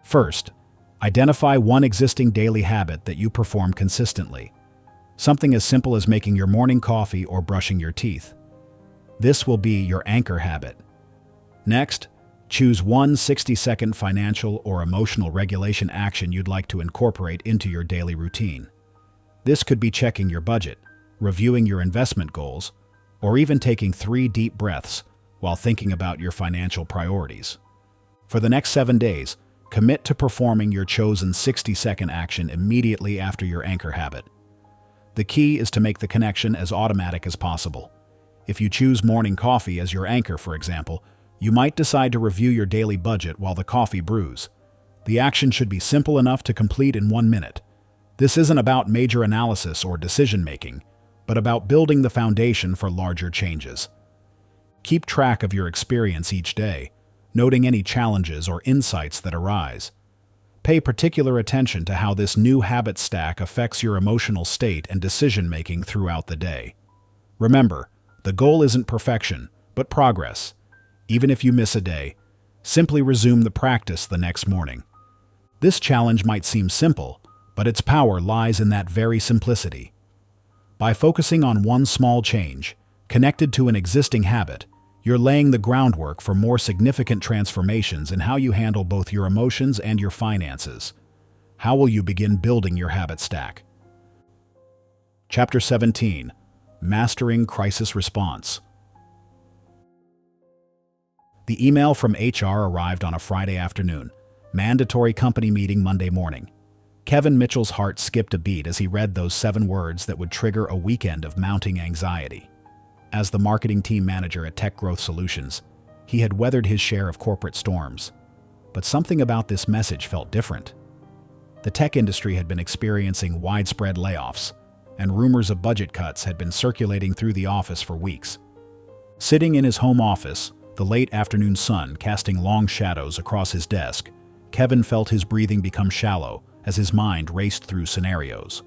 First, identify one existing daily habit that you perform consistently. Something as simple as making your morning coffee or brushing your teeth. This will be your anchor habit. Next, choose one 60-second financial or emotional regulation action you'd like to incorporate into your daily routine. This could be checking your budget, reviewing your investment goals, or even taking 3 deep breaths while thinking about your financial priorities. For the next 7 days, commit to performing your chosen 60-second action immediately after your anchor habit. The key is to make the connection as automatic as possible. If you choose morning coffee as your anchor, for example, you might decide to review your daily budget while the coffee brews. The action should be simple enough to complete in 1 minute. This isn't about major analysis or decision-making, but about building the foundation for larger changes. Keep track of your experience each day, noting any challenges or insights that arise. Pay particular attention to how this new habit stack affects your emotional state and decision-making throughout the day. Remember, the goal isn't perfection, but progress. Even if you miss a day, simply resume the practice the next morning. This challenge might seem simple, but its power lies in that very simplicity. By focusing on one small change, connected to an existing habit, you're laying the groundwork for more significant transformations in how you handle both your emotions and your finances. How will you begin building your habit stack? Chapter 17. Mastering Crisis Response. The email from HR arrived on a Friday afternoon. Mandatory company meeting Monday morning. Kevin Mitchell's heart skipped a beat as he read those 7 words that would trigger a weekend of mounting anxiety. As the marketing team manager at Tech Growth Solutions, he had weathered his share of corporate storms. But something about this message felt different. The tech industry had been experiencing widespread layoffs, and rumors of budget cuts had been circulating through the office for weeks. Sitting in his home office, the late afternoon sun casting long shadows across his desk, Kevin felt his breathing become shallow as his mind raced through scenarios.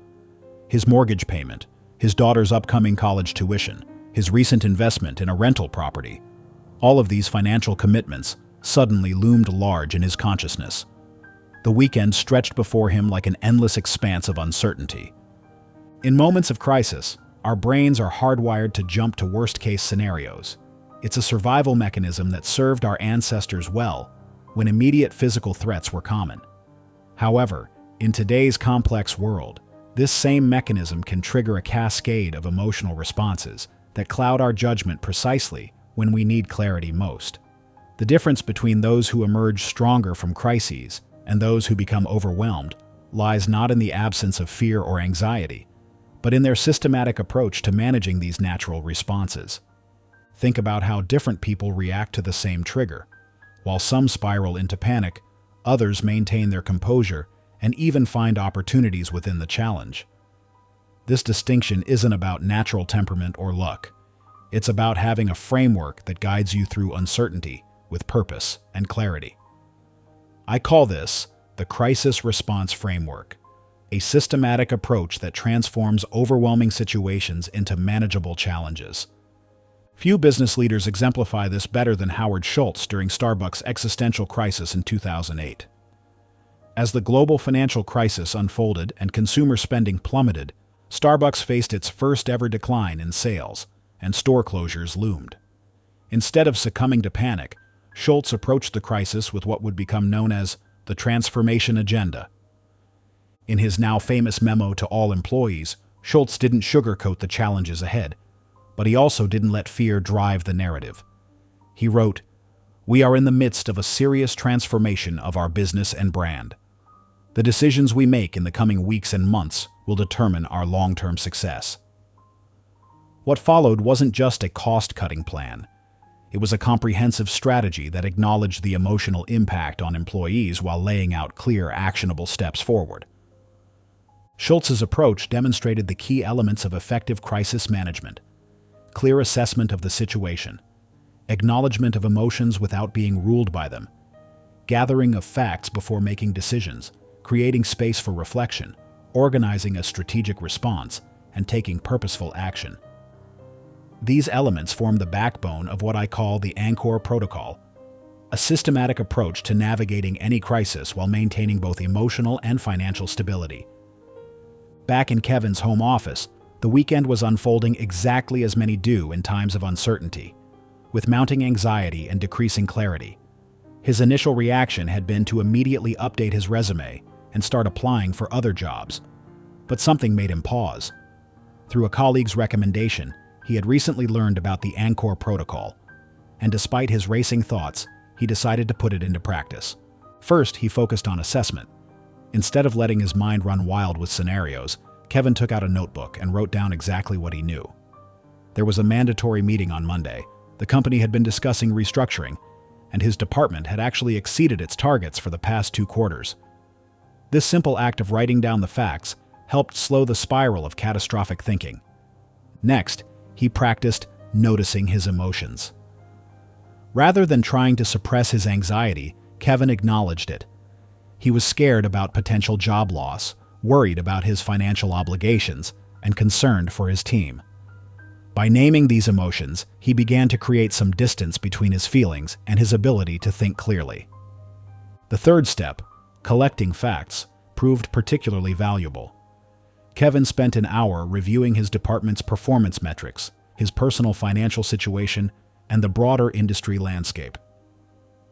His mortgage payment, his daughter's upcoming college tuition, his recent investment in a rental property, all of these financial commitments suddenly loomed large in his consciousness. The weekend stretched before him like an endless expanse of uncertainty. In moments of crisis, our brains are hardwired to jump to worst-case scenarios. It's a survival mechanism that served our ancestors well when immediate physical threats were common. However, in today's complex world, this same mechanism can trigger a cascade of emotional responses that cloud our judgment precisely when we need clarity most. The difference between those who emerge stronger from crises and those who become overwhelmed lies not in the absence of fear or anxiety, but in their systematic approach to managing these natural responses. Think about how different people react to the same trigger. While some spiral into panic, others maintain their composure and even find opportunities within the challenge. This distinction isn't about natural temperament or luck. It's about having a framework that guides you through uncertainty with purpose and clarity. I call this the Crisis Response Framework, a systematic approach that transforms overwhelming situations into manageable challenges. Few business leaders exemplify this better than Howard Schultz during Starbucks' existential crisis in 2008. As the global financial crisis unfolded and consumer spending plummeted, Starbucks faced its first-ever decline in sales, and store closures loomed. Instead of succumbing to panic, Schultz approached the crisis with what would become known as the transformation agenda. In his now famous memo to all employees, Schultz didn't sugarcoat the challenges ahead, but he also didn't let fear drive the narrative. He wrote, "We are in the midst of a serious transformation of our business and brand. The decisions we make in the coming weeks and months will determine our long-term success." What followed wasn't just a cost-cutting plan. It was a comprehensive strategy that acknowledged the emotional impact on employees while laying out clear, actionable steps forward. Schultz's approach demonstrated the key elements of effective crisis management: clear assessment of the situation, acknowledgement of emotions without being ruled by them, gathering of facts before making decisions, creating space for reflection, organizing a strategic response, and taking purposeful action. These elements form the backbone of what I call the Anchor Protocol, a systematic approach to navigating any crisis while maintaining both emotional and financial stability. Back in Kevin's home office, the weekend was unfolding exactly as many do in times of uncertainty, with mounting anxiety and decreasing clarity. His initial reaction had been to immediately update his resume and start applying for other jobs. But something made him pause. Through a colleague's recommendation, he had recently learned about the Anchor Protocol, and despite his racing thoughts, he decided to put it into practice. First, he focused on assessment. Instead of letting his mind run wild with scenarios, Kevin took out a notebook and wrote down exactly what he knew. There was a mandatory meeting on Monday. The company had been discussing restructuring, and his department had actually exceeded its targets for the past 2 quarters. This simple act of writing down the facts helped slow the spiral of catastrophic thinking. Next, he practiced noticing his emotions. Rather than trying to suppress his anxiety, Kevin acknowledged it. He was scared about potential job loss, worried about his financial obligations, and concerned for his team. By naming these emotions, he began to create some distance between his feelings and his ability to think clearly. The third step, collecting facts, proved particularly valuable. Kevin spent an hour reviewing his department's performance metrics, his personal financial situation, and the broader industry landscape.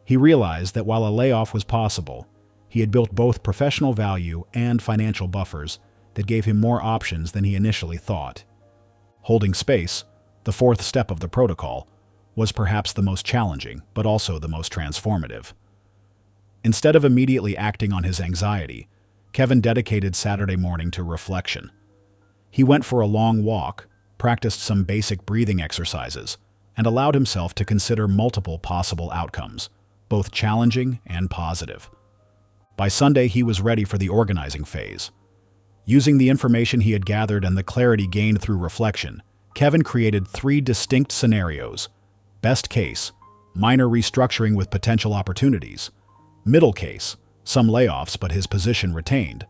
He realized that while a layoff was possible, he had built both professional value and financial buffers that gave him more options than he initially thought. Holding space, the fourth step of the protocol, was perhaps the most challenging, but also the most transformative. Instead of immediately acting on his anxiety, Kevin dedicated Saturday morning to reflection. He went for a long walk, practiced some basic breathing exercises, and allowed himself to consider multiple possible outcomes, both challenging and positive. By Sunday, he was ready for the organizing phase. Using the information he had gathered and the clarity gained through reflection, Kevin created 3 distinct scenarios: best case, minor restructuring with potential opportunities; middle case, some layoffs but his position retained;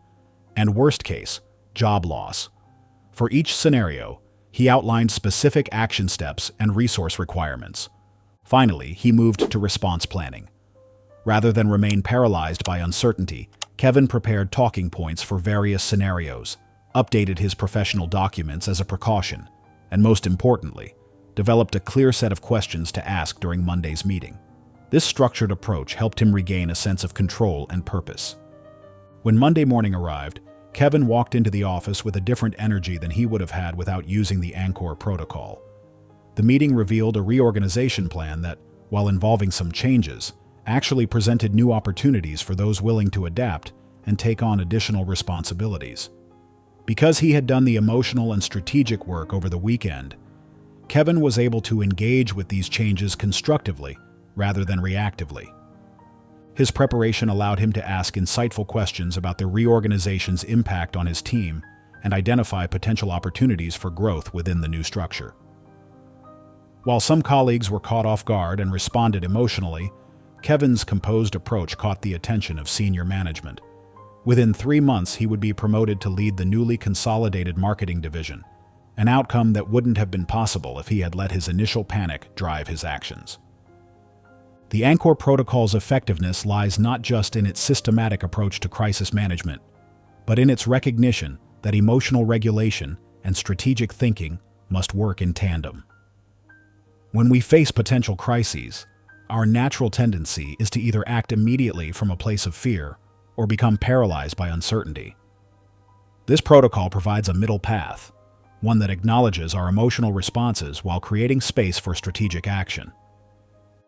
and worst case, job loss. For each scenario, he outlined specific action steps and resource requirements. Finally, he moved to response planning. Rather than remain paralyzed by uncertainty, Kevin prepared talking points for various scenarios, updated his professional documents as a precaution, and most importantly, developed a clear set of questions to ask during Monday's meeting. This structured approach helped him regain a sense of control and purpose. When Monday morning arrived, Kevin walked into the office with a different energy than he would have had without using the Anchor protocol. The meeting revealed a reorganization plan that, while involving some changes, actually presented new opportunities for those willing to adapt and take on additional responsibilities. Because he had done the emotional and strategic work over the weekend, Kevin was able to engage with these changes constructively rather than reactively. His preparation allowed him to ask insightful questions about the reorganization's impact on his team and identify potential opportunities for growth within the new structure. While some colleagues were caught off guard and responded emotionally, Kevin's composed approach caught the attention of senior management. Within 3 months, he would be promoted to lead the newly consolidated marketing division, an outcome that wouldn't have been possible if he had let his initial panic drive his actions. The Anchor protocol's effectiveness lies not just in its systematic approach to crisis management, but in its recognition that emotional regulation and strategic thinking must work in tandem. When we face potential crises, our natural tendency is to either act immediately from a place of fear or become paralyzed by uncertainty. This protocol provides a middle path, one that acknowledges our emotional responses while creating space for strategic action.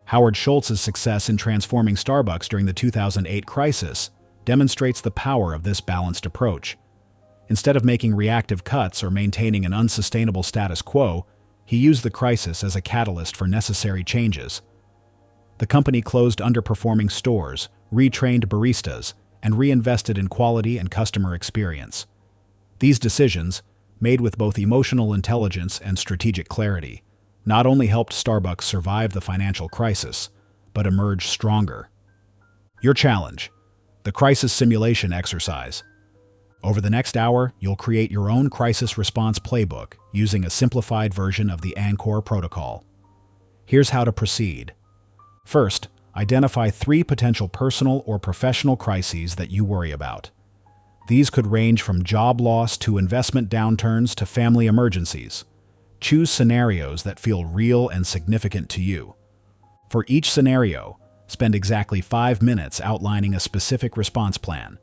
Howard Schultz's success in transforming Starbucks during the 2008 crisis demonstrates the power of this balanced approach. Instead of making reactive cuts or maintaining an unsustainable status quo, he used the crisis as a catalyst for necessary changes. The company closed underperforming stores, retrained baristas, and reinvested in quality and customer experience. These decisions, made with both emotional intelligence and strategic clarity, not only helped Starbucks survive the financial crisis, but emerge stronger. Your challenge: the crisis simulation exercise. Over the next hour, you'll create your own crisis response playbook using a simplified version of the Anchor protocol. Here's how to proceed. First, identify 3 potential personal or professional crises that you worry about. These could range from job loss to investment downturns to family emergencies. Choose scenarios that feel real and significant to you. For each scenario, spend exactly 5 minutes outlining a specific response plan.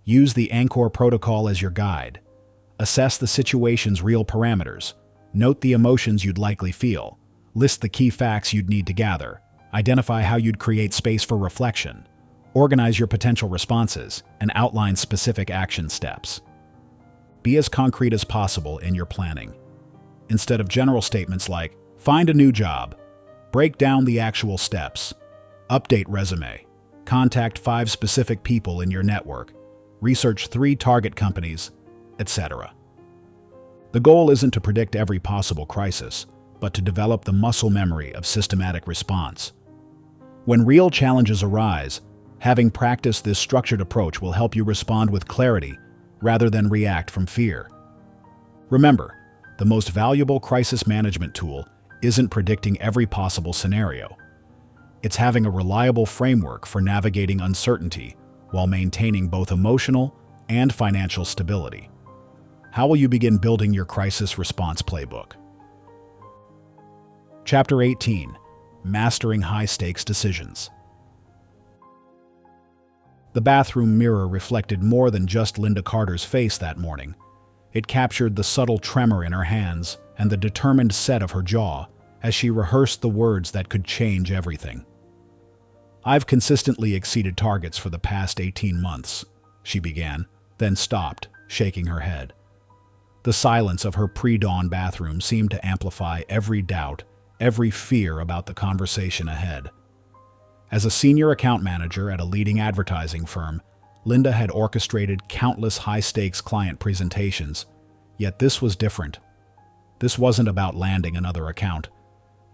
Use the Anchor protocol as your guide. Assess the situation's real parameters. Note the emotions you'd likely feel. List the key facts you'd need to gather. Identify how you'd create space for reflection. Organize your potential responses and outline specific action steps. Be as concrete as possible in your planning. Instead of general statements like, find a new job, break down the actual steps, update resume, contact 5 specific people in your network, research 3 target companies, etc. The goal isn't to predict every possible crisis, but to develop the muscle memory of systematic response. When real challenges arise, having practiced this structured approach will help you respond with clarity rather than react from fear. Remember, the most valuable crisis management tool isn't predicting every possible scenario. It's having a reliable framework for navigating uncertainty while maintaining both emotional and financial stability. How will you begin building your crisis response playbook? Chapter 18: Mastering High-Stakes Decisions. The bathroom mirror reflected more than just Linda Carter's face that morning. It captured the subtle tremor in her hands and the determined set of her jaw as she rehearsed the words that could change everything. "I've consistently exceeded targets for the past 18 months, she began, then stopped, shaking her head. The silence of her pre-dawn bathroom seemed to amplify every doubt, every fear about the conversation ahead. As a senior account manager at a leading advertising firm, Linda had orchestrated countless high-stakes client presentations. Yet this was different. This wasn't about landing another account.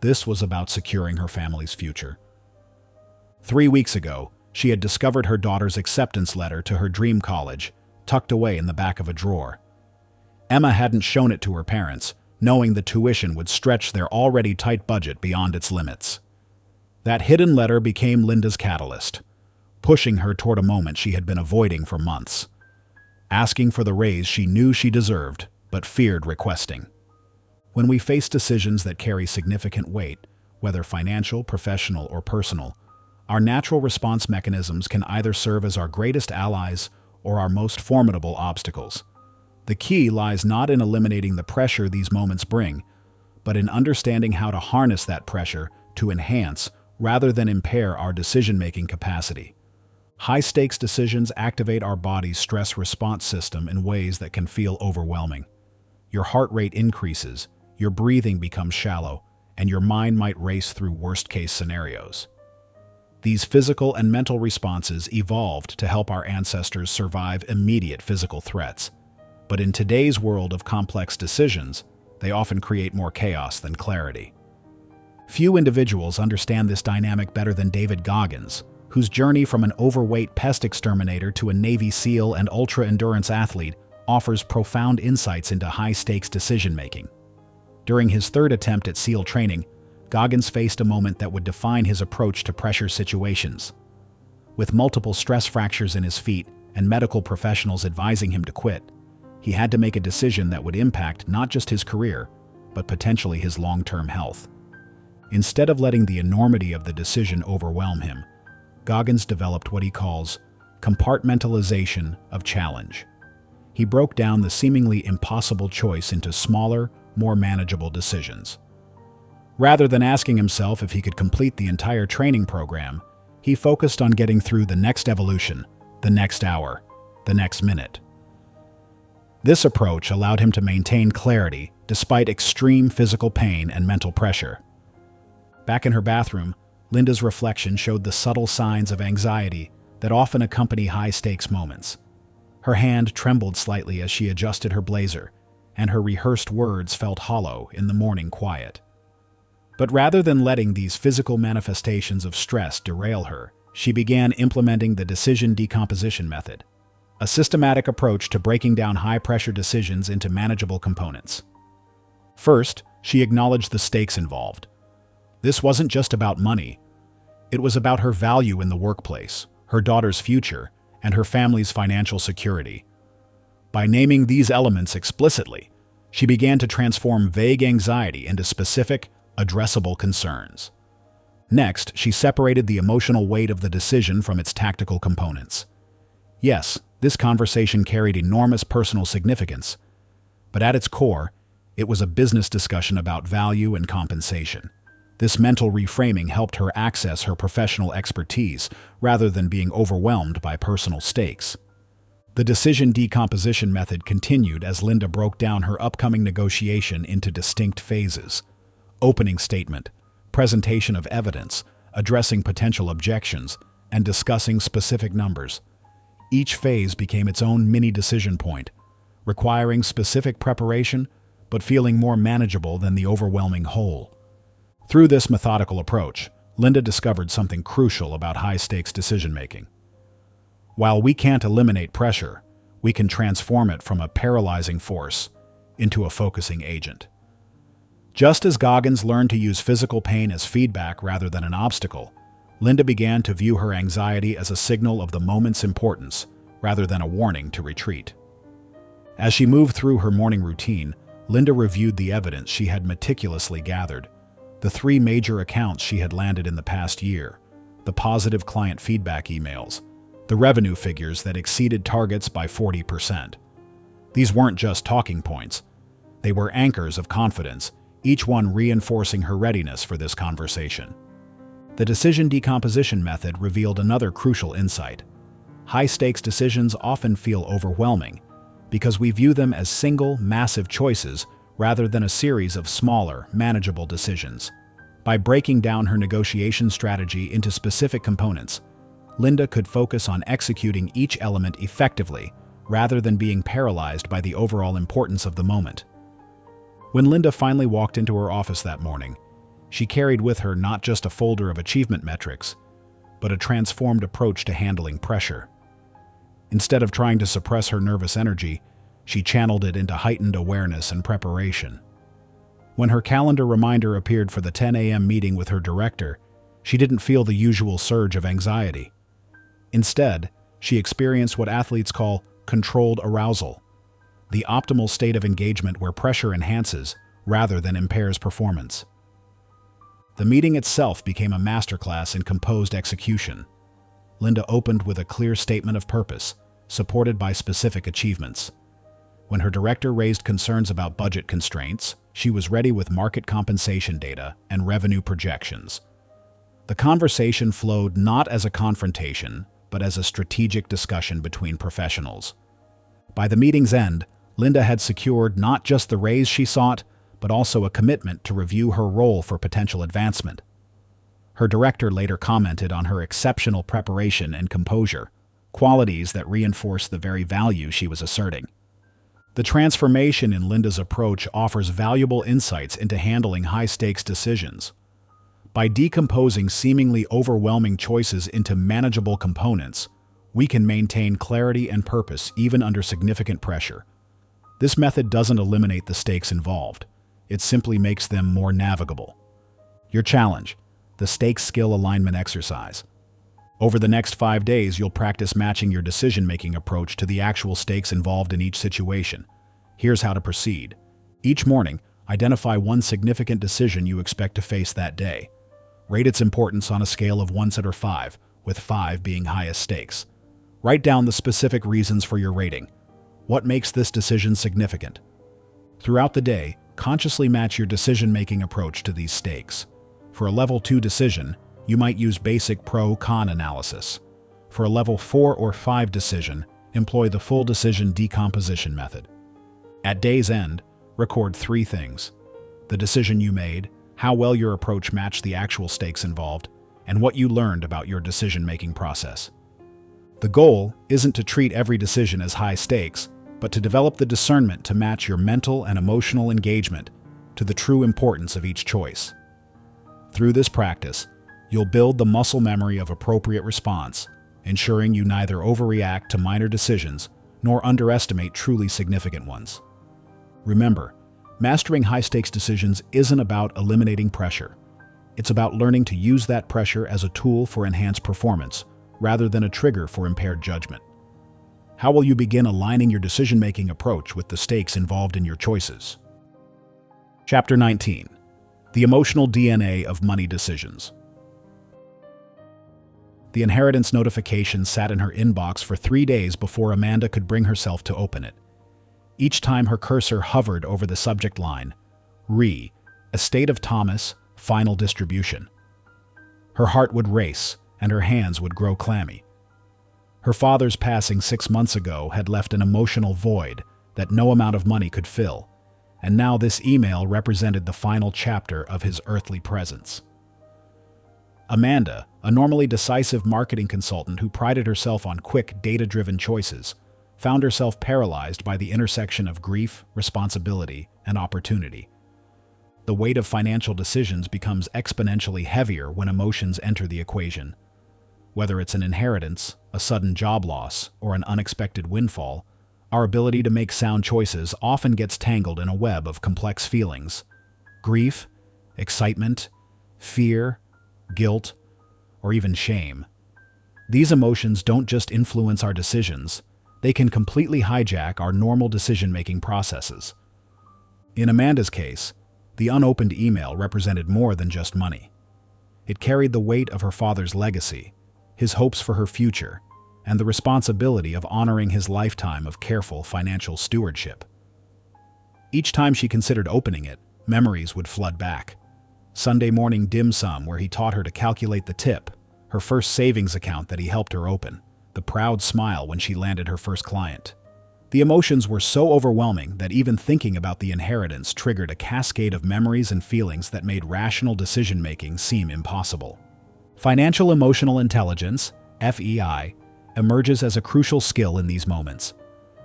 This was about securing her family's future. 3 weeks ago, she had discovered her daughter's acceptance letter to her dream college, tucked away in the back of a drawer. Emma hadn't shown it to her parents, knowing the tuition would stretch their already tight budget beyond its limits. That hidden letter became Linda's catalyst, pushing her toward a moment she had been avoiding for months, asking for the raise she knew she deserved, but feared requesting. When we face decisions that carry significant weight, whether financial, professional, or personal, our natural response mechanisms can either serve as our greatest allies or our most formidable obstacles. The key lies not in eliminating the pressure these moments bring, but in understanding how to harness that pressure to enhance rather than impair our decision-making capacity. High-stakes decisions activate our body's stress response system in ways that can feel overwhelming. Your heart rate increases, your breathing becomes shallow, and your mind might race through worst-case scenarios. These physical and mental responses evolved to help our ancestors survive immediate physical threats. But in today's world of complex decisions, they often create more chaos than clarity. Few individuals understand this dynamic better than David Goggins, whose journey from an overweight pest exterminator to a Navy SEAL and ultra-endurance athlete offers profound insights into high-stakes decision-making. During his third attempt at SEAL training, Goggins faced a moment that would define his approach to pressure situations. With multiple stress fractures in his feet and medical professionals advising him to quit, he had to make a decision that would impact not just his career, but potentially his long-term health. Instead of letting the enormity of the decision overwhelm him, Goggins developed what he calls compartmentalization of challenge. He broke down the seemingly impossible choice into smaller, more manageable decisions. Rather than asking himself if he could complete the entire training program, he focused on getting through the next evolution, the next hour, the next minute. This approach allowed him to maintain clarity despite extreme physical pain and mental pressure. Back in her bathroom, Linda's reflection showed the subtle signs of anxiety that often accompany high-stakes moments. Her hand trembled slightly as she adjusted her blazer, and her rehearsed words felt hollow in the morning quiet. But rather than letting these physical manifestations of stress derail her, she began implementing the decision decomposition method, a systematic approach to breaking down high-pressure decisions into manageable components. First, she acknowledged the stakes involved. This wasn't just about money. It was about her value in the workplace, her daughter's future, and her family's financial security. By naming these elements explicitly, she began to transform vague anxiety into specific, addressable concerns. Next, she separated the emotional weight of the decision from its tactical components. Yes, this conversation carried enormous personal significance, but at its core, it was a business discussion about value and compensation. This mental reframing helped her access her professional expertise rather than being overwhelmed by personal stakes. The decision decomposition method continued as Linda broke down her upcoming negotiation into distinct phases: opening statement, presentation of evidence, addressing potential objections, and discussing specific numbers. Each phase became its own mini decision point, requiring specific preparation but feeling more manageable than the overwhelming whole. Through this methodical approach, Linda discovered something crucial about high-stakes decision-making. While we can't eliminate pressure, we can transform it from a paralyzing force into a focusing agent. Just as Goggins learned to use physical pain as feedback rather than an obstacle, Linda began to view her anxiety as a signal of the moment's importance rather than a warning to retreat. As she moved through her morning routine, Linda reviewed the evidence she had meticulously gathered: the 3 major accounts she had landed in the past year, the positive client feedback emails, the revenue figures that exceeded targets by 40%. These weren't just talking points. They were anchors of confidence, each one reinforcing her readiness for this conversation. The decision decomposition method revealed another crucial insight. High-stakes decisions often feel overwhelming because we view them as single, massive choices rather than a series of smaller, manageable decisions. By breaking down her negotiation strategy into specific components, Linda could focus on executing each element effectively rather than being paralyzed by the overall importance of the moment. When Linda finally walked into her office that morning, she carried with her not just a folder of achievement metrics, but a transformed approach to handling pressure. Instead of trying to suppress her nervous energy, she channeled it into heightened awareness and preparation. When her calendar reminder appeared for the 10 a.m. meeting with her director, she didn't feel the usual surge of anxiety. Instead, she experienced what athletes call controlled arousal, the optimal state of engagement where pressure enhances rather than impairs performance. The meeting itself became a masterclass in composed execution. Linda opened with a clear statement of purpose, supported by specific achievements. When her director raised concerns about budget constraints, she was ready with market compensation data and revenue projections. The conversation flowed not as a confrontation, but as a strategic discussion between professionals. By the meeting's end, Linda had secured not just the raise she sought, but also a commitment to review her role for potential advancement. Her director later commented on her exceptional preparation and composure, qualities that reinforced the very value she was asserting. The transformation in Linda's approach offers valuable insights into handling high-stakes decisions. By decomposing seemingly overwhelming choices into manageable components, we can maintain clarity and purpose even under significant pressure. This method doesn't eliminate the stakes involved. It simply makes them more navigable. Your challenge: the stakes skill alignment exercise. Over the next 5 days, you'll practice matching your decision-making approach to the actual stakes involved in each situation. Here's how to proceed. Each morning, identify one significant decision you expect to face that day. Rate its importance on a scale of 1 to 5, with 5 being highest stakes. Write down the specific reasons for your rating. What makes this decision significant? Throughout the day, consciously match your decision-making approach to these stakes. For a level 2 decision, you might use basic pro-con analysis. For a level 4 or 5 decision, employ the full decision decomposition method. At day's end, record 3 things: the decision you made, how well your approach matched the actual stakes involved, and what you learned about your decision-making process. The goal isn't to treat every decision as high stakes, but to develop the discernment to match your mental and emotional engagement to the true importance of each choice. Through this practice, you'll build the muscle memory of appropriate response, ensuring you neither overreact to minor decisions nor underestimate truly significant ones. Remember, mastering high-stakes decisions isn't about eliminating pressure. It's about learning to use that pressure as a tool for enhanced performance, rather than a trigger for impaired judgment. How will you begin aligning your decision-making approach with the stakes involved in your choices? Chapter 19. The Emotional DNA of Money Decisions. The inheritance notification sat in her inbox for 3 days before Amanda could bring herself to open it. Each time her cursor hovered over the subject line, Estate of Thomas, Final Distribution. Her heart would race, and her hands would grow clammy. Her father's passing 6 months ago had left an emotional void that no amount of money could fill, and now this email represented the final chapter of his earthly presence. Amanda, a normally decisive marketing consultant who prided herself on quick, data-driven choices, found herself paralyzed by the intersection of grief, responsibility, and opportunity. The weight of financial decisions becomes exponentially heavier when emotions enter the equation. Whether it's an inheritance, a sudden job loss, or an unexpected windfall, our ability to make sound choices often gets tangled in a web of complex feelings: grief, excitement, fear, guilt, or even shame. These emotions don't just influence our decisions, they can completely hijack our normal decision-making processes. In Amanda's case, the unopened email represented more than just money. It carried the weight of her father's legacy, his hopes for her future, and the responsibility of honoring his lifetime of careful financial stewardship. Each time she considered opening it, memories would flood back. Sunday morning dim sum where he taught her to calculate the tip, her first savings account that he helped her open, the proud smile when she landed her first client. The emotions were so overwhelming that even thinking about the inheritance triggered a cascade of memories and feelings that made rational decision-making seem impossible. Financial emotional intelligence, FEI, emerges as a crucial skill in these moments.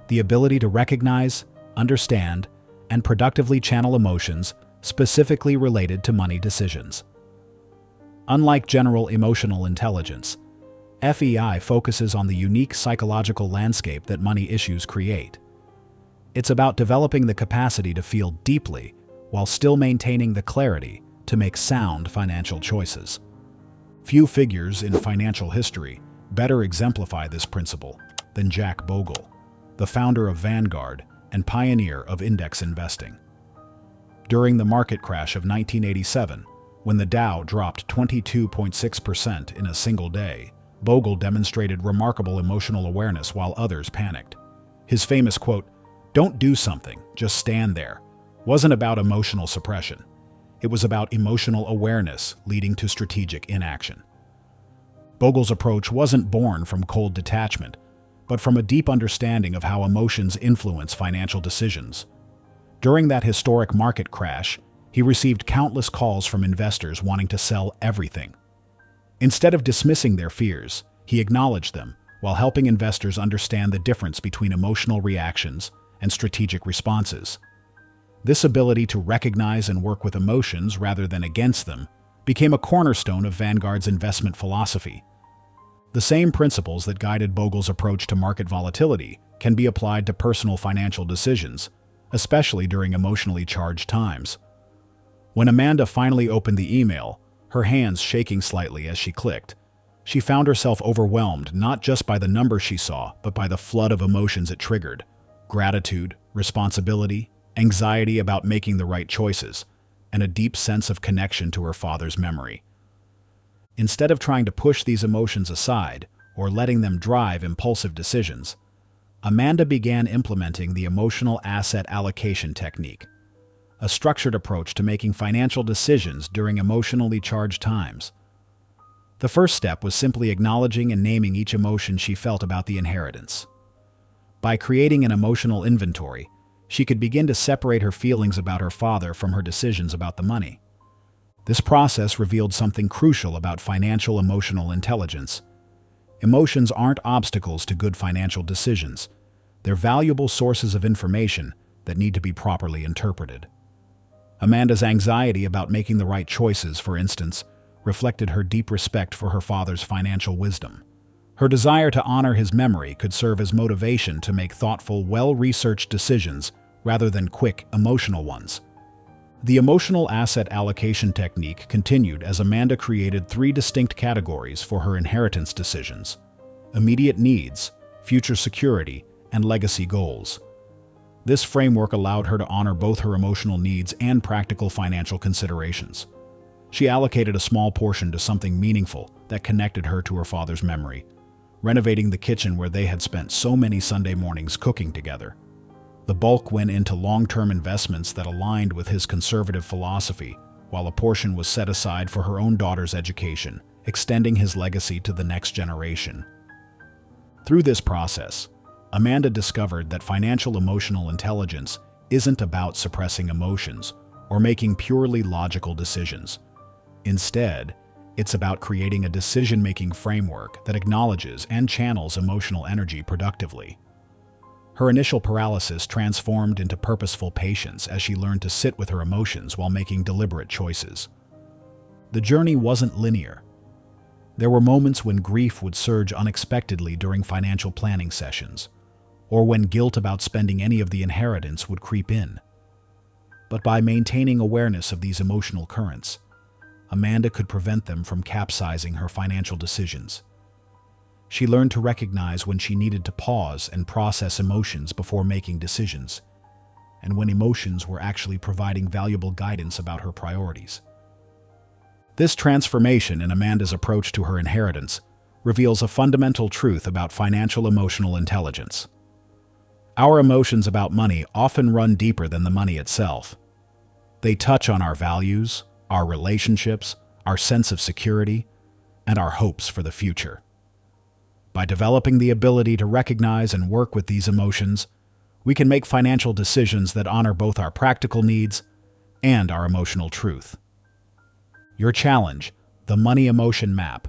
The ability to recognize, understand, and productively channel emotions specifically related to money decisions. Unlike general emotional intelligence, FEI focuses on the unique psychological landscape that money issues create. It's about developing the capacity to feel deeply while still maintaining the clarity to make sound financial choices. Few figures in financial history better exemplify this principle than Jack Bogle, the founder of Vanguard and pioneer of index investing. During the market crash of 1987, when the Dow dropped 22.6% in a single day, Bogle demonstrated remarkable emotional awareness while others panicked. His famous quote, "Don't do something, just stand there," wasn't about emotional suppression. It was about emotional awareness leading to strategic inaction. Bogle's approach wasn't born from cold detachment, but from a deep understanding of how emotions influence financial decisions. During that historic market crash, he received countless calls from investors wanting to sell everything. Instead of dismissing their fears, he acknowledged them while helping investors understand the difference between emotional reactions and strategic responses. This ability to recognize and work with emotions rather than against them became a cornerstone of Vanguard's investment philosophy. The same principles that guided Bogle's approach to market volatility can be applied to personal financial decisions, especially during emotionally charged times. When Amanda finally opened the email, her hands shaking slightly as she clicked, she found herself overwhelmed not just by the number she saw, but by the flood of emotions it triggered: gratitude, responsibility, anxiety about making the right choices, and a deep sense of connection to her father's memory. Instead of trying to push these emotions aside or letting them drive impulsive decisions, Amanda began implementing the emotional asset allocation technique, a structured approach to making financial decisions during emotionally charged times. The first step was simply acknowledging and naming each emotion she felt about the inheritance. By creating an emotional inventory, she could begin to separate her feelings about her father from her decisions about the money. This process revealed something crucial about financial emotional intelligence. Emotions aren't obstacles to good financial decisions. They're valuable sources of information that need to be properly interpreted. Amanda's anxiety about making the right choices, for instance, reflected her deep respect for her father's financial wisdom. Her desire to honor his memory could serve as motivation to make thoughtful, well-researched decisions rather than quick, emotional ones. The emotional asset allocation technique continued as Amanda created 3 distinct categories for her inheritance decisions: immediate needs, future security, and legacy goals. This framework allowed her to honor both her emotional needs and practical financial considerations. She allocated a small portion to something meaningful that connected her to her father's memory, renovating the kitchen where they had spent so many Sunday mornings cooking together. The bulk went into long-term investments that aligned with his conservative philosophy, while a portion was set aside for her own daughter's education, extending his legacy to the next generation. Through this process, Amanda discovered that financial emotional intelligence isn't about suppressing emotions or making purely logical decisions. Instead, it's about creating a decision-making framework that acknowledges and channels emotional energy productively. Her initial paralysis transformed into purposeful patience as she learned to sit with her emotions while making deliberate choices. The journey wasn't linear. There were moments when grief would surge unexpectedly during financial planning sessions, or when guilt about spending any of the inheritance would creep in. But by maintaining awareness of these emotional currents, Amanda could prevent them from capsizing her financial decisions. She learned to recognize when she needed to pause and process emotions before making decisions, and when emotions were actually providing valuable guidance about her priorities. This transformation in Amanda's approach to her inheritance reveals a fundamental truth about financial emotional intelligence. Our emotions about money often run deeper than the money itself. They touch on our values, our relationships, our sense of security, and our hopes for the future. By developing the ability to recognize and work with these emotions, we can make financial decisions that honor both our practical needs and our emotional truth. Your challenge, the Money Emotion Map.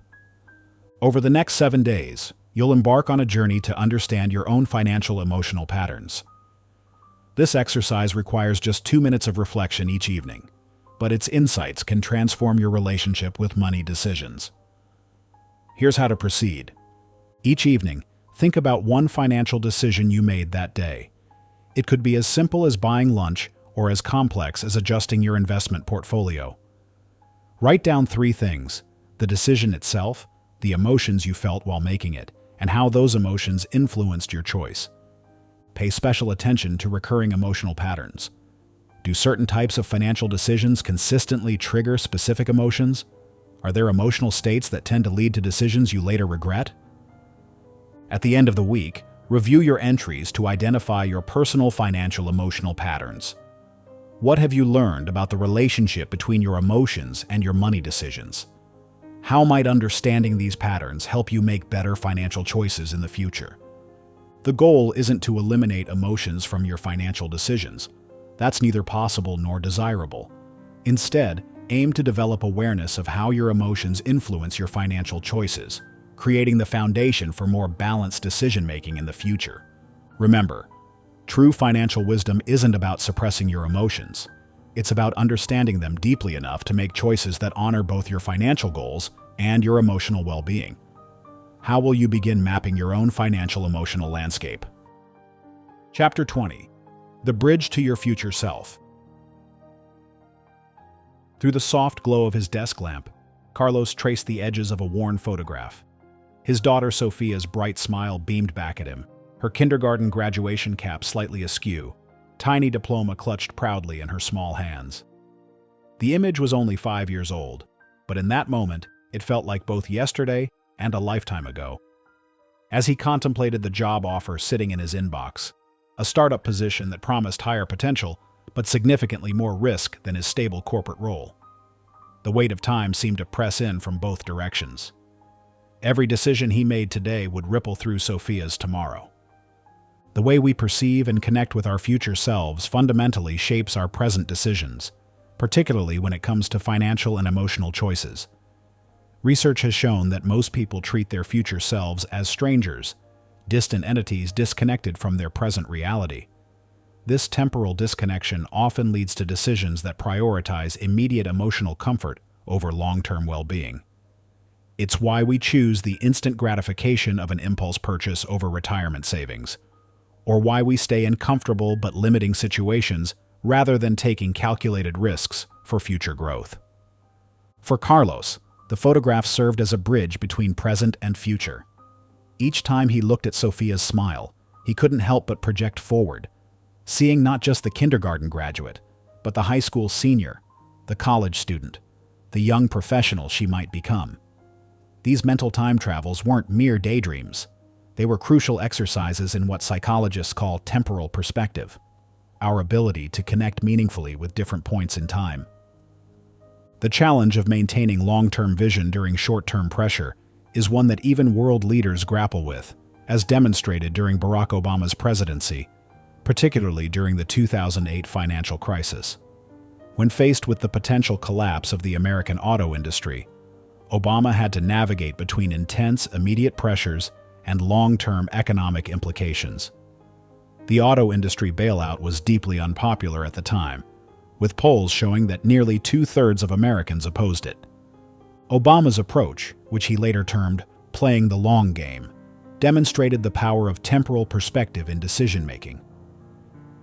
Over the next 7 days, you'll embark on a journey to understand your own financial emotional patterns. This exercise requires just 2 minutes of reflection each evening, but its insights can transform your relationship with money decisions. Here's how to proceed. Each evening, think about one financial decision you made that day. It could be as simple as buying lunch or as complex as adjusting your investment portfolio. Write down 3 things: the decision itself, the emotions you felt while making it, and how those emotions influenced your choice. Pay special attention to recurring emotional patterns. Do certain types of financial decisions consistently trigger specific emotions? Are there emotional states that tend to lead to decisions you later regret? At the end of the week, review your entries to identify your personal financial emotional patterns. What have you learned about the relationship between your emotions and your money decisions? How might understanding these patterns help you make better financial choices in the future? The goal isn't to eliminate emotions from your financial decisions. That's neither possible nor desirable. Instead, aim to develop awareness of how your emotions influence your financial choices, creating the foundation for more balanced decision-making in the future. Remember, true financial wisdom isn't about suppressing your emotions. It's about understanding them deeply enough to make choices that honor both your financial goals and your emotional well-being. How will you begin mapping your own financial emotional landscape? Chapter 20. The Bridge to Your Future Self. Through the soft glow of his desk lamp, Carlos traced the edges of a worn photograph. His daughter Sophia's bright smile beamed back at him, her kindergarten graduation cap slightly askew, tiny diploma clutched proudly in her small hands. The image was only 5 years old, but in that moment, it felt like both yesterday and a lifetime ago. As he contemplated the job offer sitting in his inbox, a startup position that promised higher potential, but significantly more risk than his stable corporate role. The weight of time seemed to press in from both directions. Every decision he made today would ripple through Sophia's tomorrow. The way we perceive and connect with our future selves fundamentally shapes our present decisions, particularly when it comes to financial and emotional choices. Research has shown that most people treat their future selves as strangers, distant entities disconnected from their present reality. This temporal disconnection often leads to decisions that prioritize immediate emotional comfort over long-term well-being. It's why we choose the instant gratification of an impulse purchase over retirement savings, or why we stay in comfortable but limiting situations rather than taking calculated risks for future growth. For Carlos, the photograph served as a bridge between present and future. Each time he looked at Sophia's smile, he couldn't help but project forward, seeing not just the kindergarten graduate, but the high school senior, the college student, the young professional she might become. These mental time travels weren't mere daydreams. They were crucial exercises in what psychologists call temporal perspective, our ability to connect meaningfully with different points in time. The challenge of maintaining long-term vision during short-term pressure is one that even world leaders grapple with, as demonstrated during Barack Obama's presidency, particularly during the 2008 financial crisis. When faced with the potential collapse of the American auto industry, Obama had to navigate between intense, immediate pressures and long-term economic implications. The auto industry bailout was deeply unpopular at the time, with polls showing that nearly 2/3 of Americans opposed it. Obama's approach, which he later termed playing the long game, demonstrated the power of temporal perspective in decision-making.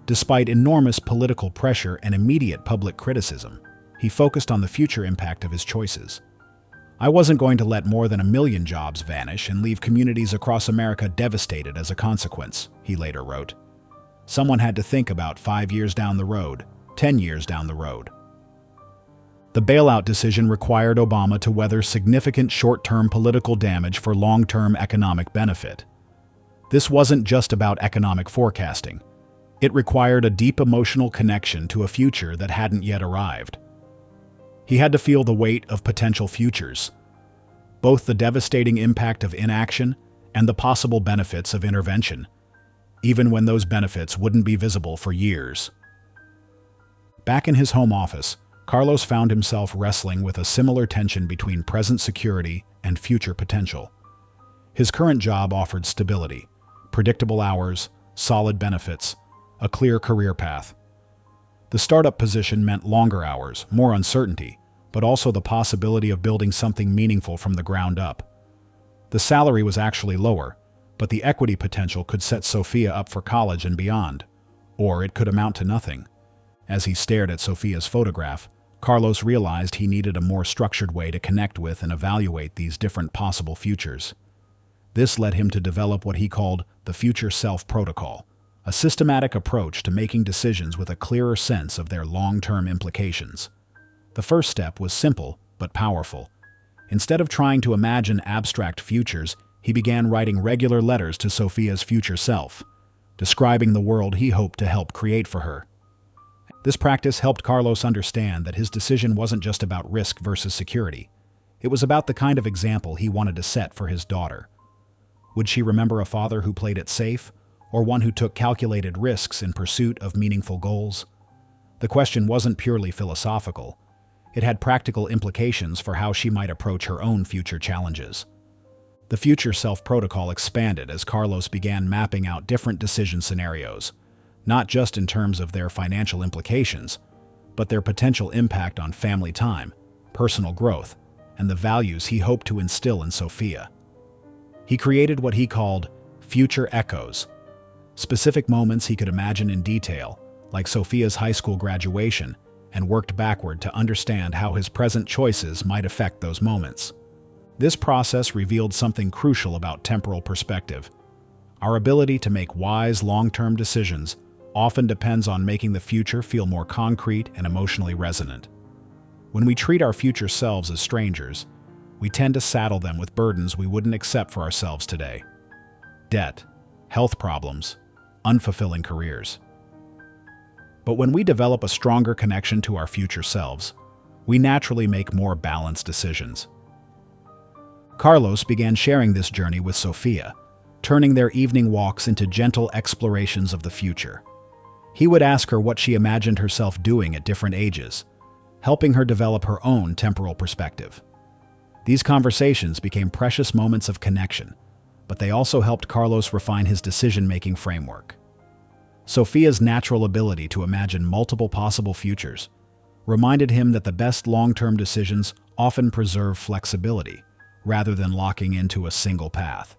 Despite enormous political pressure and immediate public criticism, he focused on the future impact of his choices. "I wasn't going to let more than 1 million jobs vanish and leave communities across America devastated as a consequence," he later wrote. "Someone had to think about 5 years down the road, 10 years down the road." The bailout decision required Obama to weather significant short-term political damage for long-term economic benefit. This wasn't just about economic forecasting. It required a deep emotional connection to a future that hadn't yet arrived. He had to feel the weight of potential futures, both the devastating impact of inaction and the possible benefits of intervention. even when those benefits wouldn't be visible for years. Back in his home office, Carlos found himself wrestling with a similar tension between present security and future potential. His current job offered stability, predictable hours, solid benefits, a clear career path. The startup position meant longer hours, more uncertainty, but also the possibility of building something meaningful from the ground up. The salary was actually lower, but the equity potential could set Sophia up for college and beyond, or it could amount to nothing. As he stared at Sophia's photograph, Carlos realized he needed a more structured way to connect with and evaluate these different possible futures. This led him to develop what he called the Future Self Protocol, a systematic approach to making decisions with a clearer sense of their long-term implications. The first step was simple but powerful. Instead of trying to imagine abstract futures, he began writing regular letters to Sophia's future self, describing the world he hoped to help create for her. This practice helped Carlos understand that his decision wasn't just about risk versus security. It was about the kind of example he wanted to set for his daughter. Would she remember a father who played it safe, or one who took calculated risks in pursuit of meaningful goals? The question wasn't purely philosophical. It had practical implications for how she might approach her own future challenges. The Future Self Protocol expanded as Carlos began mapping out different decision scenarios, not just in terms of their financial implications, but their potential impact on family time, personal growth, and the values he hoped to instill in Sophia. He created what he called future echoes, specific moments he could imagine in detail, like Sophia's high school graduation, and worked backward to understand how his present choices might affect those moments. This process revealed something crucial about temporal perspective. Our ability to make wise, long-term decisions often depends on making the future feel more concrete and emotionally resonant. When we treat our future selves as strangers, we tend to saddle them with burdens we wouldn't accept for ourselves today. Debt, health problems, unfulfilling careers. But when we develop a stronger connection to our future selves, we naturally make more balanced decisions. Carlos began sharing this journey with Sophia, turning their evening walks into gentle explorations of the future. He would ask her what she imagined herself doing at different ages, helping her develop her own temporal perspective. These conversations became precious moments of connection, but they also helped Carlos refine his decision-making framework. Sophia's natural ability to imagine multiple possible futures reminded him that the best long-term decisions often preserve flexibility, rather than locking into a single path.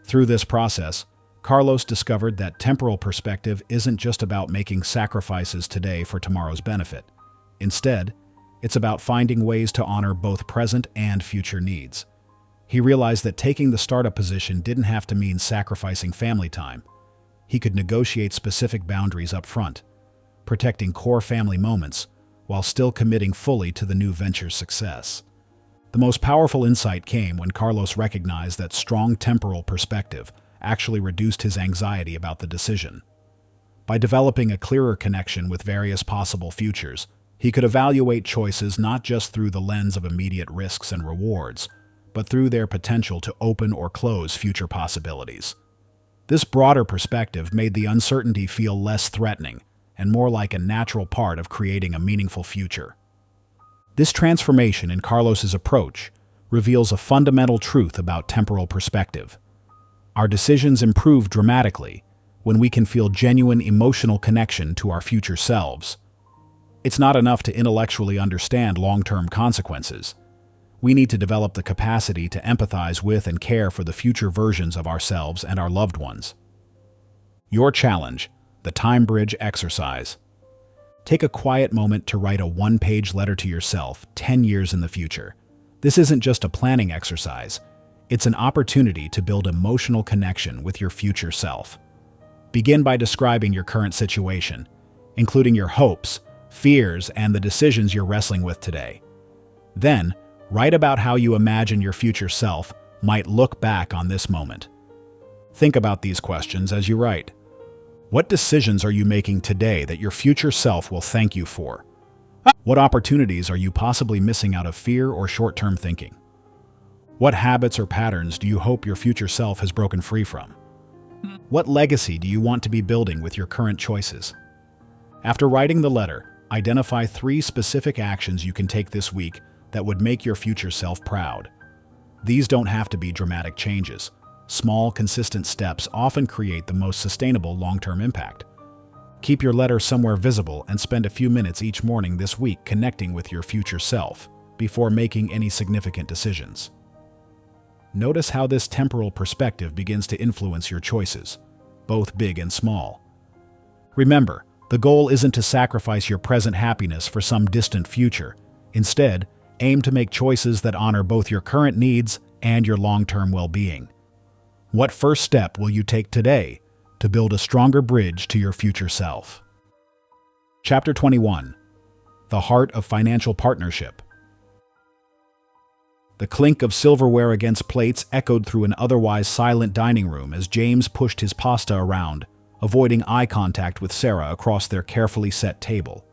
Through this process, Carlos discovered that temporal perspective isn't just about making sacrifices today for tomorrow's benefit. Instead, it's about finding ways to honor both present and future needs. He realized that taking the startup position didn't have to mean sacrificing family time. He could negotiate specific boundaries up front, protecting core family moments while still committing fully to the new venture's success. The most powerful insight came when Carlos recognized that strong temporal perspective actually reduced his anxiety about the decision. By developing a clearer connection with various possible futures, he could evaluate choices not just through the lens of immediate risks and rewards, but through their potential to open or close future possibilities. This broader perspective made the uncertainty feel less threatening and more like a natural part of creating a meaningful future. This transformation in Carlos's approach reveals a fundamental truth about temporal perspective. Our decisions improve dramatically when we can feel genuine emotional connection to our future selves. It's not enough to intellectually understand long-term consequences. We need to develop the capacity to empathize with and care for the future versions of ourselves and our loved ones. Your challenge, the Time Bridge exercise. Take a quiet moment to write a one-page letter to yourself 10 years in the future. This isn't just a planning exercise. It's an opportunity to build emotional connection with your future self. Begin by describing your current situation, including your hopes, fears, and the decisions you're wrestling with today. Then, write about how you imagine your future self might look back on this moment. Think about these questions as you write. What decisions are you making today that your future self will thank you for? What opportunities are you possibly missing out of fear or short-term thinking? What habits or patterns do you hope your future self has broken free from? What legacy do you want to be building with your current choices? After writing the letter, identify 3 specific actions you can take this week that would make your future self proud. These don't have to be dramatic changes. Small, consistent steps often create the most sustainable long-term impact. Keep your letter somewhere visible and spend a few minutes each morning this week connecting with your future self before making any significant decisions. Notice how this temporal perspective begins to influence your choices, both big and small. Remember, the goal isn't to sacrifice your present happiness for some distant future. Instead, aim to make choices that honor both your current needs and your long-term well-being. What first step will you take today to build a stronger bridge to your future self? Chapter 21. The Heart of Financial Partnership. The clink of silverware against plates echoed through an otherwise silent dining room as James pushed his pasta around, avoiding eye contact with Sarah across their carefully set table.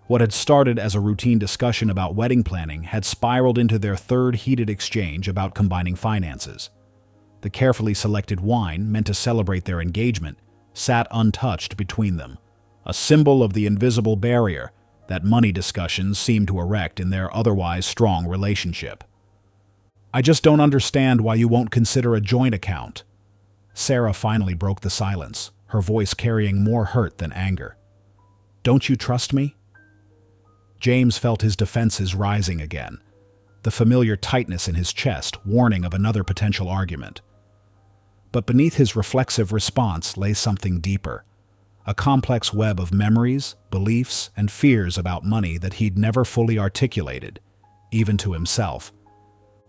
What had started as a routine discussion about wedding planning had spiraled into their third heated exchange about combining finances. The carefully selected wine, meant to celebrate their engagement, sat untouched between them, a symbol of the invisible barrier that money discussions seemed to erect in their otherwise strong relationship. "I just don't understand why you won't consider a joint account." Sarah finally broke the silence, her voice carrying more hurt than anger. "Don't you trust me?" James felt his defenses rising again, the familiar tightness in his chest warning of another potential argument. But beneath his reflexive response lay something deeper, a complex web of memories, beliefs, and fears about money that he'd never fully articulated, even to himself.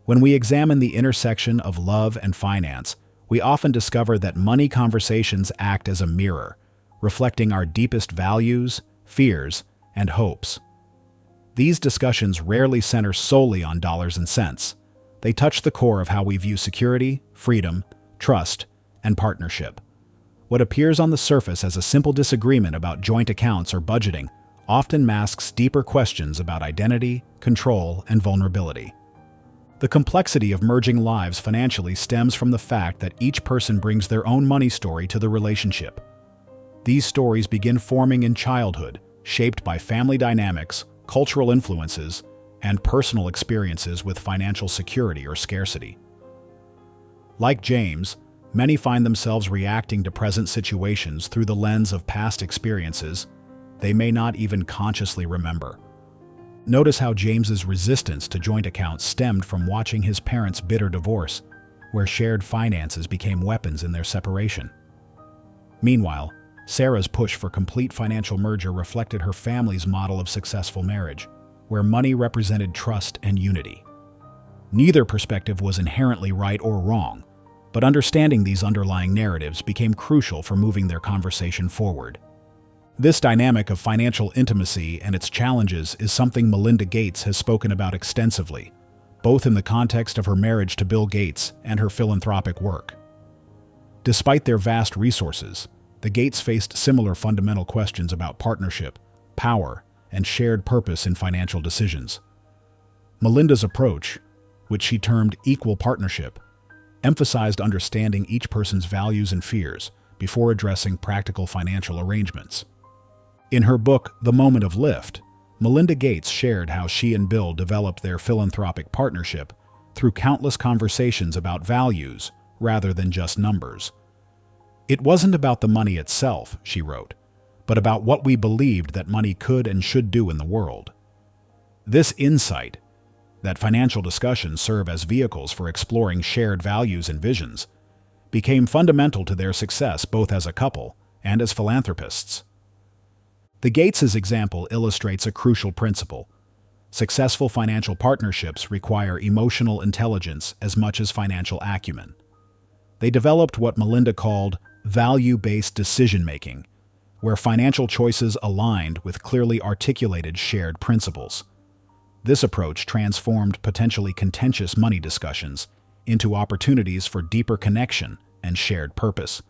When we examine the intersection of love and finance, we often discover that money conversations act as a mirror, reflecting our deepest values, fears, and hopes. These discussions rarely center solely on dollars and cents. They touch the core of how we view security, freedom, trust, and partnership. What appears on the surface as a simple disagreement about joint accounts or budgeting often masks deeper questions about identity, control, and vulnerability. The complexity of merging lives financially stems from the fact that each person brings their own money story to the relationship. These stories begin forming in childhood, shaped by family dynamics, cultural influences, and personal experiences with financial security or scarcity. Like James, many find themselves reacting to present situations through the lens of past experiences they may not even consciously remember. Notice how James's resistance to joint accounts stemmed from watching his parents' bitter divorce, where shared finances became weapons in their separation. Meanwhile, Sarah's push for complete financial merger reflected her family's model of successful marriage, where money represented trust and unity. Neither perspective was inherently right or wrong, but understanding these underlying narratives became crucial for moving their conversation forward. This dynamic of financial intimacy and its challenges is something Melinda Gates has spoken about extensively, both in the context of her marriage to Bill Gates and her philanthropic work. Despite their vast resources, the Gates faced similar fundamental questions about partnership, power, and shared purpose in financial decisions. Melinda's approach, which she termed equal partnership, emphasized understanding each person's values and fears before addressing practical financial arrangements. In her book, The Moment of Lift, Melinda Gates shared how she and Bill developed their philanthropic partnership through countless conversations about values rather than just numbers. "It wasn't about the money itself," she wrote, "but about what we believed that money could and should do in the world." This insight, that financial discussions serve as vehicles for exploring shared values and visions, became fundamental to their success both as a couple and as philanthropists. The Gates' example illustrates a crucial principle. Successful financial partnerships require emotional intelligence as much as financial acumen. They developed what Melinda called value-based decision-making, where financial choices aligned with clearly articulated shared principles. This approach transformed potentially contentious money discussions into opportunities for deeper connection and shared purpose.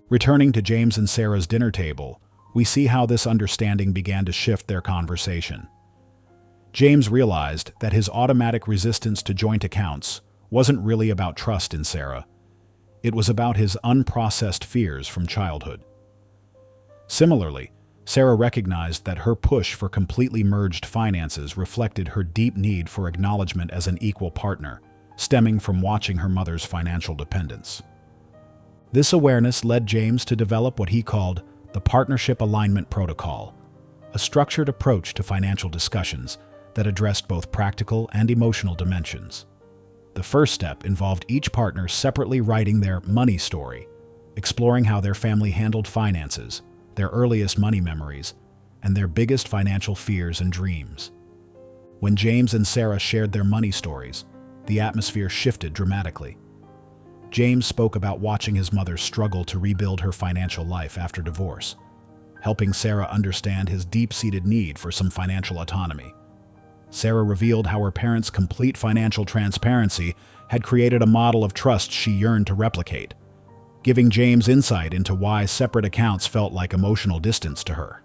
Returning to James and Sarah's dinner table, we see how this understanding began to shift their conversation. James realized that his automatic resistance to joint accounts wasn't really about trust in Sarah. It was about his unprocessed fears from childhood. Similarly, Sarah recognized that her push for completely merged finances reflected her deep need for acknowledgement as an equal partner, stemming from watching her mother's financial dependence. This awareness led James to develop what he called the Partnership Alignment Protocol, a structured approach to financial discussions that addressed both practical and emotional dimensions. The first step involved each partner separately writing their money story, exploring how their family handled finances, their earliest money memories, and their biggest financial fears and dreams. When James and Sarah shared their money stories, the atmosphere shifted dramatically. James spoke about watching his mother struggle to rebuild her financial life after divorce, helping Sarah understand his deep-seated need for some financial autonomy. Sarah revealed how her parents' complete financial transparency had created a model of trust she yearned to replicate, giving James insight into why separate accounts felt like emotional distance to her.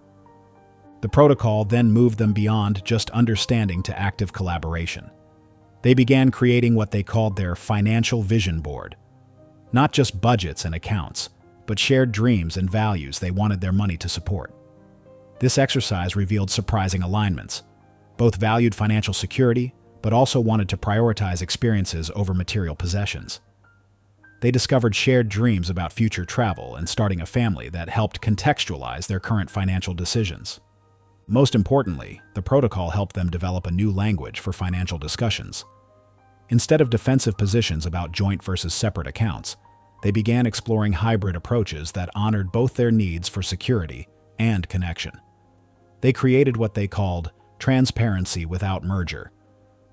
The protocol then moved them beyond just understanding to active collaboration. They began creating what they called their financial vision board. Not just budgets and accounts, but shared dreams and values they wanted their money to support. This exercise revealed surprising alignments. Both valued financial security, but also wanted to prioritize experiences over material possessions. They discovered shared dreams about future travel and starting a family that helped contextualize their current financial decisions. Most importantly, the protocol helped them develop a new language for financial discussions. Instead of defensive positions about joint versus separate accounts, they began exploring hybrid approaches that honored both their needs for security and connection. They created what they called transparency without merger,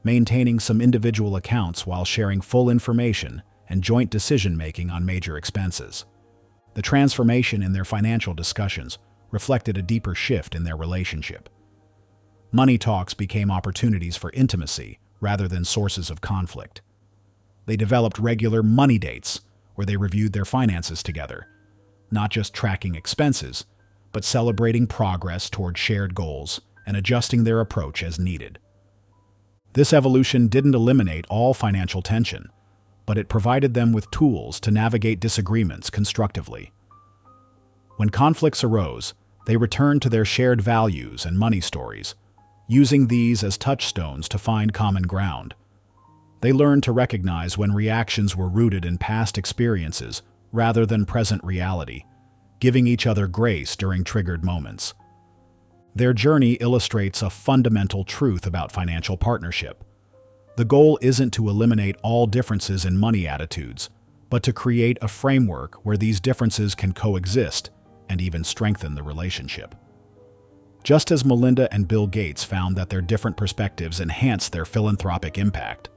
maintaining some individual accounts while sharing full information and joint decision-making on major expenses. The transformation in their financial discussions reflected a deeper shift in their relationship. Money talks became opportunities for intimacy rather than sources of conflict. They developed regular money dates where they reviewed their finances together, not just tracking expenses, but celebrating progress toward shared goals and adjusting their approach as needed. This evolution didn't eliminate all financial tension, but it provided them with tools to navigate disagreements constructively. When conflicts arose, they returned to their shared values and money stories, using these as touchstones to find common ground. They learned to recognize when reactions were rooted in past experiences rather than present reality, giving each other grace during triggered moments. Their journey illustrates a fundamental truth about financial partnership. The goal isn't to eliminate all differences in money attitudes, but to create a framework where these differences can coexist and even strengthen the relationship. Just as Melinda and Bill Gates found that their different perspectives enhanced their philanthropic impact,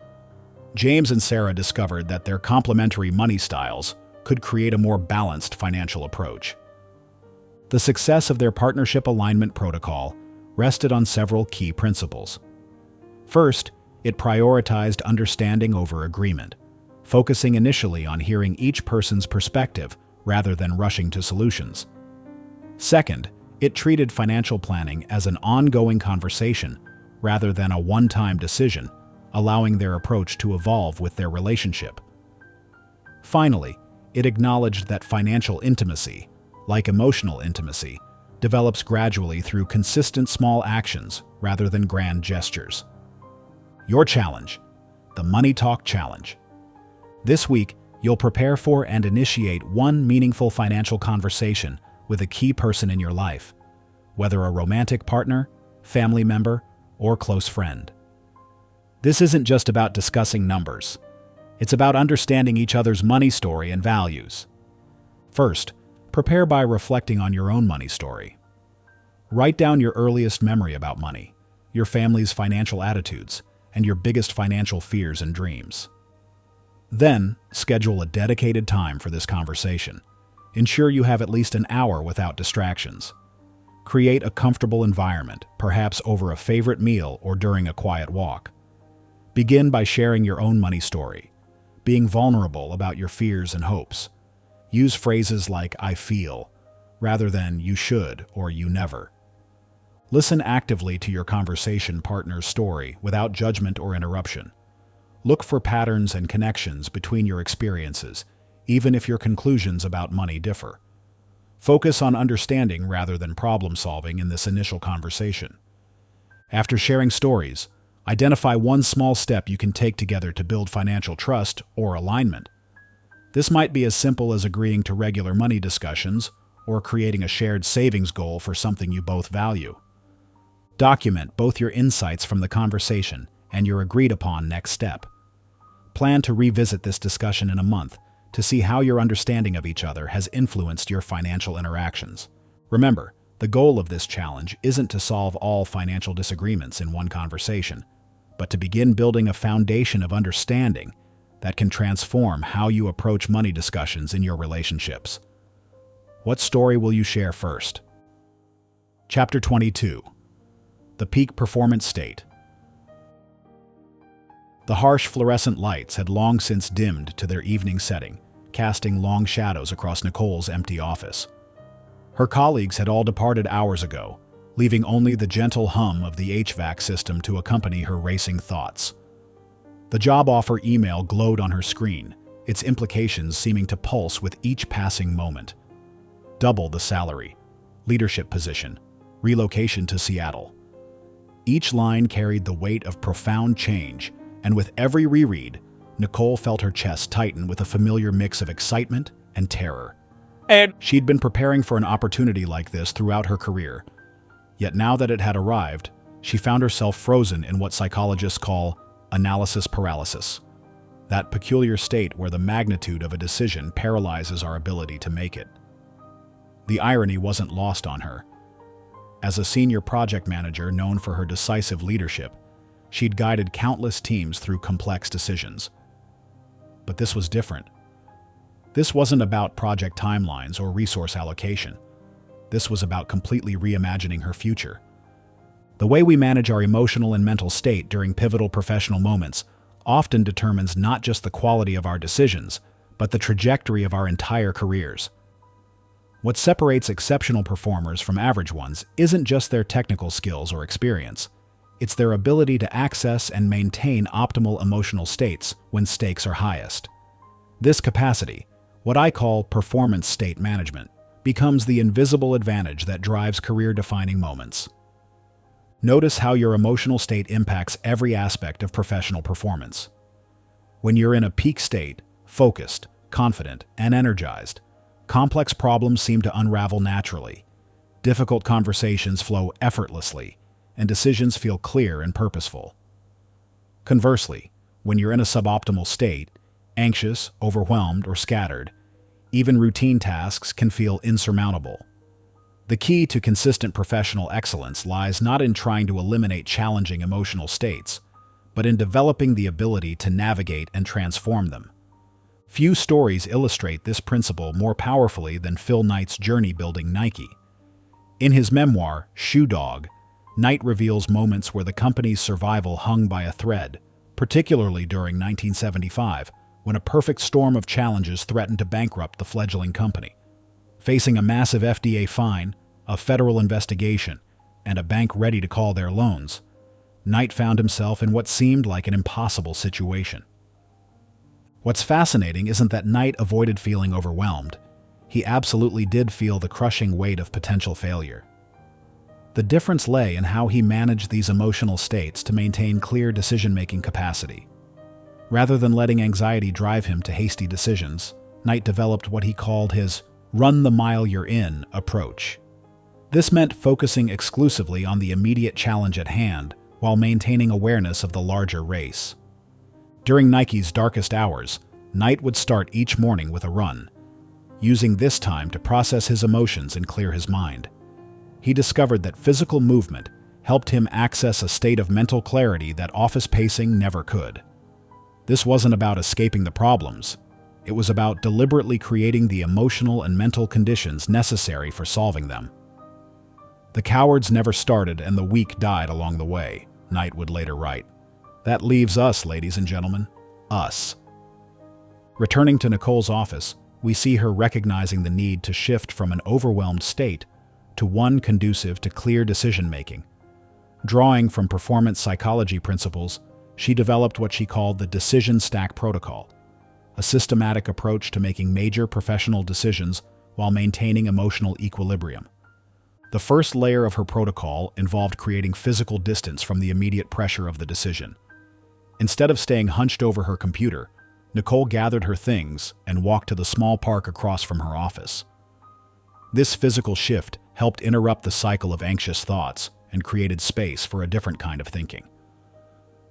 James and Sarah discovered that their complementary money styles could create a more balanced financial approach. The success of their partnership alignment protocol rested on several key principles. First, it prioritized understanding over agreement, focusing initially on hearing each person's perspective rather than rushing to solutions. Second, it treated financial planning as an ongoing conversation rather than a one-time decision, allowing their approach to evolve with their relationship. Finally, it acknowledged that financial intimacy, like emotional intimacy, develops gradually through consistent small actions rather than grand gestures. Your challenge, the Money Talk Challenge. This week, you'll prepare for and initiate one meaningful financial conversation with a key person in your life, whether a romantic partner, family member, or close friend. This isn't just about discussing numbers. It's about understanding each other's money story and values. First, prepare by reflecting on your own money story. Write down your earliest memory about money, your family's financial attitudes, and your biggest financial fears and dreams. Then, schedule a dedicated time for this conversation. Ensure you have at least an hour without distractions. Create a comfortable environment, perhaps over a favorite meal or during a quiet walk. Begin by sharing your own money story, being vulnerable about your fears and hopes. Use phrases like "I feel," rather than "you should" or "you never." Listen actively to your conversation partner's story without judgment or interruption. Look for patterns and connections between your experiences, even if your conclusions about money differ. Focus on understanding rather than problem-solving in this initial conversation. After sharing stories, identify one small step you can take together to build financial trust or alignment. This might be as simple as agreeing to regular money discussions or creating a shared savings goal for something you both value. Document both your insights from the conversation and your agreed-upon next step. Plan to revisit this discussion in a month to see how your understanding of each other has influenced your financial interactions. Remember, the goal of this challenge isn't to solve all financial disagreements in one conversation, but to begin building a foundation of understanding that can transform how you approach money discussions in your relationships. What story will you share first? Chapter 22. The Peak Performance State. The harsh fluorescent lights had long since dimmed to their evening setting, casting long shadows across Nicole's empty office. Her colleagues had all departed hours ago, leaving only the gentle hum of the HVAC system to accompany her racing thoughts. The job offer email glowed on her screen, its implications seeming to pulse with each passing moment. Double the salary, leadership position, relocation to Seattle. Each line carried the weight of profound change, and with every reread, Nicole felt her chest tighten with a familiar mix of excitement and terror. She'd been preparing for an opportunity like this throughout her career, yet now that it had arrived, she found herself frozen in what psychologists call analysis paralysis, that peculiar state where the magnitude of a decision paralyzes our ability to make it. The irony wasn't lost on her. As a senior project manager known for her decisive leadership, she'd guided countless teams through complex decisions. But this was different. This wasn't about project timelines or resource allocation. This was about completely reimagining her future. The way we manage our emotional and mental state during pivotal professional moments often determines not just the quality of our decisions, but the trajectory of our entire careers. What separates exceptional performers from average ones isn't just their technical skills or experience. It's their ability to access and maintain optimal emotional states when stakes are highest. This capacity, what I call performance state management, becomes the invisible advantage that drives career-defining moments. Notice how your emotional state impacts every aspect of professional performance. When you're in a peak state, focused, confident, and energized, complex problems seem to unravel naturally. Difficult conversations flow effortlessly, and decisions feel clear and purposeful. Conversely, when you're in a suboptimal state, anxious, overwhelmed, or scattered, even routine tasks can feel insurmountable. The key to consistent professional excellence lies not in trying to eliminate challenging emotional states, but in developing the ability to navigate and transform them. Few stories illustrate this principle more powerfully than Phil Knight's journey building Nike. In his memoir, Shoe Dog, Knight reveals moments where the company's survival hung by a thread, particularly during 1975, when a perfect storm of challenges threatened to bankrupt the fledgling company. Facing a massive FDA fine, a federal investigation, and a bank ready to call their loans, Knight found himself in what seemed like an impossible situation. What's fascinating isn't that Knight avoided feeling overwhelmed. He absolutely did feel the crushing weight of potential failure. The difference lay in how he managed these emotional states to maintain clear decision-making capacity. Rather than letting anxiety drive him to hasty decisions, Knight developed what he called his "run the mile you're in" approach. This meant focusing exclusively on the immediate challenge at hand while maintaining awareness of the larger race. During Nike's darkest hours, Knight would start each morning with a run, using this time to process his emotions and clear his mind. He discovered that physical movement helped him access a state of mental clarity that office pacing never could. This wasn't about escaping the problems. It was about deliberately creating the emotional and mental conditions necessary for solving them. The cowards never started and the weak died along the way, Knight would later write. That leaves us, ladies and gentlemen, us. Returning to Nicole's office, we see her recognizing the need to shift from an overwhelmed state to one conducive to clear decision-making. Drawing from performance psychology principles, she developed what she called the decision stack protocol. a systematic approach to making major professional decisions while maintaining emotional equilibrium. The first layer of her protocol involved creating physical distance from the immediate pressure of the decision. Instead of staying hunched over her computer, Nicole gathered her things and walked to the small park across from her office. This physical shift helped interrupt the cycle of anxious thoughts and created space for a different kind of thinking.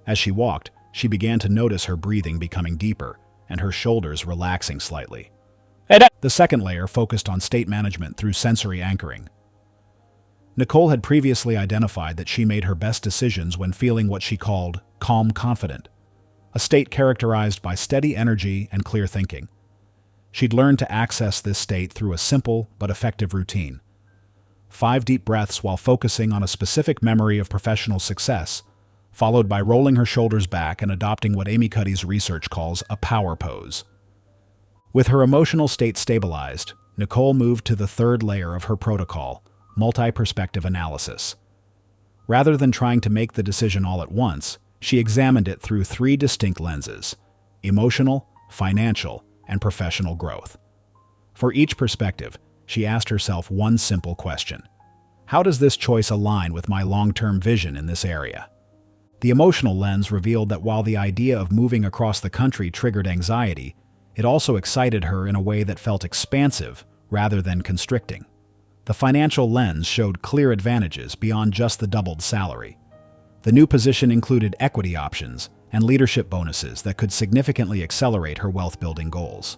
As she walked, she began to notice her breathing becoming deeper and her shoulders relaxing slightly. The second layer focused on state management through sensory anchoring. Nicole had previously identified that she made her best decisions when feeling what she called calm confident, a state characterized by steady energy and clear thinking. She'd learned to access this state through a simple but effective routine. 5 deep breaths while focusing on a specific memory of professional success, followed by rolling her shoulders back and adopting what Amy Cuddy's research calls a power pose. With her emotional state stabilized, Nicole moved to the third layer of her protocol, multi-perspective analysis. Rather than trying to make the decision all at once, she examined it through 3 distinct lenses: emotional, financial, and professional growth. For each perspective, she asked herself one simple question: how does this choice align with my long-term vision in this area? The emotional lens revealed that while the idea of moving across the country triggered anxiety, it also excited her in a way that felt expansive rather than constricting. The financial lens showed clear advantages beyond just the doubled salary. The new position included equity options and leadership bonuses that could significantly accelerate her wealth-building goals.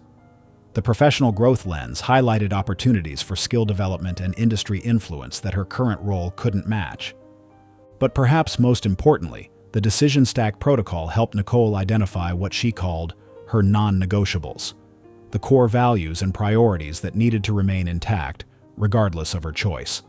The professional growth lens highlighted opportunities for skill development and industry influence that her current role couldn't match. But perhaps most importantly, the decision stack protocol helped Nicole identify what she called her non-negotiables, the core values and priorities that needed to remain intact regardless of her choice.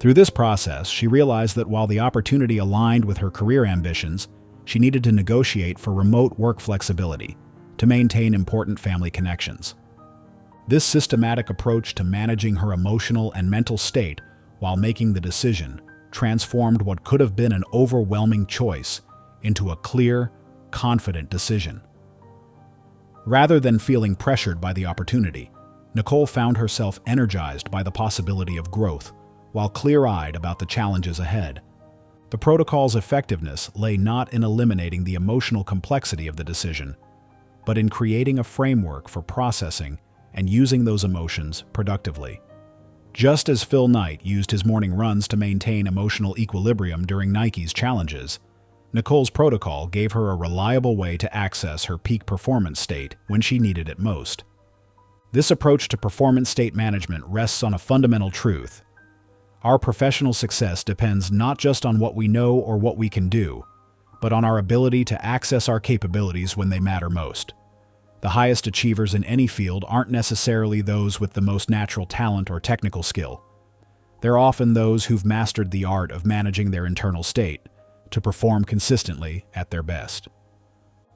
Through this process, she realized that while the opportunity aligned with her career ambitions, she needed to negotiate for remote work flexibility to maintain important family connections. This systematic approach to managing her emotional and mental state while making the decision transformed what could have been an overwhelming choice into a clear, confident decision. Rather than feeling pressured by the opportunity, Nicole found herself energized by the possibility of growth, while clear-eyed about the challenges ahead. The protocol's effectiveness lay not in eliminating the emotional complexity of the decision, but in creating a framework for processing and using those emotions productively. Just as Phil Knight used his morning runs to maintain emotional equilibrium during Nike's challenges, Nicole's protocol gave her a reliable way to access her peak performance state when she needed it most. This approach to performance state management rests on a fundamental truth. Our professional success depends not just on what we know or what we can do, but on our ability to access our capabilities when they matter most. The highest achievers in any field aren't necessarily those with the most natural talent or technical skill. They're often those who've mastered the art of managing their internal state to perform consistently at their best.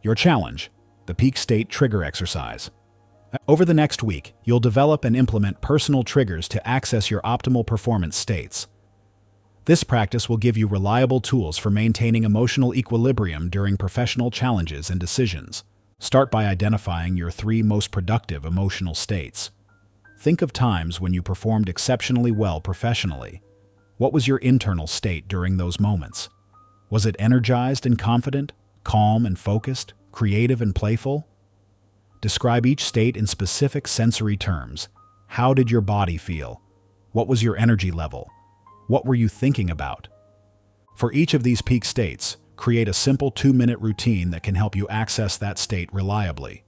Your challenge: the Peak State Trigger Exercise. Over the next week, you'll develop and implement personal triggers to access your optimal performance states. This practice will give you reliable tools for maintaining emotional equilibrium during professional challenges and decisions. Start by identifying your 3 most productive emotional states. Think of times when you performed exceptionally well professionally. What was your internal state during those moments? Was it energized and confident, calm and focused, creative and playful? Describe each state in specific sensory terms. How did your body feel? What was your energy level? What were you thinking about? For each of these peak states, create a simple 2-minute routine that can help you access that state reliably.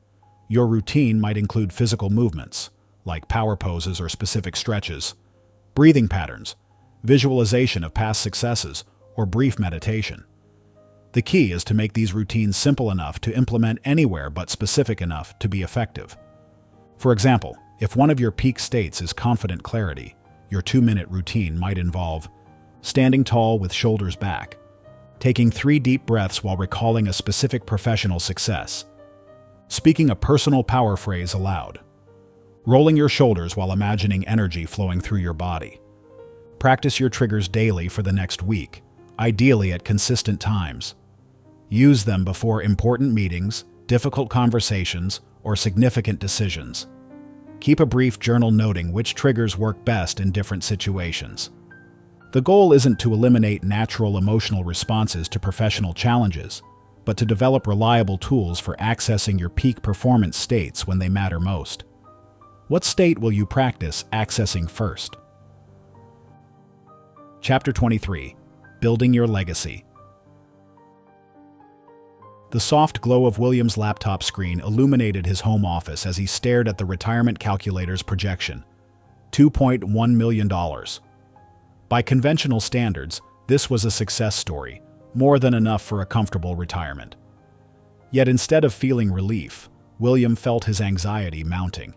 Your routine might include physical movements, like power poses or specific stretches, breathing patterns, visualization of past successes, or brief meditation. The key is to make these routines simple enough to implement anywhere but specific enough to be effective. For example, if one of your peak states is confident clarity, your 2-minute routine might involve standing tall with shoulders back, taking 3 deep breaths while recalling a specific professional success, speaking a personal power phrase aloud, rolling your shoulders while imagining energy flowing through your body. Practice your triggers daily for the next week, ideally at consistent times. Use them before important meetings, difficult conversations, or significant decisions. Keep a brief journal noting which triggers work best in different situations. The goal isn't to eliminate natural emotional responses to professional challenges, but to develop reliable tools for accessing your peak performance states when they matter most. What state will you practice accessing first? Chapter 23. Building Your Legacy. The soft glow of William's laptop screen illuminated his home office as he stared at the retirement calculator's projection. $2.1 million. By conventional standards, this was a success story, more than enough for a comfortable retirement. Yet instead of feeling relief, William felt his anxiety mounting.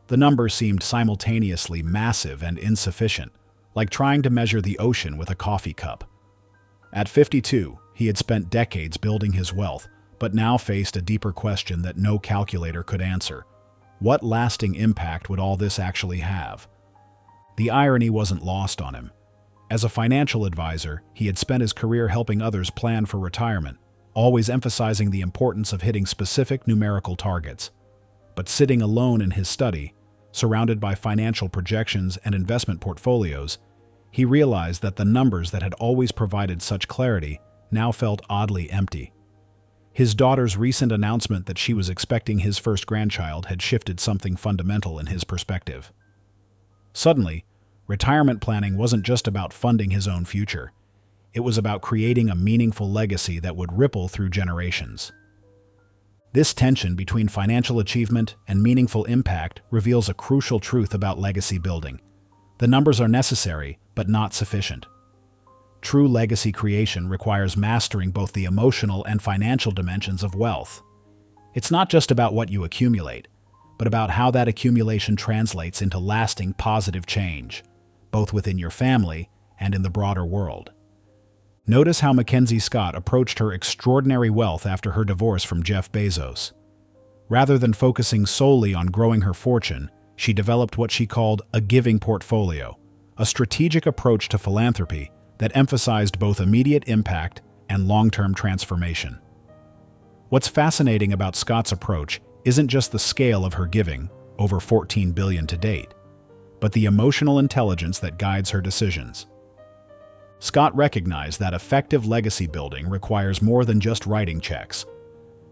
The number seemed simultaneously massive and insufficient, like trying to measure the ocean with a coffee cup. At 52, he had spent decades building his wealth, but now faced a deeper question that no calculator could answer. What lasting impact would all this actually have? The irony wasn't lost on him. As a financial advisor, he had spent his career helping others plan for retirement, always emphasizing the importance of hitting specific numerical targets. But sitting alone in his study, surrounded by financial projections and investment portfolios, he realized that the numbers that had always provided such clarity now felt oddly empty. His daughter's recent announcement that she was expecting his first grandchild had shifted something fundamental in his perspective. Suddenly, retirement planning wasn't just about funding his own future. It was about creating a meaningful legacy that would ripple through generations. This tension between financial achievement and meaningful impact reveals a crucial truth about legacy building. The numbers are necessary, but not sufficient. True legacy creation requires mastering both the emotional and financial dimensions of wealth. It's not just about what you accumulate, but about how that accumulation translates into lasting positive change, both within your family and in the broader world. Notice how Mackenzie Scott approached her extraordinary wealth after her divorce from Jeff Bezos. Rather than focusing solely on growing her fortune, she developed what she called a giving portfolio, a strategic approach to philanthropy that emphasized both immediate impact and long-term transformation. What's fascinating about Scott's approach isn't just the scale of her giving, over $14 billion to date, but the emotional intelligence that guides her decisions. Scott recognized that effective legacy building requires more than just writing checks.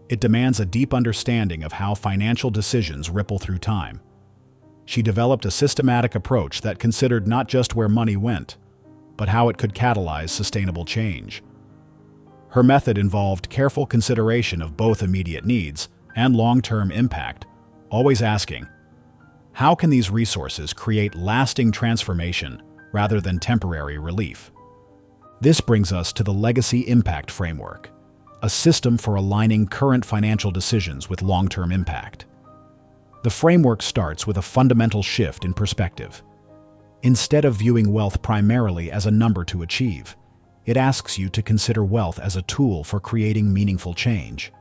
It demands a deep understanding of how financial decisions ripple through time. She developed a systematic approach that considered not just where money went, but how it could catalyze sustainable change. Her method involved careful consideration of both immediate needs and long-term impact, always asking, how can these resources create lasting transformation rather than temporary relief? This brings us to the Legacy Impact Framework, a system for aligning current financial decisions with long-term impact. The framework starts with a fundamental shift in perspective. Instead of viewing wealth primarily as a number to achieve, it asks you to consider wealth as a tool for creating meaningful change.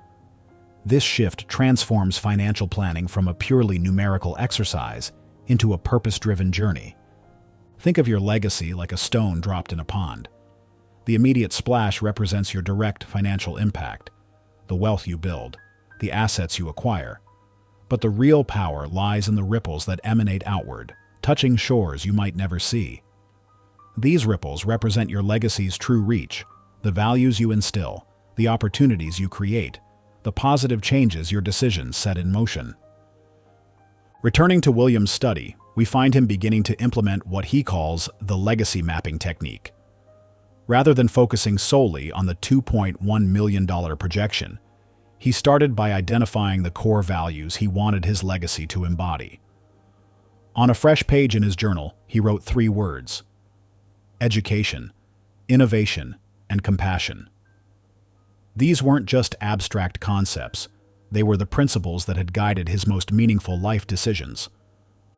This shift transforms financial planning from a purely numerical exercise into a purpose-driven journey. Think of your legacy like a stone dropped in a pond. The immediate splash represents your direct financial impact, the wealth you build, the assets you acquire. But the real power lies in the ripples that emanate outward, touching shores you might never see. These ripples represent your legacy's true reach, the values you instill, the opportunities you create, the positive changes your decisions set in motion. Returning to William's study, we find him beginning to implement what he calls the legacy mapping technique. Rather than focusing solely on the $2.1 million projection, he started by identifying the core values he wanted his legacy to embody. On a fresh page in his journal, he wrote 3 words: education, innovation, and compassion. These weren't just abstract concepts, they were the principles that had guided his most meaningful life decisions.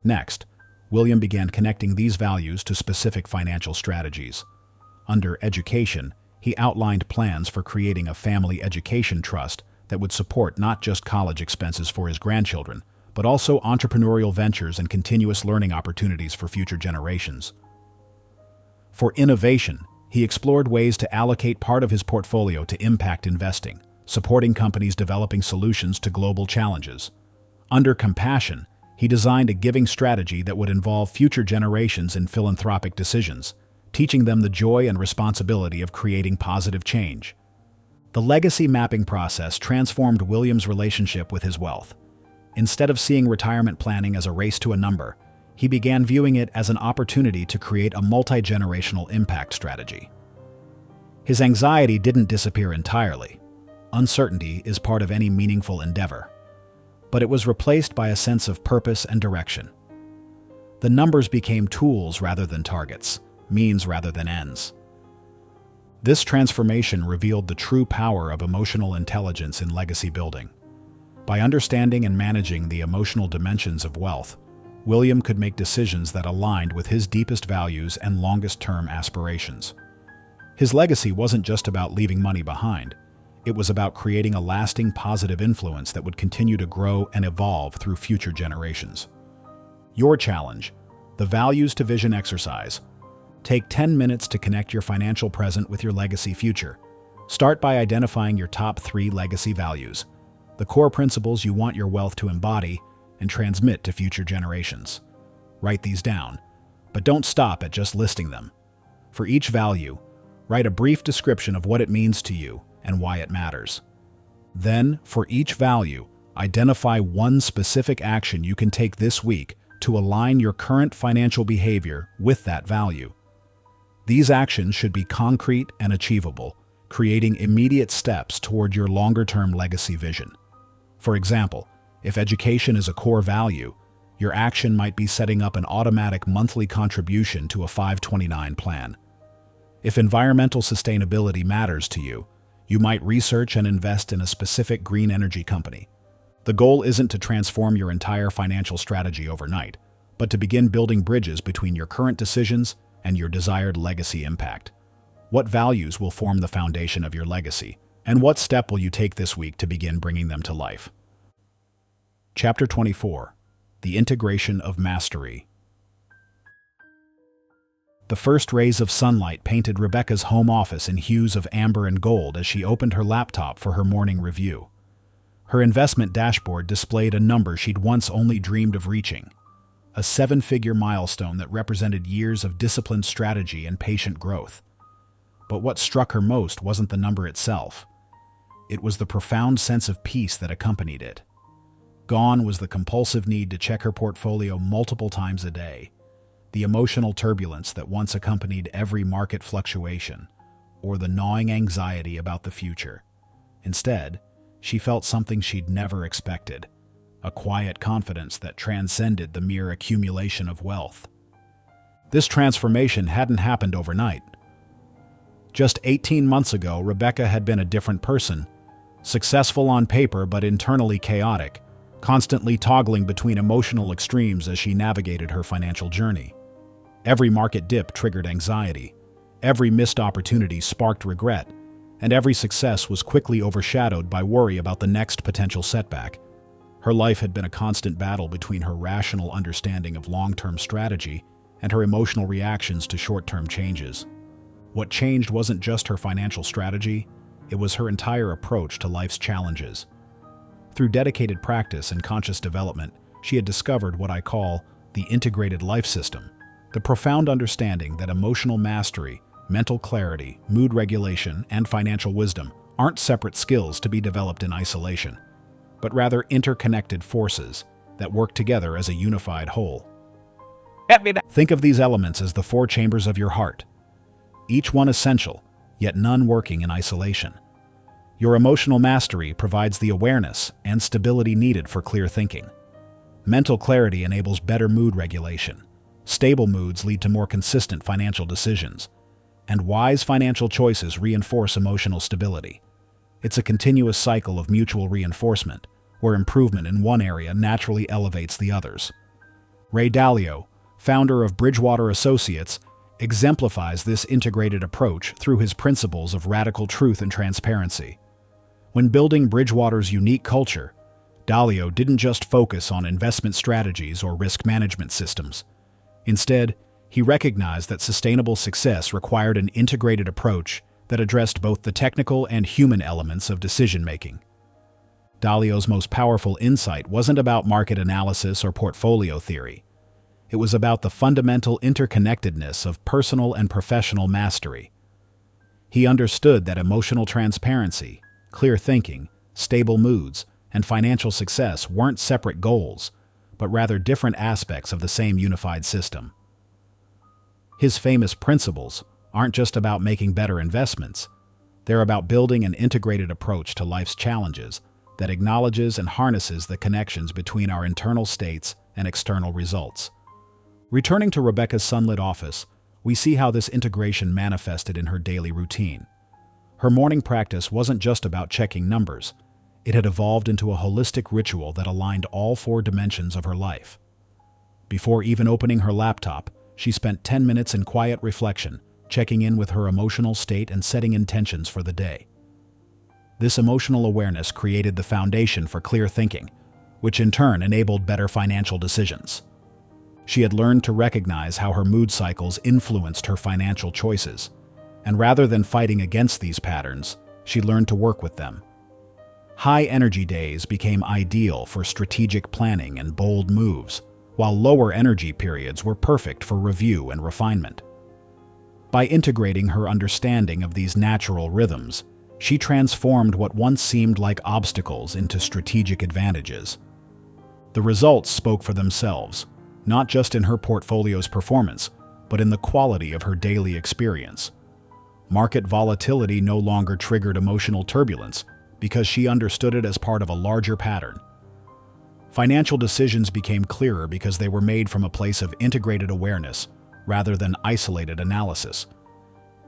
Next, William began connecting these values to specific financial strategies. Under education, he outlined plans for creating a family education trust that would support not just college expenses for his grandchildren, but also entrepreneurial ventures and continuous learning opportunities for future generations. For innovation, he explored ways to allocate part of his portfolio to impact investing, supporting companies developing solutions to global challenges. Under compassion, he designed a giving strategy that would involve future generations in philanthropic decisions, teaching them the joy and responsibility of creating positive change. The legacy mapping process transformed William's relationship with his wealth. Instead of seeing retirement planning as a race to a number, he began viewing it as an opportunity to create a multi-generational impact strategy. His anxiety didn't disappear entirely. Uncertainty is part of any meaningful endeavor. But it was replaced by a sense of purpose and direction. The numbers became tools rather than targets, means rather than ends. This transformation revealed the true power of emotional intelligence in legacy building. By understanding and managing the emotional dimensions of wealth, William could make decisions that aligned with his deepest values and longest-term aspirations. His legacy wasn't just about leaving money behind. It was about creating a lasting positive influence that would continue to grow and evolve through future generations. Your challenge, the Values to Vision exercise. Take 10 minutes to connect your financial present with your legacy future. Start by identifying your top 3 legacy values, the core principles you want your wealth to embody and transmit to future generations. Write these down, but don't stop at just listing them. For each value, write a brief description of what it means to you and why it matters. Then, for each value, identify one specific action you can take this week to align your current financial behavior with that value. These actions should be concrete and achievable, creating immediate steps toward your longer-term legacy vision. For example, if education is a core value, your action might be setting up an automatic monthly contribution to a 529 plan. If environmental sustainability matters to you, you might research and invest in a specific green energy company. The goal isn't to transform your entire financial strategy overnight, but to begin building bridges between your current decisions and your desired legacy impact. What values will form the foundation of your legacy, and what step will you take this week to begin bringing them to life? Chapter 24. The Integration of Mastery. The first rays of sunlight painted Rebecca's home office in hues of amber and gold as she opened her laptop for her morning review. Her investment dashboard displayed a number she'd once only dreamed of reaching, a 7-figure milestone that represented years of disciplined strategy and patient growth. But what struck her most wasn't the number itself. It was the profound sense of peace that accompanied it. Gone was the compulsive need to check her portfolio multiple times a day, the emotional turbulence that once accompanied every market fluctuation, or the gnawing anxiety about the future. Instead, she felt something she'd never expected, a quiet confidence that transcended the mere accumulation of wealth. This transformation hadn't happened overnight. Just 18 months ago, Rebecca had been a different person, successful on paper but internally chaotic, constantly toggling between emotional extremes as she navigated her financial journey. Every market dip triggered anxiety, every missed opportunity sparked regret, and every success was quickly overshadowed by worry about the next potential setback. Her life had been a constant battle between her rational understanding of long-term strategy and her emotional reactions to short-term changes. What changed wasn't just her financial strategy, it was her entire approach to life's challenges. Through dedicated practice and conscious development, she had discovered what I call the integrated life system, the profound understanding that emotional mastery, mental clarity, mood regulation, and financial wisdom aren't separate skills to be developed in isolation, but rather interconnected forces that work together as a unified whole. Think of these elements as the 4 chambers of your heart, each one essential, yet none working in isolation. Your emotional mastery provides the awareness and stability needed for clear thinking. Mental clarity enables better mood regulation. Stable moods lead to more consistent financial decisions, and wise financial choices reinforce emotional stability. It's a continuous cycle of mutual reinforcement, where improvement in one area naturally elevates the others. Ray Dalio, founder of Bridgewater Associates, exemplifies this integrated approach through his principles of radical truth and transparency. When building Bridgewater's unique culture, Dalio didn't just focus on investment strategies or risk management systems. Instead, he recognized that sustainable success required an integrated approach that addressed both the technical and human elements of decision-making. Dalio's most powerful insight wasn't about market analysis or portfolio theory. It was about the fundamental interconnectedness of personal and professional mastery. He understood that emotional transparency, clear thinking, stable moods, and financial success weren't separate goals, but rather different aspects of the same unified system. His famous principles aren't just about making better investments. They're about building an integrated approach to life's challenges that acknowledges and harnesses the connections between our internal states and external results. Returning to Rebecca's sunlit office, we see how this integration manifested in her daily routine. Her morning practice wasn't just about checking numbers. It had evolved into a holistic ritual that aligned all 4 dimensions of her life. Before even opening her laptop, she spent 10 minutes in quiet reflection, checking in with her emotional state and setting intentions for the day. This emotional awareness created the foundation for clear thinking, which in turn enabled better financial decisions. She had learned to recognize how her mood cycles influenced her financial choices, and rather than fighting against these patterns, she learned to work with them. High-energy days became ideal for strategic planning and bold moves, while lower-energy periods were perfect for review and refinement. By integrating her understanding of these natural rhythms, she transformed what once seemed like obstacles into strategic advantages. The results spoke for themselves, not just in her portfolio's performance, but in the quality of her daily experience. Market volatility no longer triggered emotional turbulence because she understood it as part of a larger pattern. Financial decisions became clearer because they were made from a place of integrated awareness rather than isolated analysis.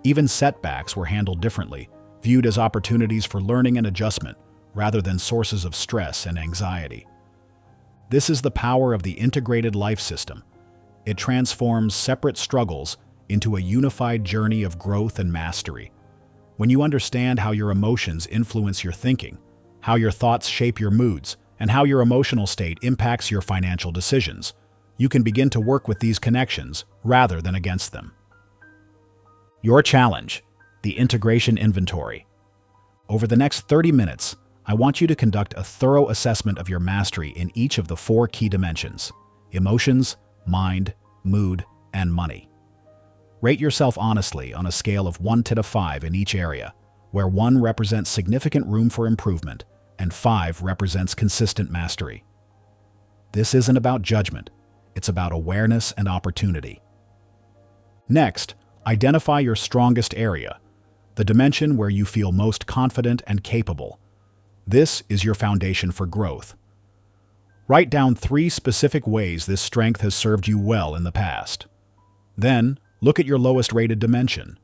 Even setbacks were handled differently, viewed as opportunities for learning and adjustment rather than sources of stress and anxiety. This is the power of the integrated life system. It transforms separate struggles into a unified journey of growth and mastery. When you understand how your emotions influence your thinking, how your thoughts shape your moods, and how your emotional state impacts your financial decisions, you can begin to work with these connections rather than against them. Your challenge: the integration inventory. Over the next 30 minutes, I want you to conduct a thorough assessment of your mastery in each of the 4 key dimensions: emotions, mind, mood, and money. Rate yourself honestly on a scale of 1 to 5 in each area, where 1 represents significant room for improvement and 5 represents consistent mastery. This isn't about judgment, it's about awareness and opportunity. Next, identify your strongest area, the dimension where you feel most confident and capable. This is your foundation for growth. Write down 3 specific ways this strength has served you well in the past. Then, look at your lowest rated dimension.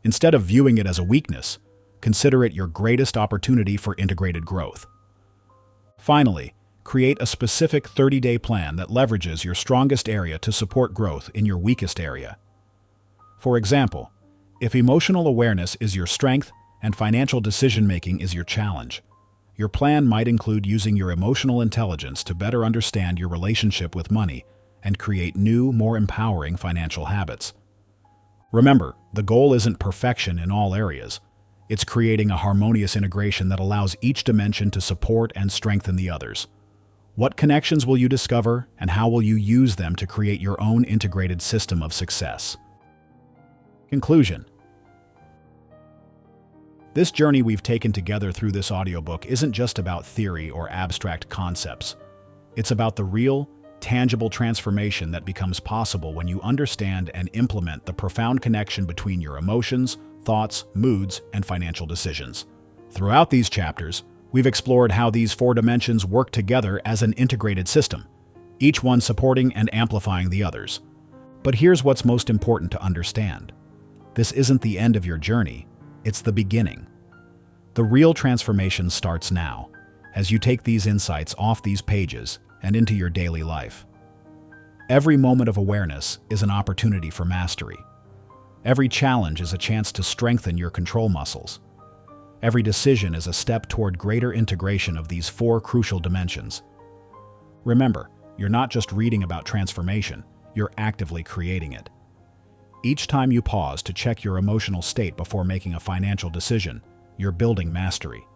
Instead of viewing it as a weakness, consider it your greatest opportunity for integrated growth. Finally, create a specific 30-day plan that leverages your strongest area to support growth in your weakest area. For example, if emotional awareness is your strength and financial decision-making is your challenge, your plan might include using your emotional intelligence to better understand your relationship with money and create new, more empowering financial habits. Remember, the goal isn't perfection in all areas. It's creating a harmonious integration that allows each dimension to support and strengthen the others. What connections will you discover, and how will you use them to create your own integrated system of success? Conclusion. This journey we've taken together through this audiobook isn't just about theory or abstract concepts. It's about the real, tangible transformation that becomes possible when you understand and implement the profound connection between your emotions, thoughts, moods, and financial decisions. Throughout these chapters, we've explored how these 4 dimensions work together as an integrated system, each one supporting and amplifying the others. But here's what's most important to understand. This isn't the end of your journey, it's the beginning. The real transformation starts now, as you take these insights off these pages and into your daily life. Every moment of awareness is an opportunity for mastery. Every challenge is a chance to strengthen your control muscles. Every decision is a step toward greater integration of these 4 crucial dimensions. Remember, you're not just reading about transformation, you're actively creating it. Each time you pause to check your emotional state before making a financial decision, you're building mastery.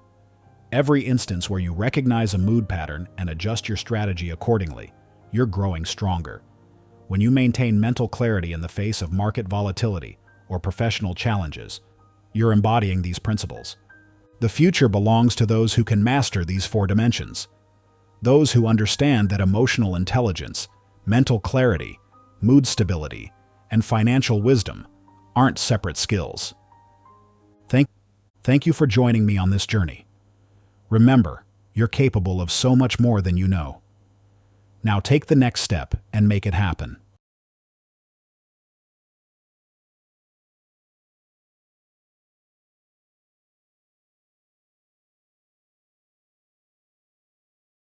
Every instance where you recognize a mood pattern and adjust your strategy accordingly, you're growing stronger. When you maintain mental clarity in the face of market volatility or professional challenges, you're embodying these principles. The future belongs to those who can master these 4 dimensions. Those who understand that emotional intelligence, mental clarity, mood stability, and financial wisdom aren't separate skills. Thank you for joining me on this journey. Remember, you're capable of so much more than you know. Now take the next step and make it happen.